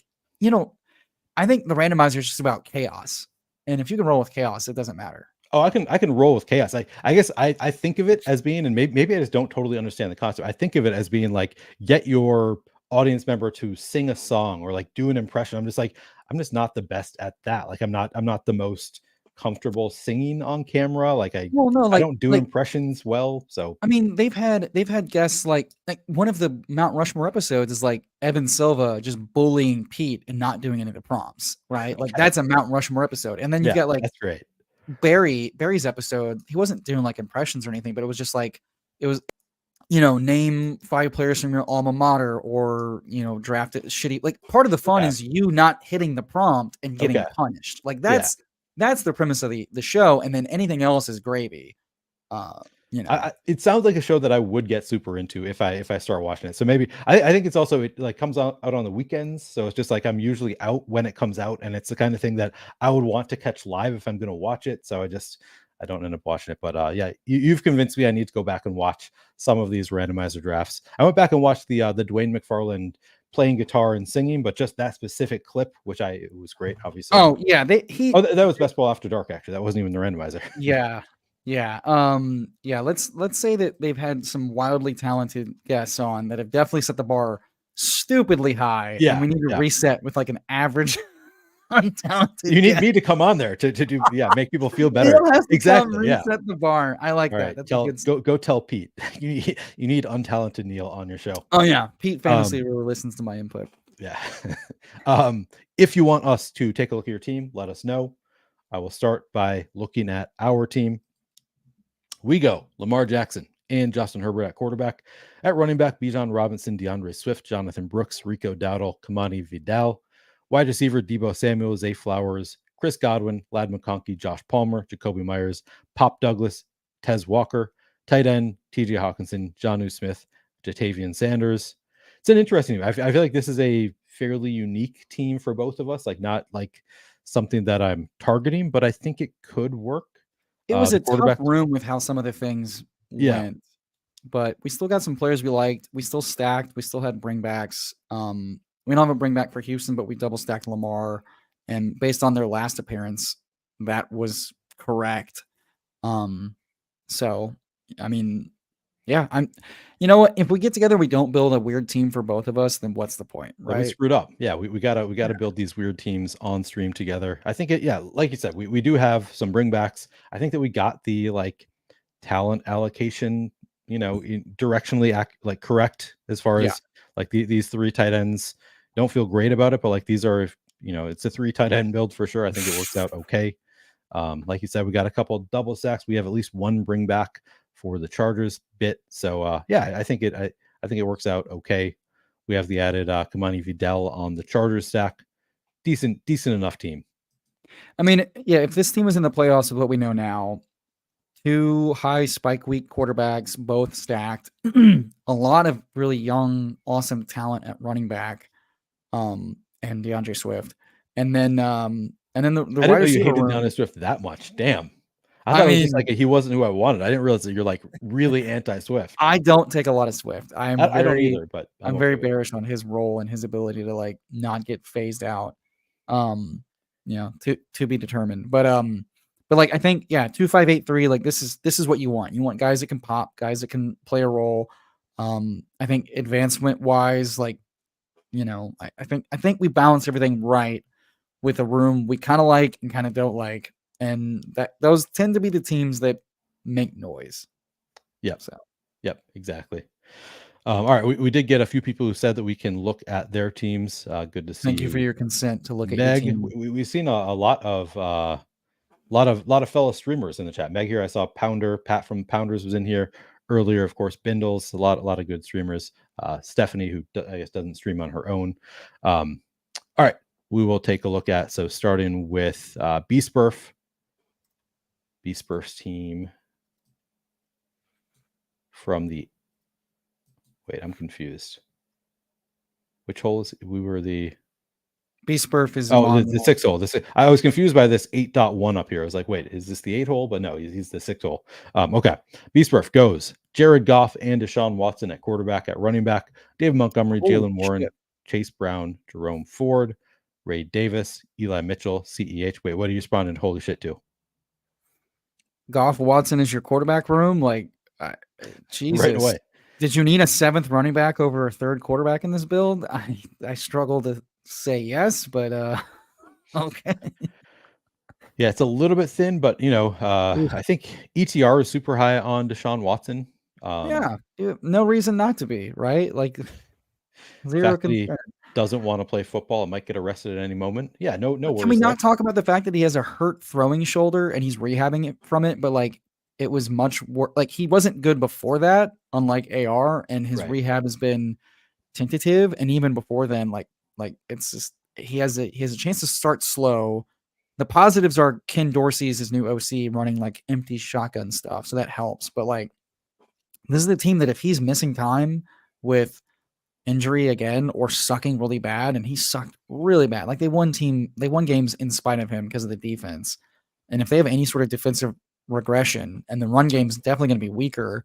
think the randomizer is just about chaos. And if you can roll with chaos, it doesn't matter. Oh, I can roll with chaos. I guess I think of it as being, and maybe I just don't totally understand the concept. I think of it as being like, get your audience member to sing a song or like do an impression. I'm just not the best at that. Like I'm not the most comfortable singing on camera. Like Well, no, I don't do impressions well. So I mean, they've had guests like one of the Mount Rushmore episodes is like Evan Silva just bullying Pete and not doing any of the prompts, right? Like okay. that's a Mount Rushmore episode. And then you've Yeah, got like that's great. Barry's episode. He wasn't doing like impressions or anything, but it was just like it was, you know, name 5 players from your alma mater, or, you know, draft it shitty. Like part of the fun Okay. is you not hitting the prompt and getting Okay. punished. Like Yeah. that's the premise of the show, and then anything else is gravy. You know, it sounds like a show that I would get super into if I start watching it. So maybe I think it's also, it like comes out on the weekends, so it's just like I'm usually out when it comes out, and it's the kind of thing that I would want to catch live if I'm going to watch it. So I don't end up watching it. But yeah, you've convinced me I need to go back and watch some of these randomizer drafts. I went back and watched the Dwayne McFarland playing guitar and singing, but just that specific clip, which it was great, obviously. oh yeah, that was Best Ball After Dark, actually. That wasn't even the randomizer. yeah. Yeah. Yeah, let's say that they've had some wildly talented guests on that have definitely set the bar stupidly high. Yeah, And we need to reset with like an average untalented. You need me to come on there to do make people feel better. Neil has to Exactly. come reset the bar. I like All that. right, That's a good go tell Pete. You need untalented Neil on your show. Oh yeah. Pete famously really listens to my input. Yeah. If you want us to take a look at your team, let us know. I will start by looking at our team. We go Lamar Jackson and Justin Herbert at quarterback. At running back, Bijan Robinson, DeAndre Swift, Jonathan Brooks, Rico Dowdle, Kamani Vidal. Wide receiver, Deebo Samuel, Zay Flowers, Chris Godwin, Lad McConkey, Josh Palmer, Jacoby Myers, Pop Douglas, Tez Walker. Tight end, TJ Hawkinson, Jonnu Smith, Jatavian Sanders. It's an interesting team. I feel like this is a fairly unique team for both of us. Like not like something that I'm targeting, but I think it could work. It was a tough room with how some of the things went, but we still got some players we liked. We still stacked. We still had bringbacks. We don't have a bringback for Houston, but we double stacked Lamar, and based on their last appearance, that was correct. So I mean, yeah, you know what? If we get together, we don't build a weird team for both of us, then what's the point, right? We screwed up. Yeah, we gotta build these weird teams on stream together. I think like you said, we do have some bringbacks. I think that we got the like talent allocation, directionally like correct as far as like these 3 tight ends. Don't feel great about it, but like these are, it's a 3 tight end build for sure. I think it works out okay. Like you said, we got a couple double sacks. We have at least 1 bring back for the Chargers bit. So I think it works out okay. We have the added Kamani Vidal on the Chargers stack. Decent enough team. I mean, yeah, if this team was in the playoffs with what we know now, 2 high spike week quarterbacks, both stacked, a lot of really young, awesome talent at running back, and DeAndre Swift, and then the I didn't wide know receiver you hated room. DeAndre Swift that much. Damn. I thought it was just like he wasn't who I wanted. I didn't realize that you're like really anti-Swift. I don't take a lot of Swift. I don't either, but I'm very bearish on his role and his ability to like not get phased out. To be determined. But like I think 2-5-8-3, like this is what you want. You want guys that can pop, guys that can play a role. I think advancement wise, like I think we balance everything right with a room we kind of like and kind of don't like. And those tend to be the teams that make noise. Yep. Yep, exactly. All right, we did get a few people who said that we can look at their teams. Good to see. Thank you for your consent to look at your team. We've seen a lot of fellow streamers in the chat. Meg here, I saw Pounder, Pat from Pounders was in here earlier. Of course, Bindles, a lot of good streamers. Stephanie, who I guess doesn't stream on her own. All right, we will take a look at. So starting with Beastburf. Beastburf's team from the. Wait, I'm confused. Which hole is we were the. Beastburf is the 6 hole. I was confused by this 8.1 up here. I was like, wait, is this the 8 hole? But no, he's the 6 hole. Okay. Beastburf goes Jared Goff and Deshaun Watson at quarterback. At running back, David Montgomery, Jalen Warren, Chase Brown, Jerome Ford. Ray Davis, Eli Mitchell, CEH. Wait, what are you responding? Holy shit to? Goff Watson is your quarterback room. Like, Right Jesus. away. Did you need a seventh running back over a third quarterback in this build? I struggle to say yes, but okay. Yeah, it's a little bit thin, but I think ETR is super high on Deshaun Watson. Yeah, no reason not to be, right? Like The zero fact that he concern. doesn't want to play football and might get arrested at any moment. Yeah, no Can we worries there. not talk about the fact that he has a hurt throwing shoulder and he's rehabbing it from it? But like, it was much worse. Like, he wasn't good before that, unlike AR, and his Right. rehab has been tentative. And even before then, like it's just he has a chance to start slow. The positives are Ken Dorsey's his new OC running like empty shotgun stuff, so that helps. But like, this is the team that if he's missing time with injury again or sucking really bad, and he sucked really bad. Like they won games in spite of him because of the defense. And if they have any sort of defensive regression and the run game is definitely going to be weaker,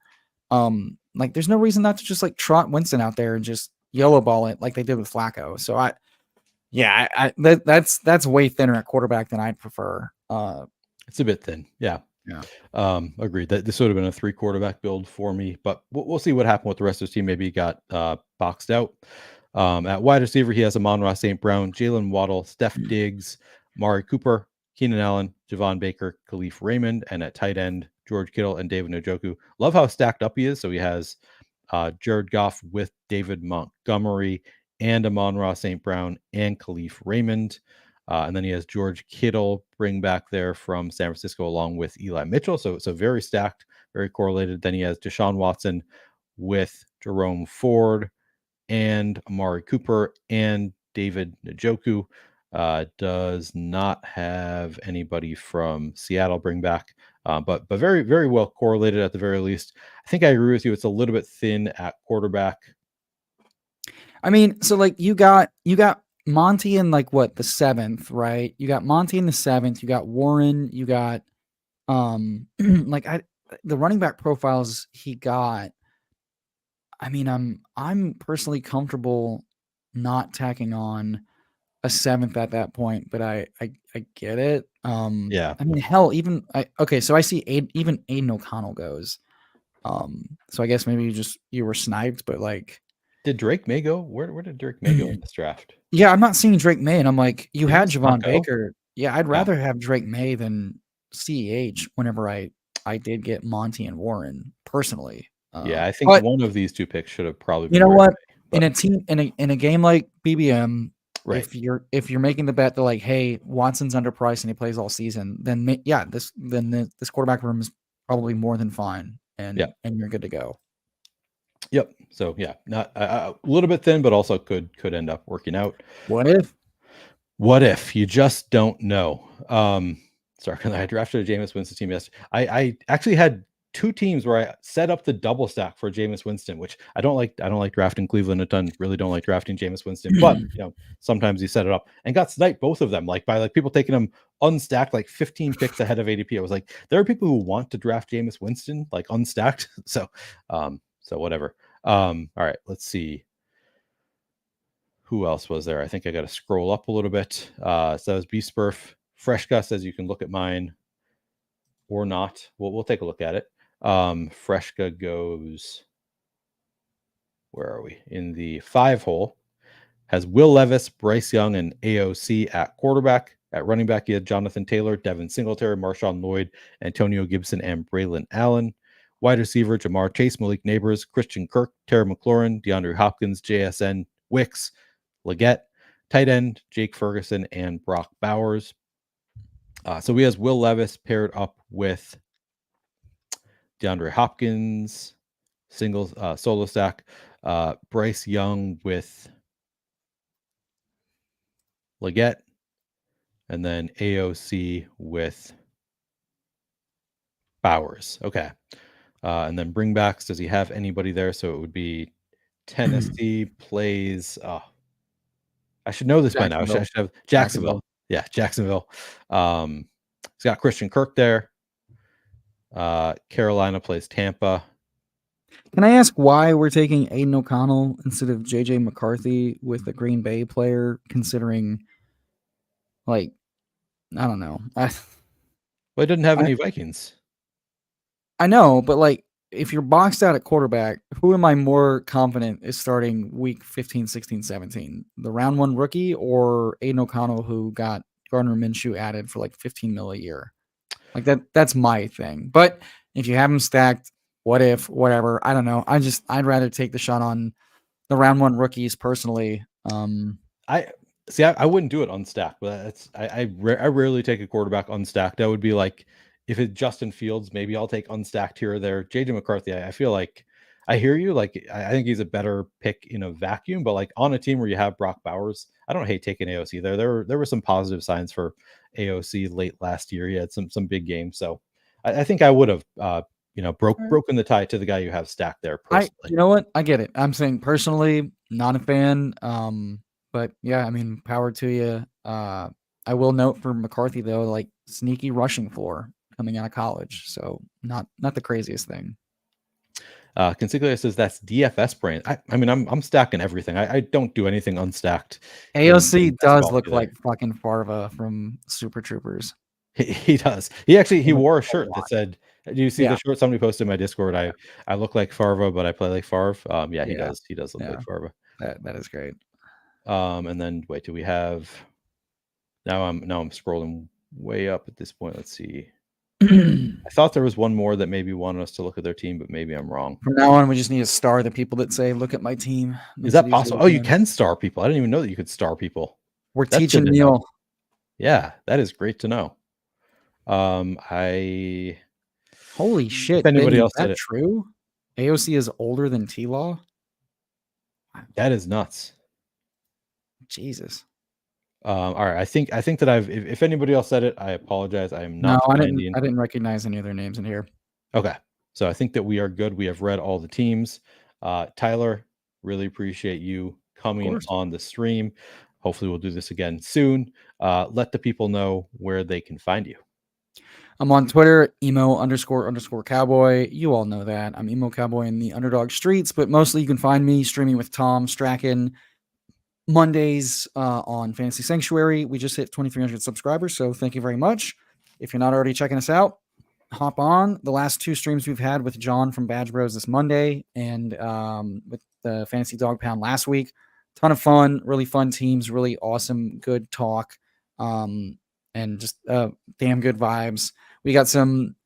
like there's no reason not to just like trot Winston out there and just yellow ball it like they did with Flacco. So that's way thinner at quarterback than I'd prefer. It's a bit thin. Yeah. Yeah. Agreed that this would have been a 3 quarterback build for me, but we'll see what happened with the rest of his team. Maybe he got boxed out. At wide receiver, he has Amon-Ra St. Brown, Jalen Waddle, Steph Diggs, Mari Cooper, Keenan Allen, Javon Baker, Khalif Raymond, and at tight end, George Kittle and David Njoku. Love how stacked up he is. So he has Jared Goff with David Montgomery and Amon-Ra St. Brown and Khalif Raymond. And then he has George Kittle bring back there from San Francisco along with Eli Mitchell. So very stacked, very correlated. Then he has Deshaun Watson with Jerome Ford and Amari Cooper and David Njoku. Does not have anybody from Seattle bring back, but very, very well correlated at the very least. I think I agree with you. It's a little bit thin at quarterback. I mean, so like you got Monty in like what, the 7th, right? You got Monty in the 7th, you got Warren, you got like the running back profiles he got. I mean, I'm personally comfortable not tacking on a 7th at that point, but I get it. Yeah. I mean, hell, even okay, so I see even Aiden O'Connell goes. So I guess maybe you were sniped, but like, did Drake May go? Where did Drake May go in this draft? Yeah, I'm not seeing Drake May, and I'm like, you had Javon go? Baker. Yeah, I'd rather have Drake May than CEH whenever I did get Monty and Warren personally. Yeah, I think one of these 2 picks should have probably been. You know what? May, in a team in a game like BBM, right. if you're making the bet that like, hey, Watson's underpriced and he plays all season, then this quarterback room is probably more than fine, and you're good to go. Yep. So yeah, not a little bit thin, but also could end up working out. What if? What if? You just don't know. Sorry, I drafted a Jameis Winston team yesterday. I actually had 2 teams where I set up the double stack for Jameis Winston, which I don't like. I don't like drafting Cleveland a ton. Really don't like drafting Jameis Winston, but sometimes you set it up and got sniped both of them, like by like people taking them unstacked, like 15 picks ahead of ADP. I was like, there are people who want to draft Jameis Winston like unstacked. So whatever. All right, let's see. Who else was there? I think I got to scroll up a little bit. So that was Bspurf. Freshka says you can look at mine or not. We'll take a look at it. Freshka goes, where are we? In the 5 hole. Has Will Levis, Bryce Young, and AOC at quarterback. At running back, he had Jonathan Taylor, Devin Singletary, Marshawn Lloyd, Antonio Gibson, and Braylon Allen. Wide receiver, Jamar Chase, Malik Neighbors, Christian Kirk, Terry McLaurin, DeAndre Hopkins, JSN, Wicks, Leggett. Tight end, Jake Ferguson, and Brock Bowers. So we have Will Levis paired up with DeAndre Hopkins, solo stack. Bryce Young with Leggett, and then AOC with Bowers. Okay. And then bringbacks, does he have anybody there? So it would be Tennessee plays. I should know this by now. I should have Jacksonville. Yeah, Jacksonville. He's got Christian Kirk there. Carolina plays Tampa. Can I ask why we're taking Aiden O'Connell instead of JJ McCarthy with a Green Bay player, considering Like, I don't know. Well, it didn't have I any Vikings. I know, but like if you're boxed out at quarterback, who am I more confident is starting week 15, 16, 17? The round one rookie or Aiden O'Connell who got Gardner Minshew added for like 15 mil a year? Like that's my thing. But if you have them stacked, what if, whatever, I don't know. I'd rather take the shot on the round one rookies personally. I see. I wouldn't do it unstacked, but I rarely take a quarterback unstacked. That would be like if it's Justin Fields, maybe I'll take unstacked here or there. JJ McCarthy, I feel like I hear you. Like I think he's a better pick in a vacuum, but like on a team where you have Brock Bowers, I don't hate taking AOC there. There were some positive signs for AOC late last year. He had some big games, so I think I would have broken the tie to the guy you have stacked there personally. You know what? I get it. I'm saying personally, not a fan. But yeah, I mean, power to you. I will note for McCarthy though, like sneaky rushing floor coming out of college, so not the craziest thing. Consiglio says that's DFS brain. I mean, I'm stacking everything. I don't do anything unstacked in AOC best does ball look either. like fucking Farva from Super Troopers. He does. He Like, wore a a shirt that lot. said, "Do you see Yeah, the shirt somebody posted in my Discord? I look like Farva, but I play like Farv." Yeah, he yeah, does. He does look yeah. like Farva. That is great. And then wait, do we have? Now I'm scrolling way up at this point. Let's see. From I thought there was one more that maybe wanted us to look at their team, but maybe I'm wrong. now on, we just need to star the people that say, "Look at my team." Is Makes it that easier possible? Oh, you again. can star people. I didn't even know that you could star people. We're That's good teaching to know. Neil. Yeah, that is great to know. I Holy if shit, anybody Benny, is else said that it, true? AOC is older than T-Law? that is nuts. Jesus. All right, I think that if anybody else said it, I apologize. I am No, not finding. I didn't recognize any of their names in here. Okay, so I think that we are good. We have read all the teams. Tyler, really appreciate you Of coming course. on the stream. Hopefully, we'll do this again soon. Let the people know where they can find you. I'm on Twitter, emo__ cowboy. You all know that. I'm Emo Cowboy in the Underdog streets, but mostly you can find me streaming with Tom Strachan Mondays on Fantasy Sanctuary. We just hit 2,300 subscribers, so thank you very much. If you're not already checking us out, hop on. The last two streams we've had with John from Badge Bros this Monday and with the Fantasy Dog Pound last week. Ton of fun, really fun teams, really awesome, good talk, and just damn good vibes. We got some.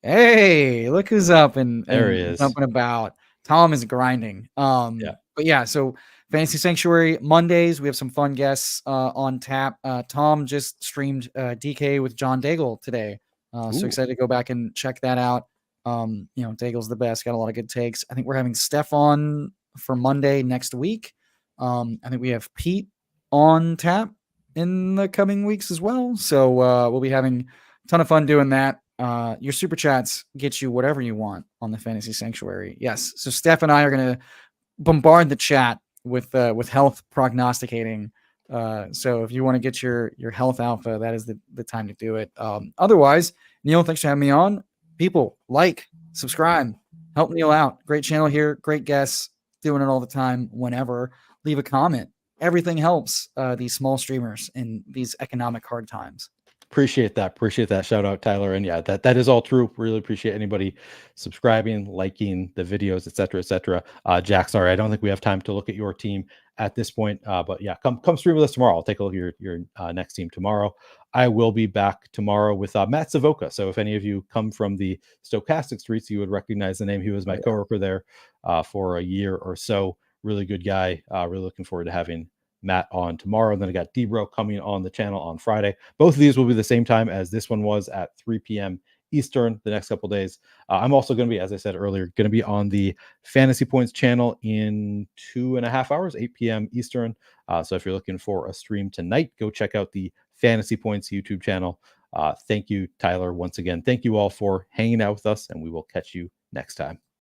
Hey, look who's up There he and is. jumping about. Tom is grinding. Yeah. But yeah, so Fantasy Sanctuary Mondays. We have some fun guests on tap. Tom just streamed DK with John Daigle today. So Ooh. excited to go back and check that out. Daigle's the best. Got a lot of good takes. I think we're having Steph on for Monday next week. I think we have Pete on tap in the coming weeks as well. So we'll be having a ton of fun doing that. Your super chats get you whatever you want on the Fantasy Sanctuary. Yes. So Steph and I are going to bombard the chat with health prognosticating. So if you want to get your health alpha, that is the time to do it. Otherwise, Neil, thanks for having me on. People, like, subscribe, help Neil out. Great channel here, great guests, doing it all the time. Whenever, leave a comment. Everything helps these small streamers in these economic hard times. Appreciate that. Shout out, Tyler. And yeah, that is all true. Really appreciate anybody subscribing, liking the videos, etc., etc. Jack, sorry, I don't think we have time to look at your team at this point. But yeah, come stream with us tomorrow. I'll take a look at your next team tomorrow. I will be back tomorrow with Matt Savoca. So if any of you come from the Stochastic streets, you would recognize the name. He was my coworker there for a year or so. Really good guy. Really looking forward to having Matt on tomorrow. And then I got Debro coming on the channel on Friday. Both of these will be the same time as this one was at 3 p.m. Eastern the next couple days. I'm also going to be, as I said earlier, going to be on the Fantasy Points channel in 2.5 hours, 8 p.m. Eastern. So if you're looking for a stream tonight, go check out the Fantasy Points YouTube channel. Thank you, Tyler, once again. Thank you all for hanging out with us, and we will catch you next time.